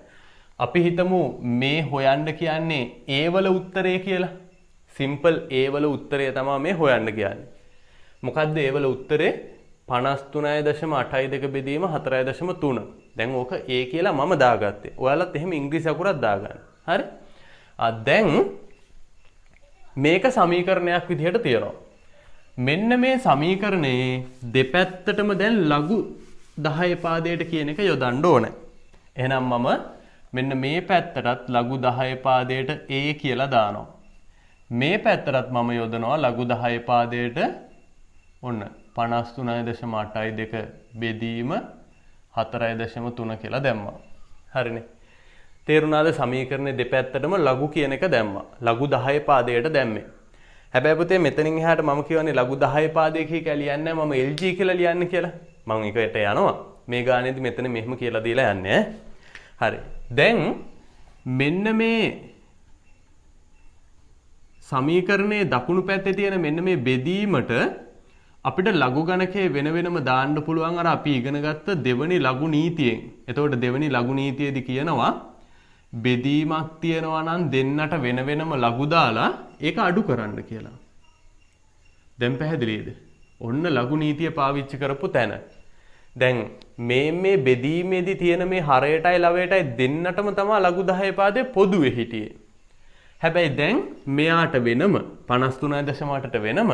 අපි හිතමු මේ හොයන්න කියන්නේ A වල උත්තරය කියලා. සිම්පල් A වල උත්තරය තමයි මේ හොයන්න කියන්නේ. මොකද්ද A වල උත්තරේ? 53.82 බෙදීම 4.3. දැන් ඕක A කියලා මම දාගත්තේ. ඔයාලත් එහෙම ඉංග්‍රීසි අකුරක් දාගන්න. හරි? දැන් මේක සමීකරණයක් විදිහට තියෙනවා. මෙන්න මේ සමීකරණයේ දෙපැත්තටම දැන් ලඝු 10 පාදයට කියන එක යොදන්න ඕනේ. එහෙනම් මම මෙන්න මේ පැත්තටත් ලඝු 10 පාදයට A කියලා දානවා. මේ පැත්තටත් මම යොදනවා ලඝු 10 පාදයට ඔන්න 53.82 බෙදීම 4.3 කියලා දැම්මා. හරිනේ. තේරුණාද සමීකරණේ දෙපැත්තටම ලඝු කියන එක දැම්මා. ලඝු 10 පාදයට දැම්මේ. හැබැයි පුතේ මෙතනින් එහාට මම කියවනේ ලඝු 10 පාදයේ කියලා ලියන්නේ නැහැ. මම LG කියලා ලියන්නේ කියලා. මම ඒකට යනවා. මේ ගානේදී මෙතන මෙහෙම කියලා දීලා යන්නේ. හරි. දැන් මෙන්න මේ සමීකරණයේ දකුණු පැත්තේ තියෙන මෙන්න මේ බෙදීමට අපිට ලඝු ගණකයේ වෙන වෙනම දාන්න පුළුවන් අර අපි ඉගෙන ගත්ත දෙවෙනි ලඝු නීතියෙන්. එතකොට දෙවෙනි ලඝු නීතියේදී කියනවා බෙදීමක් තියනවා නම් දෙන්නට වෙන වෙනම ලඝු දාලා ඒක අඩු කරන්න කියලා. දැන් පැහැදිලිද? ඔන්න ලඝු නීතිය පාවිච්චි කරපු තැන. දැන් මේ බෙදීමේදී තියෙන මේ හරයටයි ලවයටයි දෙන්නටම තමයි ලඝු 10 පාදේ පොදුවේ හිටියේ. හැබැයි දැන් මෙයාට වෙනම 53.8ට වෙනම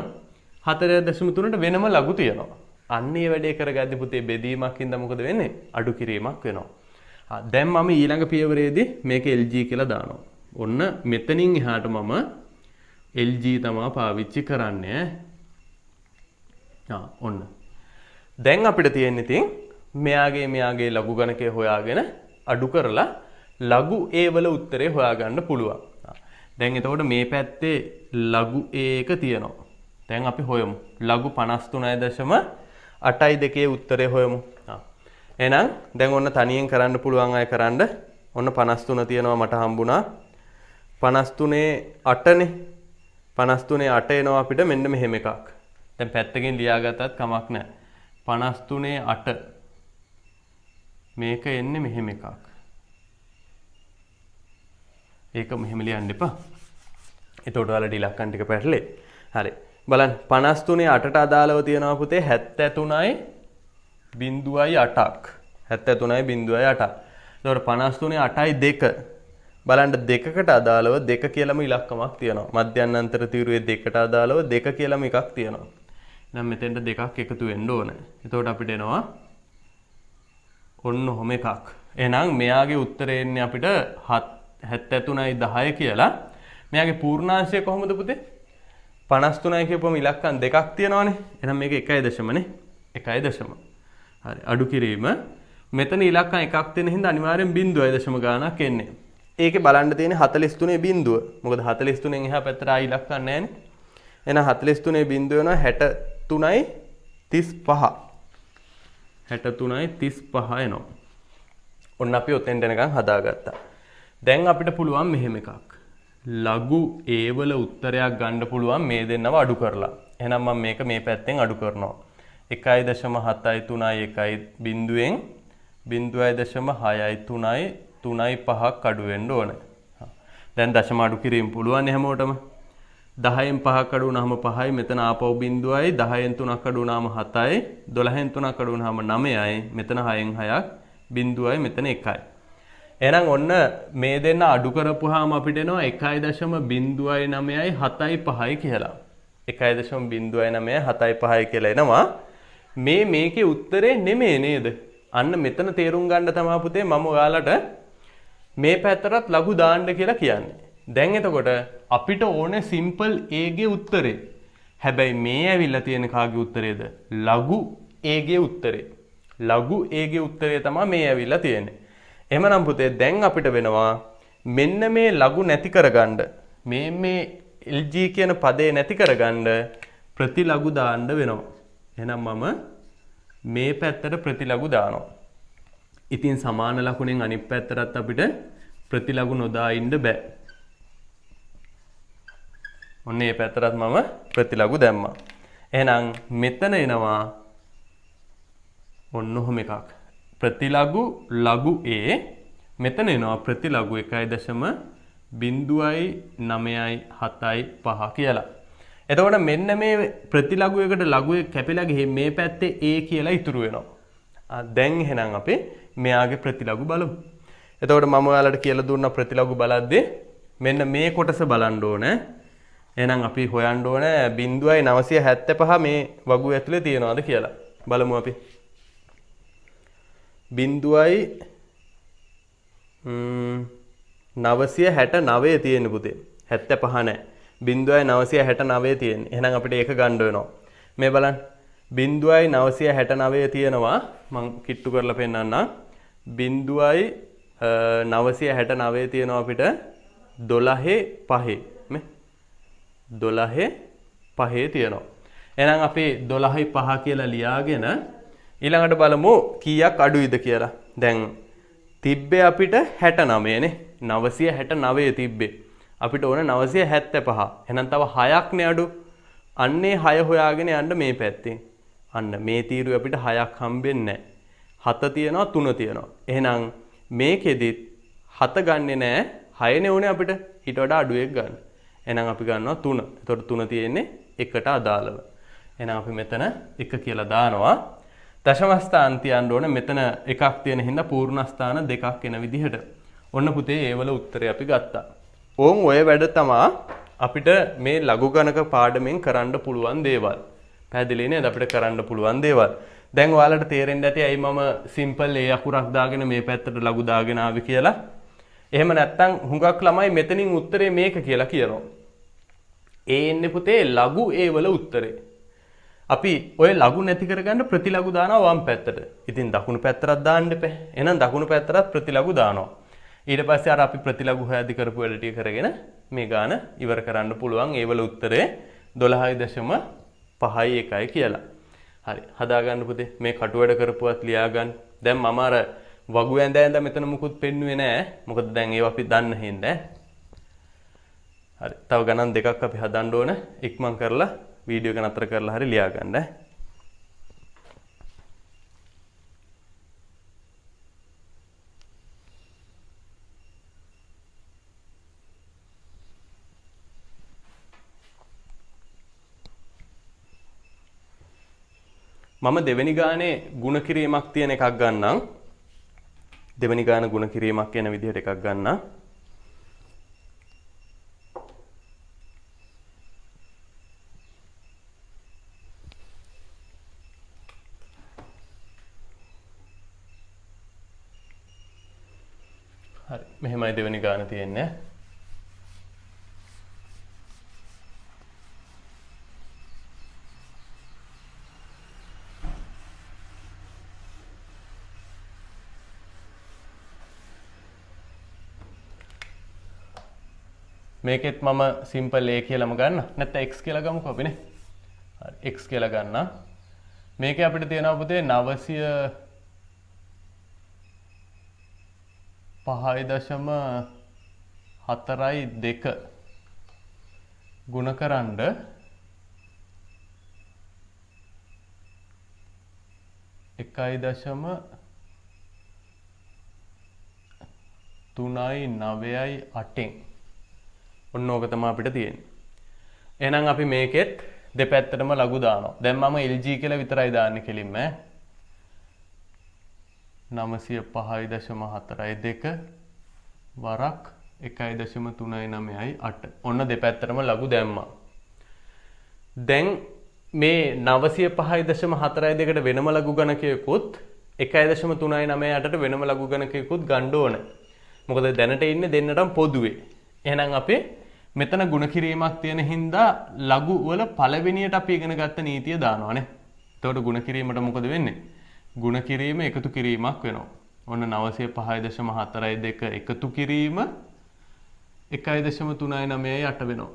4.3ට වෙනම ලඝු තියෙනවා. අන්න ඒ වැඩේ කරගද්දි පුතේ බෙදීමක් හින්දා මොකද වෙන්නේ? අඩු කිරීමක් වෙනවා. දැන් මම ඊළඟ පියවරේදී මේක LG කියලා දානවා. ඔන්න මෙතනින් එහාට මම LG තමයි පාවිච්චි කරන්නේ. ඔන්න. දැන් අපිට තියෙන්නේ ඉතින් මෙයාගේ ලඝු ගණකය හොයාගෙන අඩු කරලා ලඝු A වල උත්තරේ හොයාගන්න පුළුවන්. දැන් එතකොට මේ පැත්තේ ලඝු A එක තියෙනවා. දැන් අපි හොයමු. ලඝු 53.82 උත්තරේ හොයමු. එහෙනම් දැන් ඔන්න තනියෙන් කරන්න පුළුවන් අය කරන්න. ඔන්න 53 තියෙනවා මට හම්බුණා. 53 8නේ. 53 8 එනවා අපිට මෙන්න මෙහෙම එකක්. දැන් පැත්තකින් ලියාගත්තත් කමක් නැහැ. 53 8 මේක එන්නේ මෙහෙම එකක්. ඒක මෙහෙම ලියන්න එපා. එතකොට ඔයාලට ඉලක්කම් ටික පැටලෙයි. හරි. බලන්න 53 8ට අදාළව තියෙනවා පුතේ 73යි 0.8ක්. 73.8ක්. එතකොට 53 8යි 2. බලන්න දෙකකට අදාළව 2 කියලාම ඉලක්කමක් තියෙනවා. මධ්‍යන්තර තීරුවේ දෙකට අදාළව 2 කියලාම එකක් තියෙනවා. එහෙනම් මෙතෙන්ට දෙකක් එකතු වෙන්න ඕනේ. එතකොට අපිට එනවා ඔන්න ඔහොම එකක්. එහෙනම් මෙයාගේ උත්තරේ එන්නේ අපිට 73.10 කියලා. මෙයාගේ පූර්ණාංශය කොහොමද පුතේ? 53 කියපුවම ඉලක්කම් දෙකක් තියෙනවානේ. එහෙනම් මේක 1.0 නේ. 1.0. හරි. අඩු කිරීම. මෙතන ඉලක්කම් එකක් තියෙන හින්දා අනිවාර්යෙන් 0.0 ගාණක් එන්නේ. ඒකේ බලන්න තියෙන්නේ 43 බිඳුව. මොකද 43න් එහා පැත්තට ආයි ඉලක්කම් නැහැනේ. එහෙනම් 43 බිඳුව වෙනවා 63යි 35. 63යි 35 එනවා. ඔන්න අපි ඔතෙන් දෙනකන් හදාගත්තා. දැන් අපිට පුළුවන් මෙහෙම එකක්. ලඝු A වල උත්තරයක් ගන්න පුළුවන් මේ දෙන්නව අඩු කරලා. එහෙනම් මම මේක මේ පැත්තෙන් අඩු කරනවා. 1.73යි 1යි බිඳුවෙන් 0.6යි 3යි 3යි 5ක් අඩු වෙන්න ඕනේ. දැන් දශම අඩු කිරීම පුළුවන් හැමෝටම. 10න් 5ක් අඩු වුණාම 5යි මෙතන ආපහු බිඳුවයි 10න් 3ක් අඩු වුණාම 7යි 12න් 3ක් අඩු වුණාම 9යි මෙතන 6න් 6ක් බිඳුවයි මෙතන 1යි. එහෙනම් ඔන්න මේ දෙන්න අඩු කරපුවාම අපිට එනවා 1.0975 කියලා. 1.0975 කියලා එනවා. මේකේ උත්තරේ නෙමෙයි නේද? අන්න මෙතන තේරුම් ගන්න තමයි පුතේ මම ඔයාලට මේ පැත්තටත් ලඝු දාන්න කියලා කියන්නේ. දැන් එතකොට අපිට ඕනේ සිම්පල් A ගේ උත්තරේ. හැබැයි මේ ඇවිල්ලා තියෙන කාගේ උත්තරේද? ලඝු A ගේ උත්තරේ. ලඝු A ගේ උත්තරේ තමයි මේ ඇවිල්ලා තියෙන්නේ. එහෙමනම් පුතේ දැන් අපිට වෙනවා මෙන්න මේ ලඝු නැති කරගන්න මේ LG කියන පදේ නැති කරගන්න ප්‍රතිලඝු දාන්න වෙනවා. එහෙනම් මම මේ පැත්තට ප්‍රතිලඝු දානවා. ඉතින් සමාන ලකුණෙන් අනිත් පැත්තටත් අපිට ප්‍රතිලඝු නොදා ඉන්න බෑ. ඔන්න මේ පැත්තටත් මම ප්‍රතිලඝු දැම්මා. එහෙනම් මෙතන එනවා ඔන්න ඔහොම එකක්. ප්‍රතිලඝු ලඝු A මෙතන එනවා ප්‍රතිලඝු 1.0975 කියලා. එතකොට මෙන්න මේ ප්‍රතිලඝු එකට ලඝු එක කැපිලා ගිහින් මේ පැත්තේ A කියලා ඉතුරු වෙනවා. දැන් එහෙනම් අපි මෙයාගේ ප්‍රතිලඝු බලමු. එතකොට මම ඔයාලට කියලා දුන්න ප්‍රතිලඝු බලද්දී මෙන්න මේ කොටස බලන්න ඕනේ. එහෙනම් අපි හොයන්න ඕනේ 0.975 මේ වගුව ඇතුලේ තියනවාද කියලා. බලමු අපි. 0.969 තියෙන පුතේ. 75 නැහැ. 0.969 තියෙන්නේ. එහෙනම් අපිට ඒක ගන්න වෙනවා. මේ බලන්න. 0.969 තියෙනවා. මම කිට්ටු කරලා පෙන්නන්නම්. 0.969 තියෙනවා අපිට 12.5 මේ 12.5 තියෙනවා. එහෙනම් අපි 12.5 කියලා ලියාගෙන ඊළඟට බලමු කීයක් අඩුයිද කියලා. දැන් තිබ්බේ අපිට 69 නේ. 969 තිබ්බේ. අපිට ඕන 975. එහෙනම් තව 6ක් නේ අඩු. අන්නේ 6 හොයාගෙන යන්න මේ පැත්තේ. අන්න මේ තීරුවේ අපිට 6ක් හම්බෙන්නේ නැහැ. 7 තියෙනවා 3 තියෙනවා. එහෙනම් මේකෙදිත් 7 ගන්නෙ නැහැ. 6නේ ඕනේ අපිට. ඊට වඩා අඩු එකක් ගන්න. එහෙනම් අපි ගන්නවා 3. එතකොට 3 තියෙන්නේ 1ට අදාළව. එහෙනම් අපි මෙතන 1 කියලා දානවා. දශම ස්ථාන තියන්න ඕනේ. මෙතන එකක් තියෙන හින්දා පූර්ණ ස්ථාන දෙකක් එන විදිහට. ඔන්න පුතේ ඒ වල උත්තරේ අපි ගත්තා. ඕන් ඔය වැඩ තමා අපිට මේ ලඝු ගණක පාඩමෙන් කරන්න පුළුවන් දේවල්. පැහැදිලි නේද? අපිට කරන්න පුළුවන් දේවල්. දැන් ඔයාලට තේරෙන්න ඇති ඇයි මම සිම්පල් A අකුරක් දාගෙන මේ පැත්තට ලඝු දාගෙන ආවි කියලා. එහෙම නැත්නම් හුඟක් ළමයි මෙතනින් උත්තරේ මේක කියලා කියනවා. ඒ එන්නේ පුතේ ලඝු A වල උත්තරේ. අපි ඔය ලඝු නැති කරගන්න ප්‍රතිලඝු දානවා වම් පැත්තට. ඉතින් දකුණු පැත්තටත් දාන්න එපා. එහෙනම් දකුණු පැත්තටත් ප්‍රතිලඝු දානවා. ඊට පස්සේ අර අපි ප්‍රතිලඝු හොයද්දි කරපු වැඩ ටික කරගෙන මේ ගාන ඉවර කරන්න පුළුවන්. ඒ වල උත්තරේ 12.51 කියලා. හරි. හදාගන්න පුතේ. මේ කටු වැඩ කරපුවත් ලියාගන්න. දැන් මම අර වගු ඇඳ මෙතන මුකුත් පෙන්නුවේ නැහැ. මොකද දැන් ඒව අපි දන්න හින්දා. හරි. තව ගණන් දෙකක් අපි හදන්න ඕන. ඉක්මන් කරලා වීඩියෝ එක නතර කරලා හරි ලියාගන්න. මම දෙවෙනි ගානේ ಗುಣ කිරීමක් තියෙන එකක් ගන්නම්. දෙවෙනි ගාන ಗುಣ කිරීමක් කියන විදිහට එකක් ගන්නම්. හරි. මෙහෙමයි දෙවෙනි ගාන තියෙන්නේ. මේකෙත් මම සිම්පල් A කියලාම ගන්න. නැත්නම් x කියලා ගමුකෝ අපි නේ. හරි x කියලා ගන්න. මේකේ අපිට තියෙනවා පුතේ 905.42 ගුණකරනද 1.398 ඔන්න ඕක තමයි අපිට තියෙන්නේ. එහෙනම් අපි මේකෙත් දෙපැත්තටම ලඝු දානවා. දැන් මම LG කියලා විතරයි දාන්නේ කෙලින්ම. 905.42 වරක් 1.39.8 ඔන්න දෙපැත්තටම ලඝු දැම්මා. දැන් මේ 905.42ට වෙනම ලඝු ගණකයකුත් 1.39.8ට වෙනම ලඝු ගණකයකුත් ගන්න ඕන. මොකද දැනට ඉන්නේ දෙන්නටම පොදුවේ. එහෙනම් අපි මෙතන ಗುಣ කිරීමක් තියෙන හින්දා ලඝු වල පළවෙනියට අපි ඉගෙන ගත්ත නීතිය දානවානේ. එතකොට ಗುಣ කිරීමට මොකද වෙන්නේ? ಗುಣ කිරීම එකතු කිරීමක් වෙනවා. ඔන්න 905.42 එකතු කිරීම 1.39.8 වෙනවා.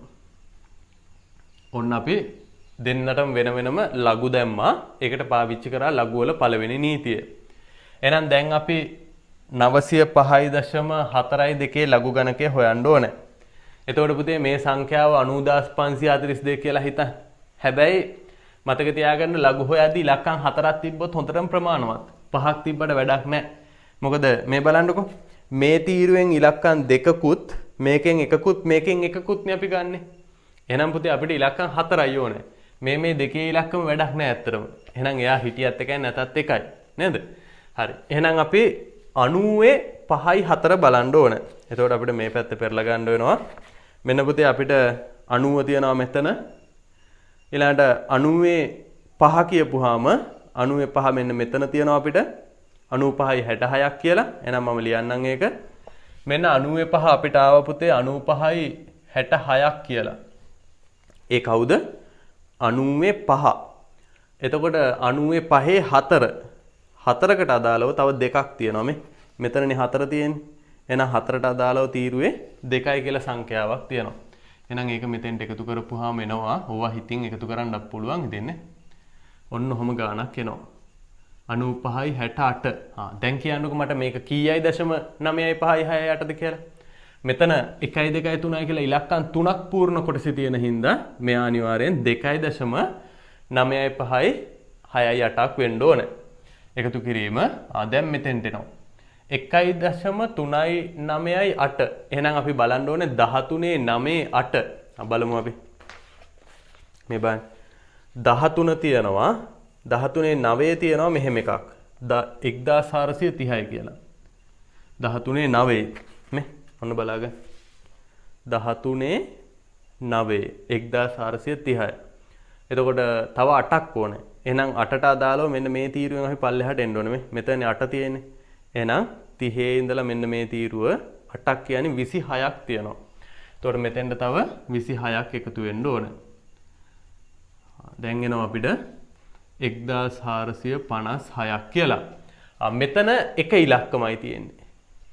ඔන්න අපි දෙන්නටම වෙන වෙනම ලඝු දැම්මා. ඒකට පාවිච්චි කරා ලඝු වල පළවෙනි නීතිය. එහෙනම් දැන් අපි 905.42 ලඝු ගණකය හොයන්න ඕනේ. එතකොට පුතේ මේ සංඛ්‍යාව 90542 කියලා හිතන්න. හැබැයි මතක තියාගන්න ලඝු හොයද්දී ඉලක්කම් 4ක් තිබ්බොත් හොඳටම ප්‍රමාණවත්. 5ක් තිබ්බට වැඩක් නැහැ. මොකද මේ බලන්නකෝ මේ තීරුවෙන් ඉලක්කම් 2කුත් මේකෙන් එකකුත් මේකෙන් එකකුත් නේ අපි ගන්නෙ. එහෙනම් පුතේ අපිට ඉලක්කම් 4යි ඕනේ. මේ දෙකේ ඉලක්කම වැඩක් නැහැ ඇත්තටම. එහෙනම් එයා හිටියත් එකයි නැතත් එකයි. නේද? හරි. එහෙනම් අපි 90 5යි 4 බලන්න ඕනේ. එතකොට අපිට මේ පැත්ත පෙරලා ගන්න වෙනවා. මෙන්න පුතේ අපිට 90 තියනවා මෙතන. ඊළඟට 95 කියපුවාම 95 මෙන්න මෙතන තියනවා අපිට 95යි 66ක් කියලා. එහෙනම් මම ලියන්නම් ඒක. මෙන්න 95 අපිට ආව පුතේ 95යි 66ක් කියලා. ඒ කවුද? 95. එතකොට 95 4. 4කට අදාළව තව දෙකක් තියෙනවා මේ. මෙතනනේ 4 තියෙන්නේ. එහෙනම් 4ට අදාළව තීරුවේ 2යි කියලා සංඛ්‍යාවක් තියෙනවා. එහෙනම් ඒක මෙතෙන්ට එකතු කරපුවාම එනවා. ඕවා හිතින් එකතු කරන්නත් පුළුවන් හිතෙන්නේ. ඔන්න ඔහම ගාණක් එනවා. 95යි 68. දැන් කියන්නකෝ මට මේක කීයයි 0.956ද කියලා. මෙතන 1යි 2යි 3යි කියලා ඉලක්කම් 3ක් පූර්ණ කොටසේ තියෙන හින්දා මෙයා අනිවාර්යෙන් 2.956යි 6යි 8ක් වෙන්න ඕනේ. එකතු කිරීම දැන් මෙතෙන්ට එනවා. 1.39යි 8. එහෙනම් අපි බලන්න ඕනේ 13 9 8. බලමු අපි. මේ බලන්න. 13 තියෙනවා. 13 9 තියෙනවා මෙහෙම එකක්. 1430යි කියලා. 13 9 මේ ඔන්න බලාගන්න. 13 9 1430යි. එතකොට තව 8ක් ඕනේ. එහෙනම් 8ට අදාළව මෙන්න මේ තීරුවෙන් අපි පල්ලෙහාට එන්න ඕනේ. මෙතන 8 තියෙන්නේ. එහෙනම් 30 ඉඳලා මෙන්න මේ තීරුව 8ක් කියන්නේ 26ක් තියෙනවා. එතකොට මෙතෙන්ට තව 26ක් එකතු වෙන්න ඕනේ. දැන් එනවා අපිට 1456ක් කියලා. මෙතන එක ඉලක්කමයි තියෙන්නේ.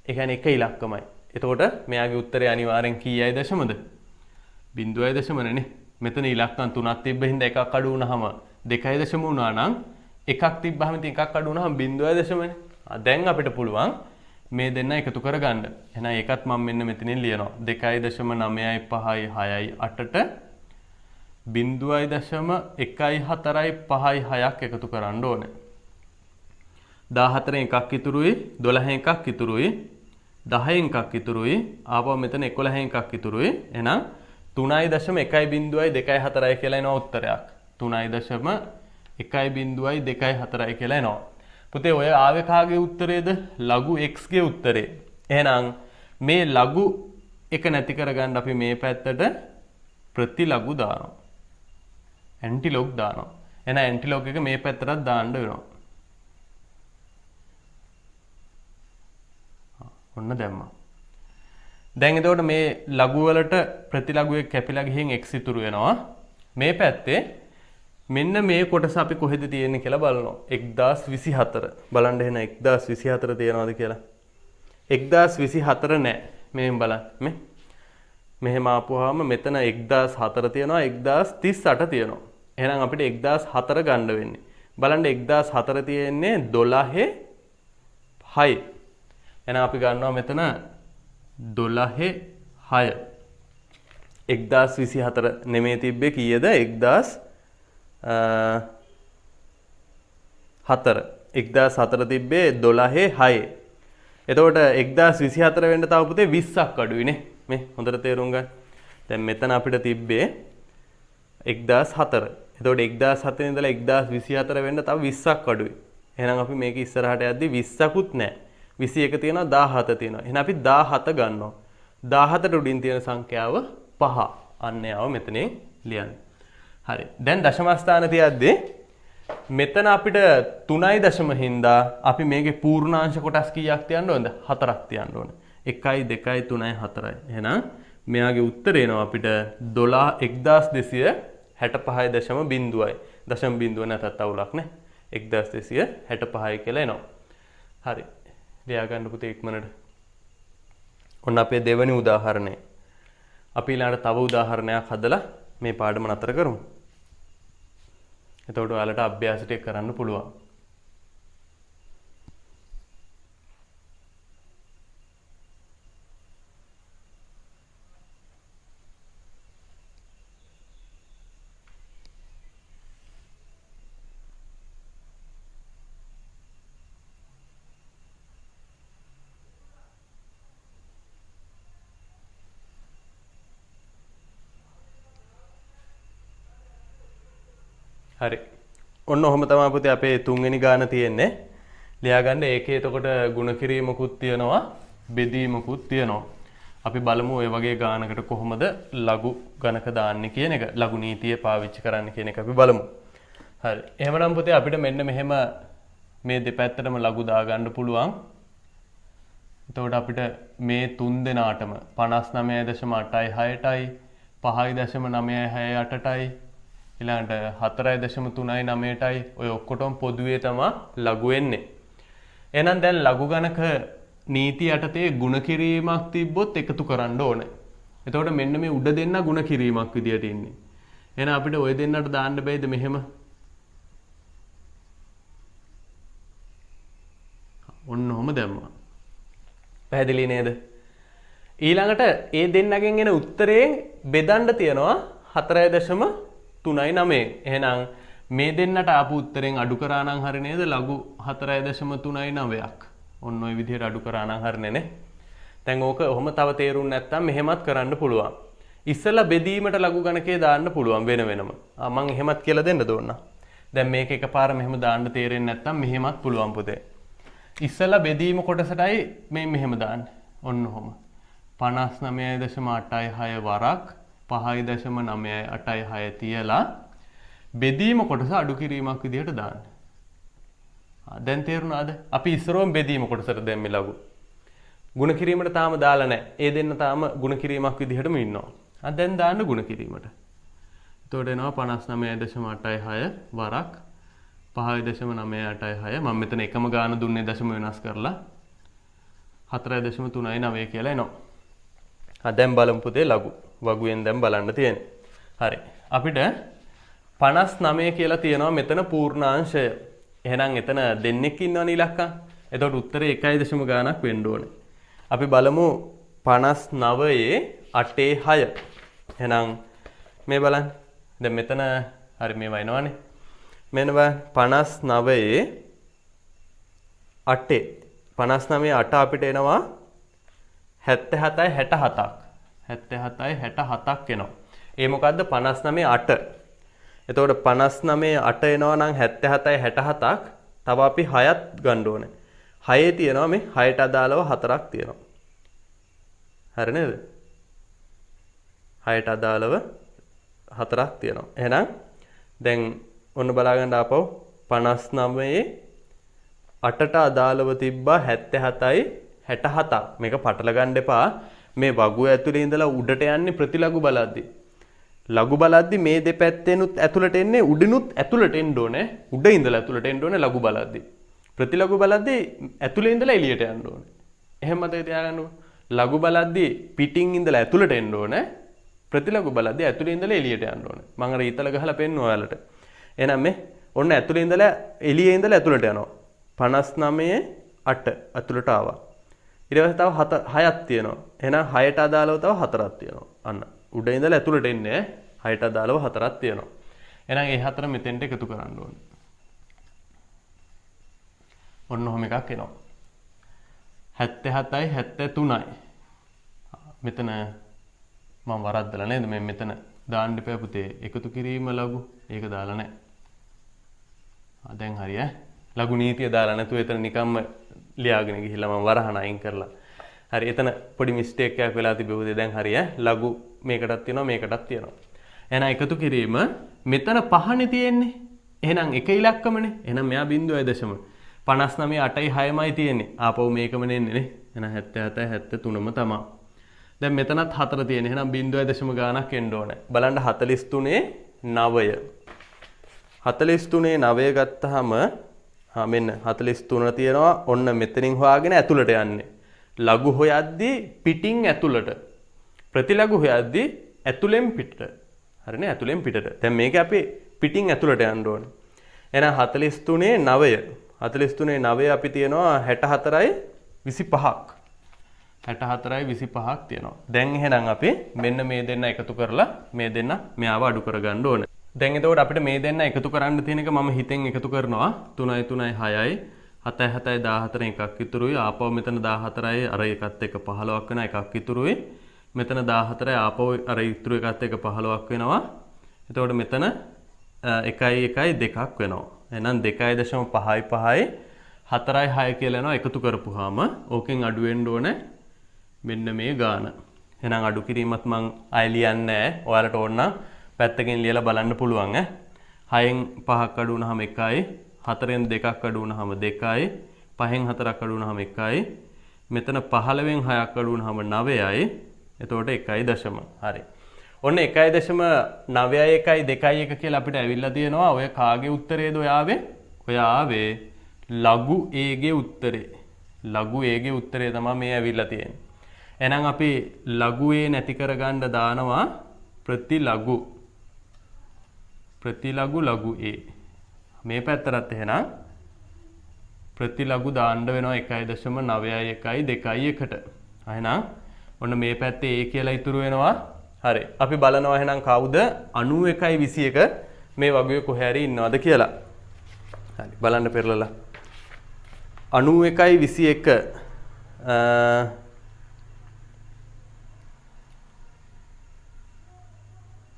ඒ කියන්නේ එක ඉලක්කමයි. එතකොට මෙයාගේ උත්තරය අනිවාර්යෙන් කීයයි දශමද? 0යි දශමනේ. මෙතන ඉලක්කම් 3ක් තිබ්බ හින්දා එකක් අඩු වුණාම 2යි දශම වුණා නම් එකක් තිබ්බහම ඉතින් එකක් අඩු වුණාම 0යි දශමනේ. දැන් අපිට පුළුවන් මේ දෙන්න එකතු කරගන්න. එහෙනම් ඒකත් මම මෙන්න මෙතනින් ලියනවා. 2.9යි 5යි 6යි 8ට 0.1යි 4යි 5යි 6ක් එකතු කරන්න ඕනේ. 14න් එකක් ඉතුරුයි, 12න් එකක් ඉතුරුයි, 10න් එකක් ඉතුරුයි, ආපහු මෙතන 11න් එකක් ඉතුරුයි. එහෙනම් 3.1.2.4යි කියලා එනවා උත්තරයක්. 3.1.2.4යි කියලා එනවා. පුතේ ඔය ආවේ කාගේ උත්තරේද? ලඝු x ගේ උත්තරේ. එහෙනම් මේ ලඝු එක නැති කරගන්න අපි මේ පැත්තට ප්‍රතිලඝු දානවා. ඇන්ටිලොග් දානවා. එහෙනම් ඇන්ටිලොග් එක මේ පැත්තටත් දාන්න වෙනවා. ඔන්න දැම්මා. දැන් එතකොට මේ ලඝු වලට ප්‍රතිලඝුවේ කැපිලා ගිහින් x ඉතුරු වෙනවා. මේ පැත්තේ මෙන්න මේ කොටස අපි කොහෙද තියෙන්නේ කියලා බලනවා. 1024. බලන්න එහෙනම් 1024 තියෙනවද කියලා. 1024 නෑ. මෙහෙම බලන්න. මෙහෙම ආපුවාම මෙතන 1004 තියෙනවා, 1038 තියෙනවා. එහෙනම් අපිට 1004 ගන්න වෙන්නේ. බලන්න 1004 තියෙන්නේ 12 6. එහෙනම් අපි ගන්නවා මෙතන 12 6. 1024 නෙමෙයි තිබ්බේ කීයද? 1004 තිබ්බේ 12 6. එතකොට 1024 වෙන්න තව පුතේ 20ක් අඩුයිනේ. මේ හොඳට තේරුම් ගන්න. දැන් මෙතන අපිට තිබ්බේ 1004. එතකොට 1007 ඉඳලා 1024 වෙන්න තව 20ක් අඩුයි. එහෙනම් අපි මේක ඉස්සරහට යද්දි 20කුත් නැහැ. 21 තියෙනවා 17 තියෙනවා. එහෙනම් අපි 17 ගන්නවා. 17ට උඩින් තියෙන සංඛ්‍යාව 5. අන්න යව මෙතනින් ලියන්න. හරි. දැන් දශම ස්ථාන තියද්දී මෙතන අපිට 3යි දශම හින්දා අපි මේකේ පූර්ණාංශ කොටස් කීයක් තියන්න ඕනද? 4ක් තියන්න ඕන. 1යි 2යි 3යි 4යි. එහෙනම් මෙයාගේ උත්තරේ එනවා අපිට 12,1265.0යි. දශම බිඳුව නැතත් අවුලක් නැහැ. 1265යි කියලා එනවා. හරි. ලියා ගන්න පුතේ ඉක්මනට. ඔන්න අපේ දෙවෙනි උදාහරණය. අපි ඊළඟට තව උදාහරණයක් හදලා මේ පාඩම නතර කරමු. එතකොට ඔයාලට අභ්‍යාස ටික කරන්න පුළුවන්. හරි. ඔන්න ඔහොම තමයි පුතේ අපේ තුන්වෙනි ගාන තියෙන්නේ. ලියා ගන්න ඒකේ එතකොට ಗುಣ කිරීමකුත් තියෙනවා, බෙදීමකුත් තියෙනවා. අපි බලමු ඔය වගේ ගානකට කොහොමද ලඝු ගණක දාන්නේ කියන එක. ලඝු නීතිය පාවිච්චි කරන්න කියන එක අපි බලමු. හරි. එහෙමනම් පුතේ අපිට මෙන්න මෙහෙම මේ දෙපැත්තටම ලඝු දා ගන්න පුළුවන්. එතකොට අපිට මේ තුන් දෙනාටම 59.86ටයි 5.968ටයි ඊළඟට 4.39ටයි ඔය ඔක්කොටම පොදුවේ තමයි ලඝු වෙන්නේ. එහෙනම් දැන් ලඝු ගණක නීති යටතේ ಗುಣ කිරීමක් තිබ්බොත් එකතු කරන්න ඕනේ. එතකොට මෙන්න මේ උඩ දෙන්න ಗುಣ කිරීමක් විදියට ඉන්නේ. එහෙනම් අපිට ඔය දෙන්නට දාන්න බෑද මෙහෙම? ඔන්න ඔහම දැම්මා. පැහැදිලි නේද? ඊළඟට ඒ දෙන්නගෙන් එන උත්තරයෙන් බෙදන්න තියනවා 4.39. එහෙනම් මේ දෙන්නට ආපු උත්තරෙන් අඩු කරා නම් හරි නේද? ලඝු 4.39ක්. ඔන්න ඔය විදිහට අඩු කරා නම් හරිනේ නේ. දැන් ඕක ඔහොම තව තේරුම් නැත්තම් මෙහෙමත් කරන්න පුළුවන්. ඉස්සලා බෙදීමට ලඝු ගණකේ දාන්න පුළුවන් වෙන වෙනම. මම එහෙමත් කියලා දෙන්න ඕන. දැන් මේක එකපාර මෙහෙම දාන්න තේරෙන්නේ නැත්තම් මෙහෙමත් පුළුවන් පුතේ. ඉස්සලා බෙදීම කොටසටයි මේ මෙහෙම දාන්න. ඔන්න ඔහොම. 59.86 වරක් 5.986 තියලා බෙදීම කොටස අඩු කිරීමක් විදිහට දාන්න. දැන් තේරුණාද? අපි ඉස්සරෝම බෙදීම කොටසට දැම්මේ ලඝු. ಗುಣ කිරීමට තාම දාලා නැහැ. ඒ දෙන්න තාම ಗುಣ කිරීමක් විදිහටම ඉන්නවා. දැන් දාන්න ಗುಣ කිරීමට. එතකොට එනවා 59.86 වරක් 5.986. මම මෙතන එකම ගාන දුන්නේ දශම වෙනස් කරලා 4.39 කියලා එනවා. දැන් බලමු පුතේ ලඝු. වගුවෙන් දැන් බලන්න තියෙන්නේ. හරි. අපිට 59 කියලා තියෙනවා මෙතන පූර්ණාංශය. එහෙනම් එතන දෙන්නෙක් ඉන්නවනේ ඉලක්කම්. එතකොට උත්තරේ 1 ගානක් වෙන්න ඕනේ. අපි බලමු 59 8 6. එහෙනම් මේ බලන්න. දැන් මෙතන හරි මේවා එනවනේ. මෙන්න බලන්න 59 8 59 8 අපිට එනවා 77යි 67ක්. 77යි 67ක් එනවා. ඒ මොකද්ද 59 8. එතකොට 59 8 එනවා නම් 77යි 67ක්. තව අපි 6ක් ගන්න ඕනේ. 6 තියෙනවා මේ 6ට අදාළව 4ක් තියෙනවා. හරි නේද? 6ට අදාළව 4ක් තියෙනවා. එහෙනම් දැන් ඔන්න බලා ගන්න ආපහු 59 8ට අදාළව තිබ්බා 77යි 67ක්. මේක පටල ගන්න එපා. මේ වගුව ඇතුලේ ඉඳලා උඩට යන්නේ ප්‍රතිලඝු බලද්දි. ලඝු බලද්දි මේ දෙපැත්තෙනුත් ඇතුලට එන්නේ උඩිනුත් ඇතුලට එන්න ඕනේ. උඩ ඉඳලා ඇතුලට එන්න ඕනේ ලඝු බලද්දි. ප්‍රතිලඝු බලද්දි ඇතුලේ ඉඳලා එළියට යන්න ඕනේ. එහෙම මතක තියාගන්න. ලඝු බලද්දි පිටින් ඉඳලා ඇතුලට එන්න ඕනේ. ප්‍රතිලඝු බලද්දි ඇතුලේ ඉඳලා එළියට යන්න ඕනේ. මම අර ඊතල ගහලා පෙන්නුවා ඔයාලට. එහෙනම් මේ ඔන්න ඇතුලේ ඉඳලා එළියේ ඉඳලා ඇතුලට යනවා. 59 8 ඇතුලට ආවා. ඊට පස්සේ තව 6ක් තියෙනවා. එහෙනම් 6ට අදාළව තව 4ක් තියෙනවා. අන්න උඩ ඉඳලා ඇතුලට එන්නේ 6ට අදාළව 4ක් තියෙනවා. එහෙනම් ඒ 4 මෙතෙන්ට එකතු කරන්න ඕනේ. ඔන්න ඔහොම එකක් එනවා. 77යි 73යි. මෙතන මම වරද්දලා නේද? මේ මෙතන දාන්න එපා පුතේ. එකතු කිරීම ලඝු. ඒක දාලා නැහැ. දැන් හරි ඈ. ලඝු නීතිය දාලා නැතුව එතන නිකම්ම ලියාගෙන ගිහිල්ලා මම වරහණ අයින් කරලා. හරි එතන පොඩි මිස්ටේක් එකක් වෙලා තිබුණේ දැන් හරි ලඝු මේකටත් තියෙනවා මේකටත් තියෙනවා. එහෙනම් එකතු කිරීම මෙතන 5නේ තියෙන්නේ. එහෙනම් එක ඉලක්කමනේ. එහෙනම් මෙයා 0.59 8යි 6මයි තියෙන්නේ. ආපහු මේකම නෙන්නේ නේ. එහෙනම් 77 73ම තමයි. දැන් මෙතනත් 4 තියෙන්නේ. එහෙනම් 0.0 ගානක් එන්න ඕනේ. බලන්න 43 9. 43 9 ගත්තාම මෙන්න 43 තියෙනවා. ඔන්න මෙතනින් හොයාගෙන ඇතුළට යන්නේ. ලඝු හොයද්දී පිටින් ඇතුළට. ප්‍රතිලඝු හොයද්දී ඇතුළෙන් පිටට. හරිනේ ඇතුළෙන් පිටට. දැන් මේක අපි පිටින් ඇතුළට යන්න ඕනේ. එහෙනම් 43 9. 43 9 අපි තියනවා 64යි 25ක්. 64යි 25ක් තියෙනවා. දැන් එහෙනම් අපි මෙන්න මේ දෙන්න එකතු කරලා මේ දෙන්න මෙයාව අඩු කරගන්න ඕනේ. දැන් එතකොට අපිට මේ දෙන්න එකතු කරන්න තියෙන එක මම හිතෙන් එකතු කරනවා 3යි 3යි 6යි 7යි 7යි 14 එකක් ඉතුරුයි. ආපහු මෙතන 14යි අර එකත් එක 15ක් වෙන එකක් ඉතුරුයි. මෙතන 14යි ආපහු අර ඉතුරු එකත් එක 15ක් වෙනවා. එතකොට මෙතන 1යි 1යි 2ක් වෙනවා. එහෙනම් 2.5යි 5යි 4යි 6 කියලා යනවා එකතු කරපුවාම ඕකෙන් අඩු වෙන්න ඕනේ මෙන්න මේ ගාන. එහෙනම් අඩු කිරීමත් මං ආයෙ ලියන්නේ නැහැ. ඔයාලට ඕන නම් පැත්තකින් ලියලා බලන්න පුළුවන් ඈ. 6න් 5ක් අඩු වුණාම 1යි, 4න් 2ක් අඩු වුණාම 2යි, 5න් 4ක් අඩු වුණාම 1යි. මෙතන 15න් 6ක් අඩු වුණාම 9යි. එතකොට 1.0. හරි. ඔන්න 1.9 1 2 1 කියලා අපිට ඇවිල්ලා තියෙනවා. ඔය කාගේ උත්තරේද ඔය ආවේ? ඔය ආවේ ලඝු A ගේ උත්තරේ. ලඝු A ගේ උත්තරේ තමයි මේ ඇවිල්ලා තියෙන්නේ. එහෙනම් අපි ලඝු A නැති කරගන්න දානවා ප්‍රතිලඝු. ප්‍රතිලඝු ලඝු A. මේ පැත්තටත් එහෙනම් ප්‍රතිලඝු දාන්න වෙනවා 1.91 2 1ට. එහෙනම් ඔන්න මේ පැත්තේ A කියලා ඉතුරු වෙනවා. හරි. අපි බලනවා එහෙනම් කවුද 91යි 21 මේ වගේ කොහේ හරි ඉන්නවද කියලා. හරි. බලන්න පෙරලලා. 91යි 21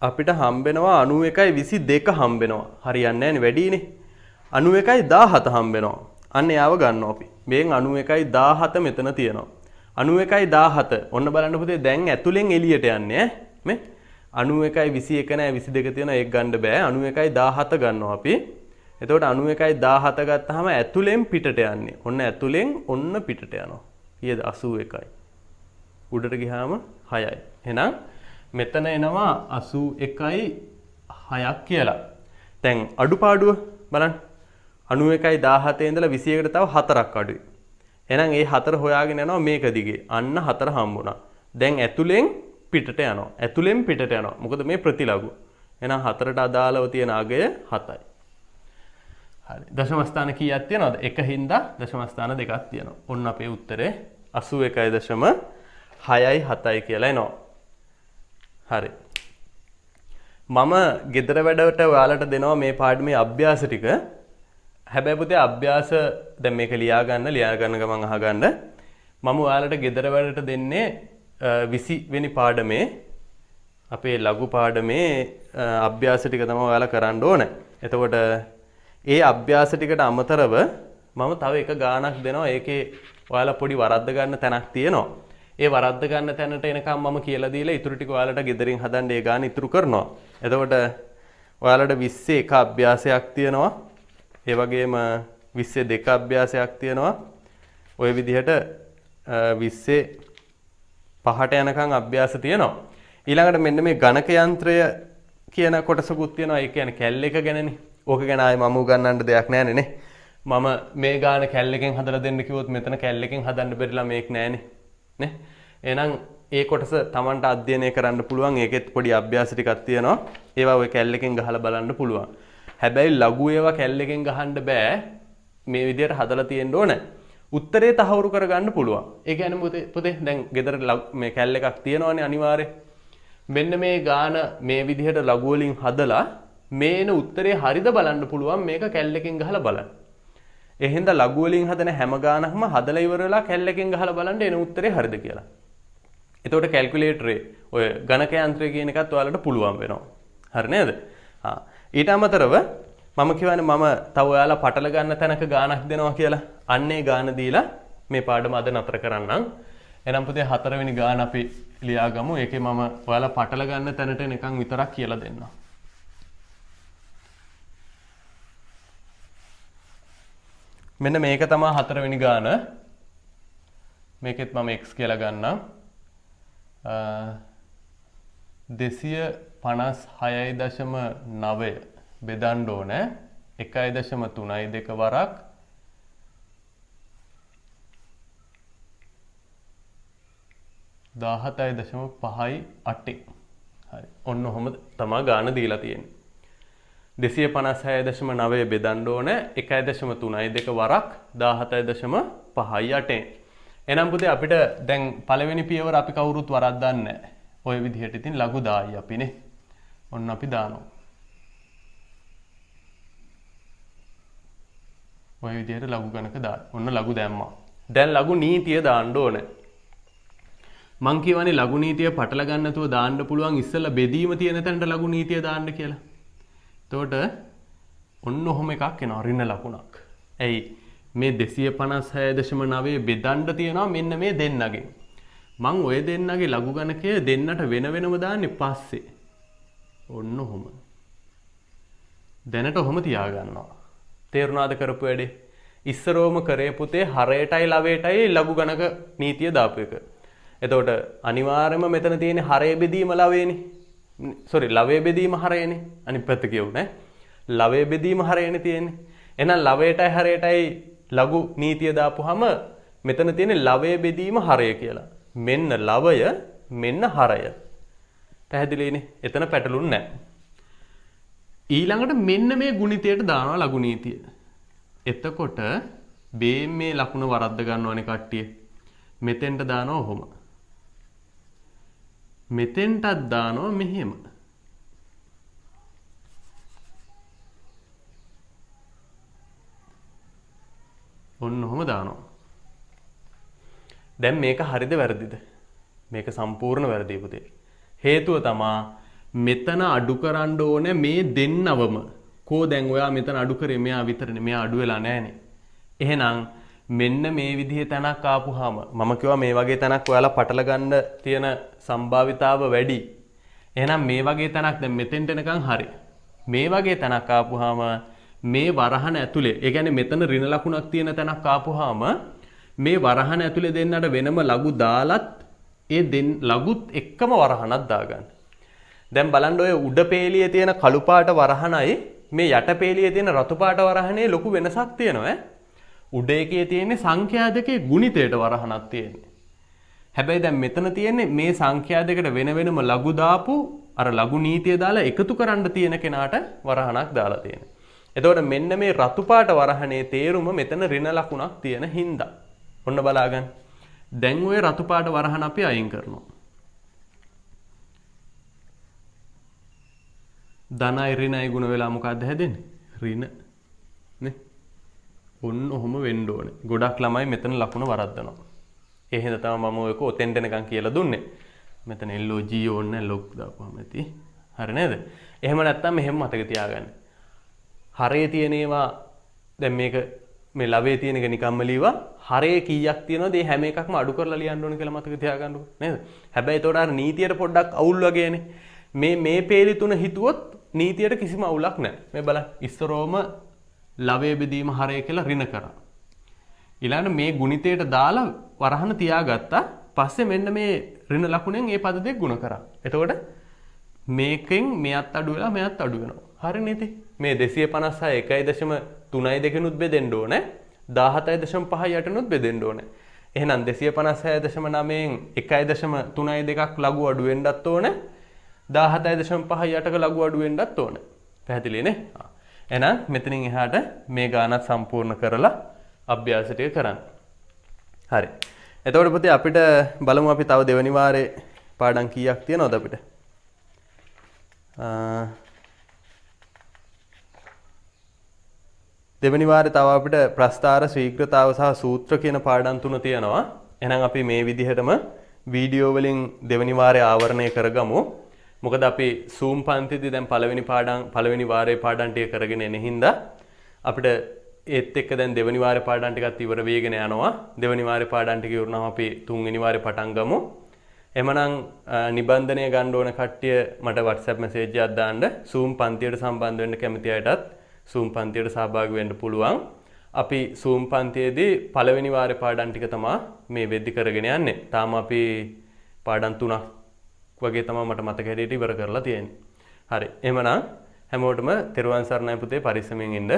අපිට හම්බෙනවා 91යි 22 හම්බෙනවා. හරියන්නේ නැහැනේ වැඩිනේ. 91යි 17 හම්බෙනවා. අන්න යාව ගන්නවා අපි. මේෙන් 91යි 17 මෙතන තියෙනවා. 91යි 17. ඔන්න බලන්න පුතේ දැන් ඇතුලෙන් එළියට යන්නේ ඈ. මේ 91යි 21 නෑ 22 තියෙනවා ඒක ගන්න බෑ. 91යි 17 ගන්නවා අපි. එතකොට 91යි 17 ගත්තාම ඇතුලෙන් පිටට යන්නේ. ඔන්න ඇතුලෙන් ඔන්න පිටට යනවා. ඊයද 81යි. උඩට ගියාම 6යි. එහෙනම් මෙතන එනවා 81යි 6ක් කියලා. දැන් අඩුපාඩුව බලන්න. 91යි 17 ඉඳලා 21ට තව 4ක් අඩුයි. එහෙනම් ඒ 4 හොයාගෙන යනවා මේක දිගේ. අන්න 4 හම්බුණා. දැන් ඇතුලෙන් පිටට යනවා. ඇතුලෙන් පිටට යනවා. මොකද මේ ප්‍රතිලඝු. එහෙනම් 4ට අදාළව තියෙන අගය 7යි. හරි. දශම ස්ථාන කීයක් තියෙනවද? 1 හින්දා දශම ස්ථාන දෙකක් තියෙනවා. ඔන්න අපේ උත්තරේ 81.6යි 7යි කියලා එනවා. හරි. මම ගෙදර වැඩට ඔයාලට දෙනවා මේ පාඩමේ අභ්‍යාස ටික. හැබැයි පුතේ අභ්‍යාස දැන් මේක ලියා ගන්න ගමන් අහගන්න. මම ඔයාලට ගෙදර වැඩට දෙන්නේ 20 වෙනි පාඩමේ අපේ ලඝු පාඩමේ අභ්‍යාස ටික තමයි ඔයාලා කරන්න ඕන. එතකොට ඒ අභ්‍යාස ටිකට අමතරව මම තව එක ගානක් දෙනවා. ඒකේ ඔයාලා පොඩි වරද්ද ගන්න තැනක් තියෙනවා. ඒ වරද්ද ගන්න තැනට එනකම් මම කියලා දීලා ඊටු ටික ඔයාලට ගෙදරින් හදන්න ඒ ගාන ඉතුරු කරනවා. එතකොට ඔයාලට 20 එක අභ්‍යාසයක් තියෙනවා. ඒ වගේම 22 අභ්‍යාසයක් තියෙනවා. ওই විදිහට 20 පහට යනකම් අභ්‍යාස තියෙනවා. ඊළඟට මෙන්න මේ ගණක යන්ත්‍රය කියන කොටසකුත් තියෙනවා. ඒ කියන්නේ කැල් එක ගැනනේ. ඕක ගැන ආයේ මම උගන්වන්න දෙයක් නැහැ නේ. මම මේ ගාන කැල් එකෙන් හදලා දෙන්න කිව්වොත් මෙතන කැල් එකෙන් හදන්න බැරිලා මේක නෑනේ. නේ? එහෙනම් ඒ කොටස Tamanට අධ්‍යයනය කරන්න පුළුවන්. ඒකෙත් පොඩි අභ්‍යාස ටිකක් තියෙනවා. ඒවා ඔය කැල් එකෙන් ගහලා බලන්න පුළුවන්. හැබැයි ලඝු ඒවා කැල් එකෙන් ගහන්න බෑ. මේ විදිහට හදලා තියෙන්න ඕන. උත්තරේ තහවුරු කරගන්න පුළුවන්. ඒ කියන්නේ පුතේ දැන් ගෙදර මේ කැල් එකක් තියෙනවනේ අනිවාර්යෙන්. මෙන්න මේ ගාන මේ විදිහට ලඝු වලින් හදලා මේන උත්තරේ හරිද බලන්න පුළුවන් මේක කැල් එකෙන් ගහලා බලන්න. ඒ හින්දා ලඝු වලින් හදන හැම ගානක්ම හදලා ඉවර වෙලා කැල් එකෙන් ගහලා බලන්න එන උත්තරේ හරිද කියලා. එතකොට කැල්කියුලේටරේ ඔය ගණක යන්ත්‍රය කියන එකත් ඔයාලට පුළුවන් වෙනවා. හරි නේද? ඊට අමතරව මම කියවනේ මම තව ඔයාලා පටල ගන්න තැනක ගානක් දෙනවා කියලා. අන්නේ ගාන දීලා මේ පාඩම අද නතර කරන්නම්. එහෙනම් පුතේ 4 වෙනි ගාන අපි ලියාගමු. ඒකේ මම ඔයාලා පටල ගන්න තැනට නිකන් විතරක් කියලා දෙන්නම්. මෙන්න මේක තමයි 4 වෙනි ගාන. මේකෙත් මම x කියලා ගන්නම්. 256.9 බෙදන්න ඕනේ 1.32 වරක් 17.58. හරි. ඔන්න ඔහොම තමයි ගාන දීලා තියෙන්නේ. 256.9 බෙදන්න ඕනේ 1.32 වරක් 17.58. එහෙනම් පුතේ අපිට දැන් පළවෙනි පියවර අපි කවුරුත් වරද්දන්නේ නැහැ. ඔය විදිහට ඉතින් ලඝු දායි අපිනේ. ඔන්න අපි දානවා. ඔය විදිහට ලඝු ගණක දාන්න. ඔන්න ලඝු දැම්මා. දැන් ලඝු නීතිය දාන්න ඕනේ. මං කියවනේ ලඝු නීතිය පටල ගන්න නැතුව දාන්න පුළුවන් ඉස්සෙල්ලා බෙදීම තියෙන තැනට ලඝු නීතිය දාන්න කියලා. එතකොට ඔන්න ඔහොම එකක් එනවා ඍණ ලකුණක්. ඇයි මේ 256.9 බෙදන්න තියනවා මෙන්න මේ දෙන්නගෙන්. මං ඔය දෙන්නගේ ලඝු ගණකය දෙන්නට වෙන වෙනම දාන්නේ පස්සේ. ඔන්න ඔහොම. දැනට ඔහොම තියාගන්නවා. තේරුණාද කරපු වැඩේ? ඉස්සරෝම කරේ පුතේ හරයටයි ලවයටයි ලඝු ගණක නීතිය දාපු එක. එතකොට අනිවාර්යයෙන්ම මෙතන තියෙන්නේ හරය බෙදීම ලවයනේ. ලවය බෙදීම හරයනේ. අනිත් පැත්ත කියුනේ. ලවය බෙදීම හරයනේ තියෙන්නේ. එහෙනම් ලවයටයි හරයටයි ලඝු නීතිය දාපුවාම මෙතන තියෙන්නේ ලවය බෙදීම හරය කියලා. මෙන්න ලවය මෙන්න හරය. පැහැදිලිනේ? එතන පැටලුන්නේ නැහැ. ඊළඟට මෙන්න මේ ගුණිතයට දානවා ලඝු නීතිය. එතකොට මේ ලකුණ වරද්ද ගන්නවනේ කට්ටිය. මෙතෙන්ට දානවා ඔහොම. මෙතෙන්ටත් දානවා මෙහෙම. ඔන්න ඔහොම දානවා. දැන් මේක හරිද වැරදිද? මේක සම්පූර්ණ වැරදි පුතේ. හේතුව තමා මෙතන අඩු කරන්න ඕනේ මේ දෙන්නවම. කෝ දැන් ඔයා මෙතන අඩු කරේ මෙයා විතරනේ. මෙයා අඩු වෙලා නැහනේ. එහෙනම් මෙන්න මේ විදිහේ තැනක් ආපුවාම මම කිව්වා මේ වගේ තැනක් ඔයාලා පටල ගන්න තියෙන සම්භාවිතාව වැඩි. එහෙනම් මේ වගේ තැනක් දැන් මෙතෙන්ට එනකන් හරි. මේ වගේ තැනක් ආපුවාම මේ වරහන ඇතුලේ ඒ කියන්නේ මෙතන ඍණ ලකුණක් තියෙන තැනක් ආපුවාම මේ වරහන ඇතුලේ දෙන්නට වෙනම ලඝු දාලත් ඒ ලඝුත් එක්කම වරහනක් දාගන්න. දැන් බලන්න ඔය උඩ පේලියේ තියෙන කළු පාට වරහනයි මේ යට පේලියේ තියෙන රතු පාට වරහනේ ලොකු වෙනසක් තියෙනවා ඈ. උඩ එකේ තියෙන්නේ සංඛ්‍යා දෙකේ ගුණිතයට වරහනක් තියෙන්නේ. හැබැයි දැන් මෙතන තියෙන්නේ මේ සංඛ්‍යා දෙකට වෙන වෙනම ලඝු දාපු අර ලඝු නීතිය දාලා එකතු කරන්න තියෙන කෙනාට වරහනක් දාලා තියෙනවා. එතකොට මෙන්න මේ රතු පාට වරහනේ තේරුම මෙතන ඍණ ලකුණක් තියෙන හින්දා. ඔන්න බලාගන්න. දැන් ওই රතු පාට වරහන අපි අයින් කරනවා. ධනයි ඍණයි ගුණ වෙලා මොකක්ද හැදෙන්නේ? ඍණ නේ. ඔන්න ඔහොම වෙන්න ඕනේ. ගොඩක් ළමයි මෙතන ලකුණ වරද්දනවා. ඒ හින්දා තමයි මම ඔයක ඔතෙන්ට එනකන් කියලා දුන්නේ. මෙතන LOG ඕනේ ලොග් දාපුවාම ඇති. හරි නේද? එහෙම නැත්නම් මෙහෙම මතක තියාගන්න. හරේ තියෙන ඒවා දැන් මේක මේ ලවයේ තියෙන එක නිකම්ම ලියවා හරේ කීයක් තියෙනවද ඒ හැම එකක්ම අඩු කරලා ලියන්න ඕනේ කියලා මතක තියාගන්නකො නේද? හැබැයි ඒතකොට අර නීතියට පොඩ්ඩක් අවුල් වගේනේ. මේ පේලි තුන හිතුවොත් නීතියට කිසිම අවුලක් නැහැ. මේ බලන්න ඉස්සරෝම ලවයේ බෙදීම හරය කියලා ඍණ කරා. ඊළඟ මේ ගුණිතයට දාලා වරහන තියාගත්තා. පස්සේ මෙන්න මේ ඍණ ලකුණෙන් මේ පද දෙක ගුණ කරා. එතකොට මේකෙන් මෙයත් අඩු වෙලා මෙයත් අඩු වෙනවා. හරි නේද? මේ 256 1.32 නුත් බෙදෙන්න ඕනේ. 17.58 නුත් බෙදෙන්න ඕනේ. එහෙනම් 256.9න් 1.32ක් ලඝු අඩු වෙන්නත් ඕනේ. 17.58ක ලඝු අඩු වෙන්නත් ඕනේ. පැහැදිලි නේ? එහෙනම් මෙතනින් එහාට මේ ගානත් සම්පූර්ණ කරලා අභ්‍යාස ටික කරන්න. හරි. එතකොට පුතේ අපිට බලමු අපි තව දෙවෙනි වාරේ පාඩම් කීයක් තියෙනවද අපිට? දෙවෙනි වාරේ තව අපිට ප්‍රස්ථාර ශීඝ්‍රතාව සහ සූත්‍ර කියන පාඩම් තුන තියෙනවා. එහෙනම් අපි මේ විදිහටම වීඩියෝ වලින් දෙවෙනි වාරේ ආවරණය කරගමු. මොකද අපි Zoom පන්තිදී දැන් පළවෙනි වාරයේ පාඩම් ටික කරගෙන එන හින්දා අපිට ඒත් එක්ක දැන් දෙවෙනි වාරේ පාඩම් ටිකත් ඉවර වෙගෙන යනවා. දෙවෙනි වාරේ පාඩම් ටික ඉවරනම අපි තුන්වෙනි වාරේ පටන් ගමු. එමනම් නිබන්ධනය ගන්න ඕන කට්ටිය මට WhatsApp message එකක් දාන්න. Zoom පන්තියට සම්බන්ධ වෙන්න කැමති අයටත් Zoom පන්තියට සහභාගී වෙන්න පුළුවන්. අපි Zoom පන්තියේදී පළවෙනි වාරේ පාඩම් ටික තමයි මේ වෙද්දි කරගෙන යන්නේ. තාම අපි පාඩම් 3ක් වගේ තමයි මට මතක හැටියට ඉවර කරලා තියෙන්නේ. හරි. එහෙමනම් හැමෝටම තෙරුවන් සරණයි පුතේ පරිස්සමෙන් ඉන්න.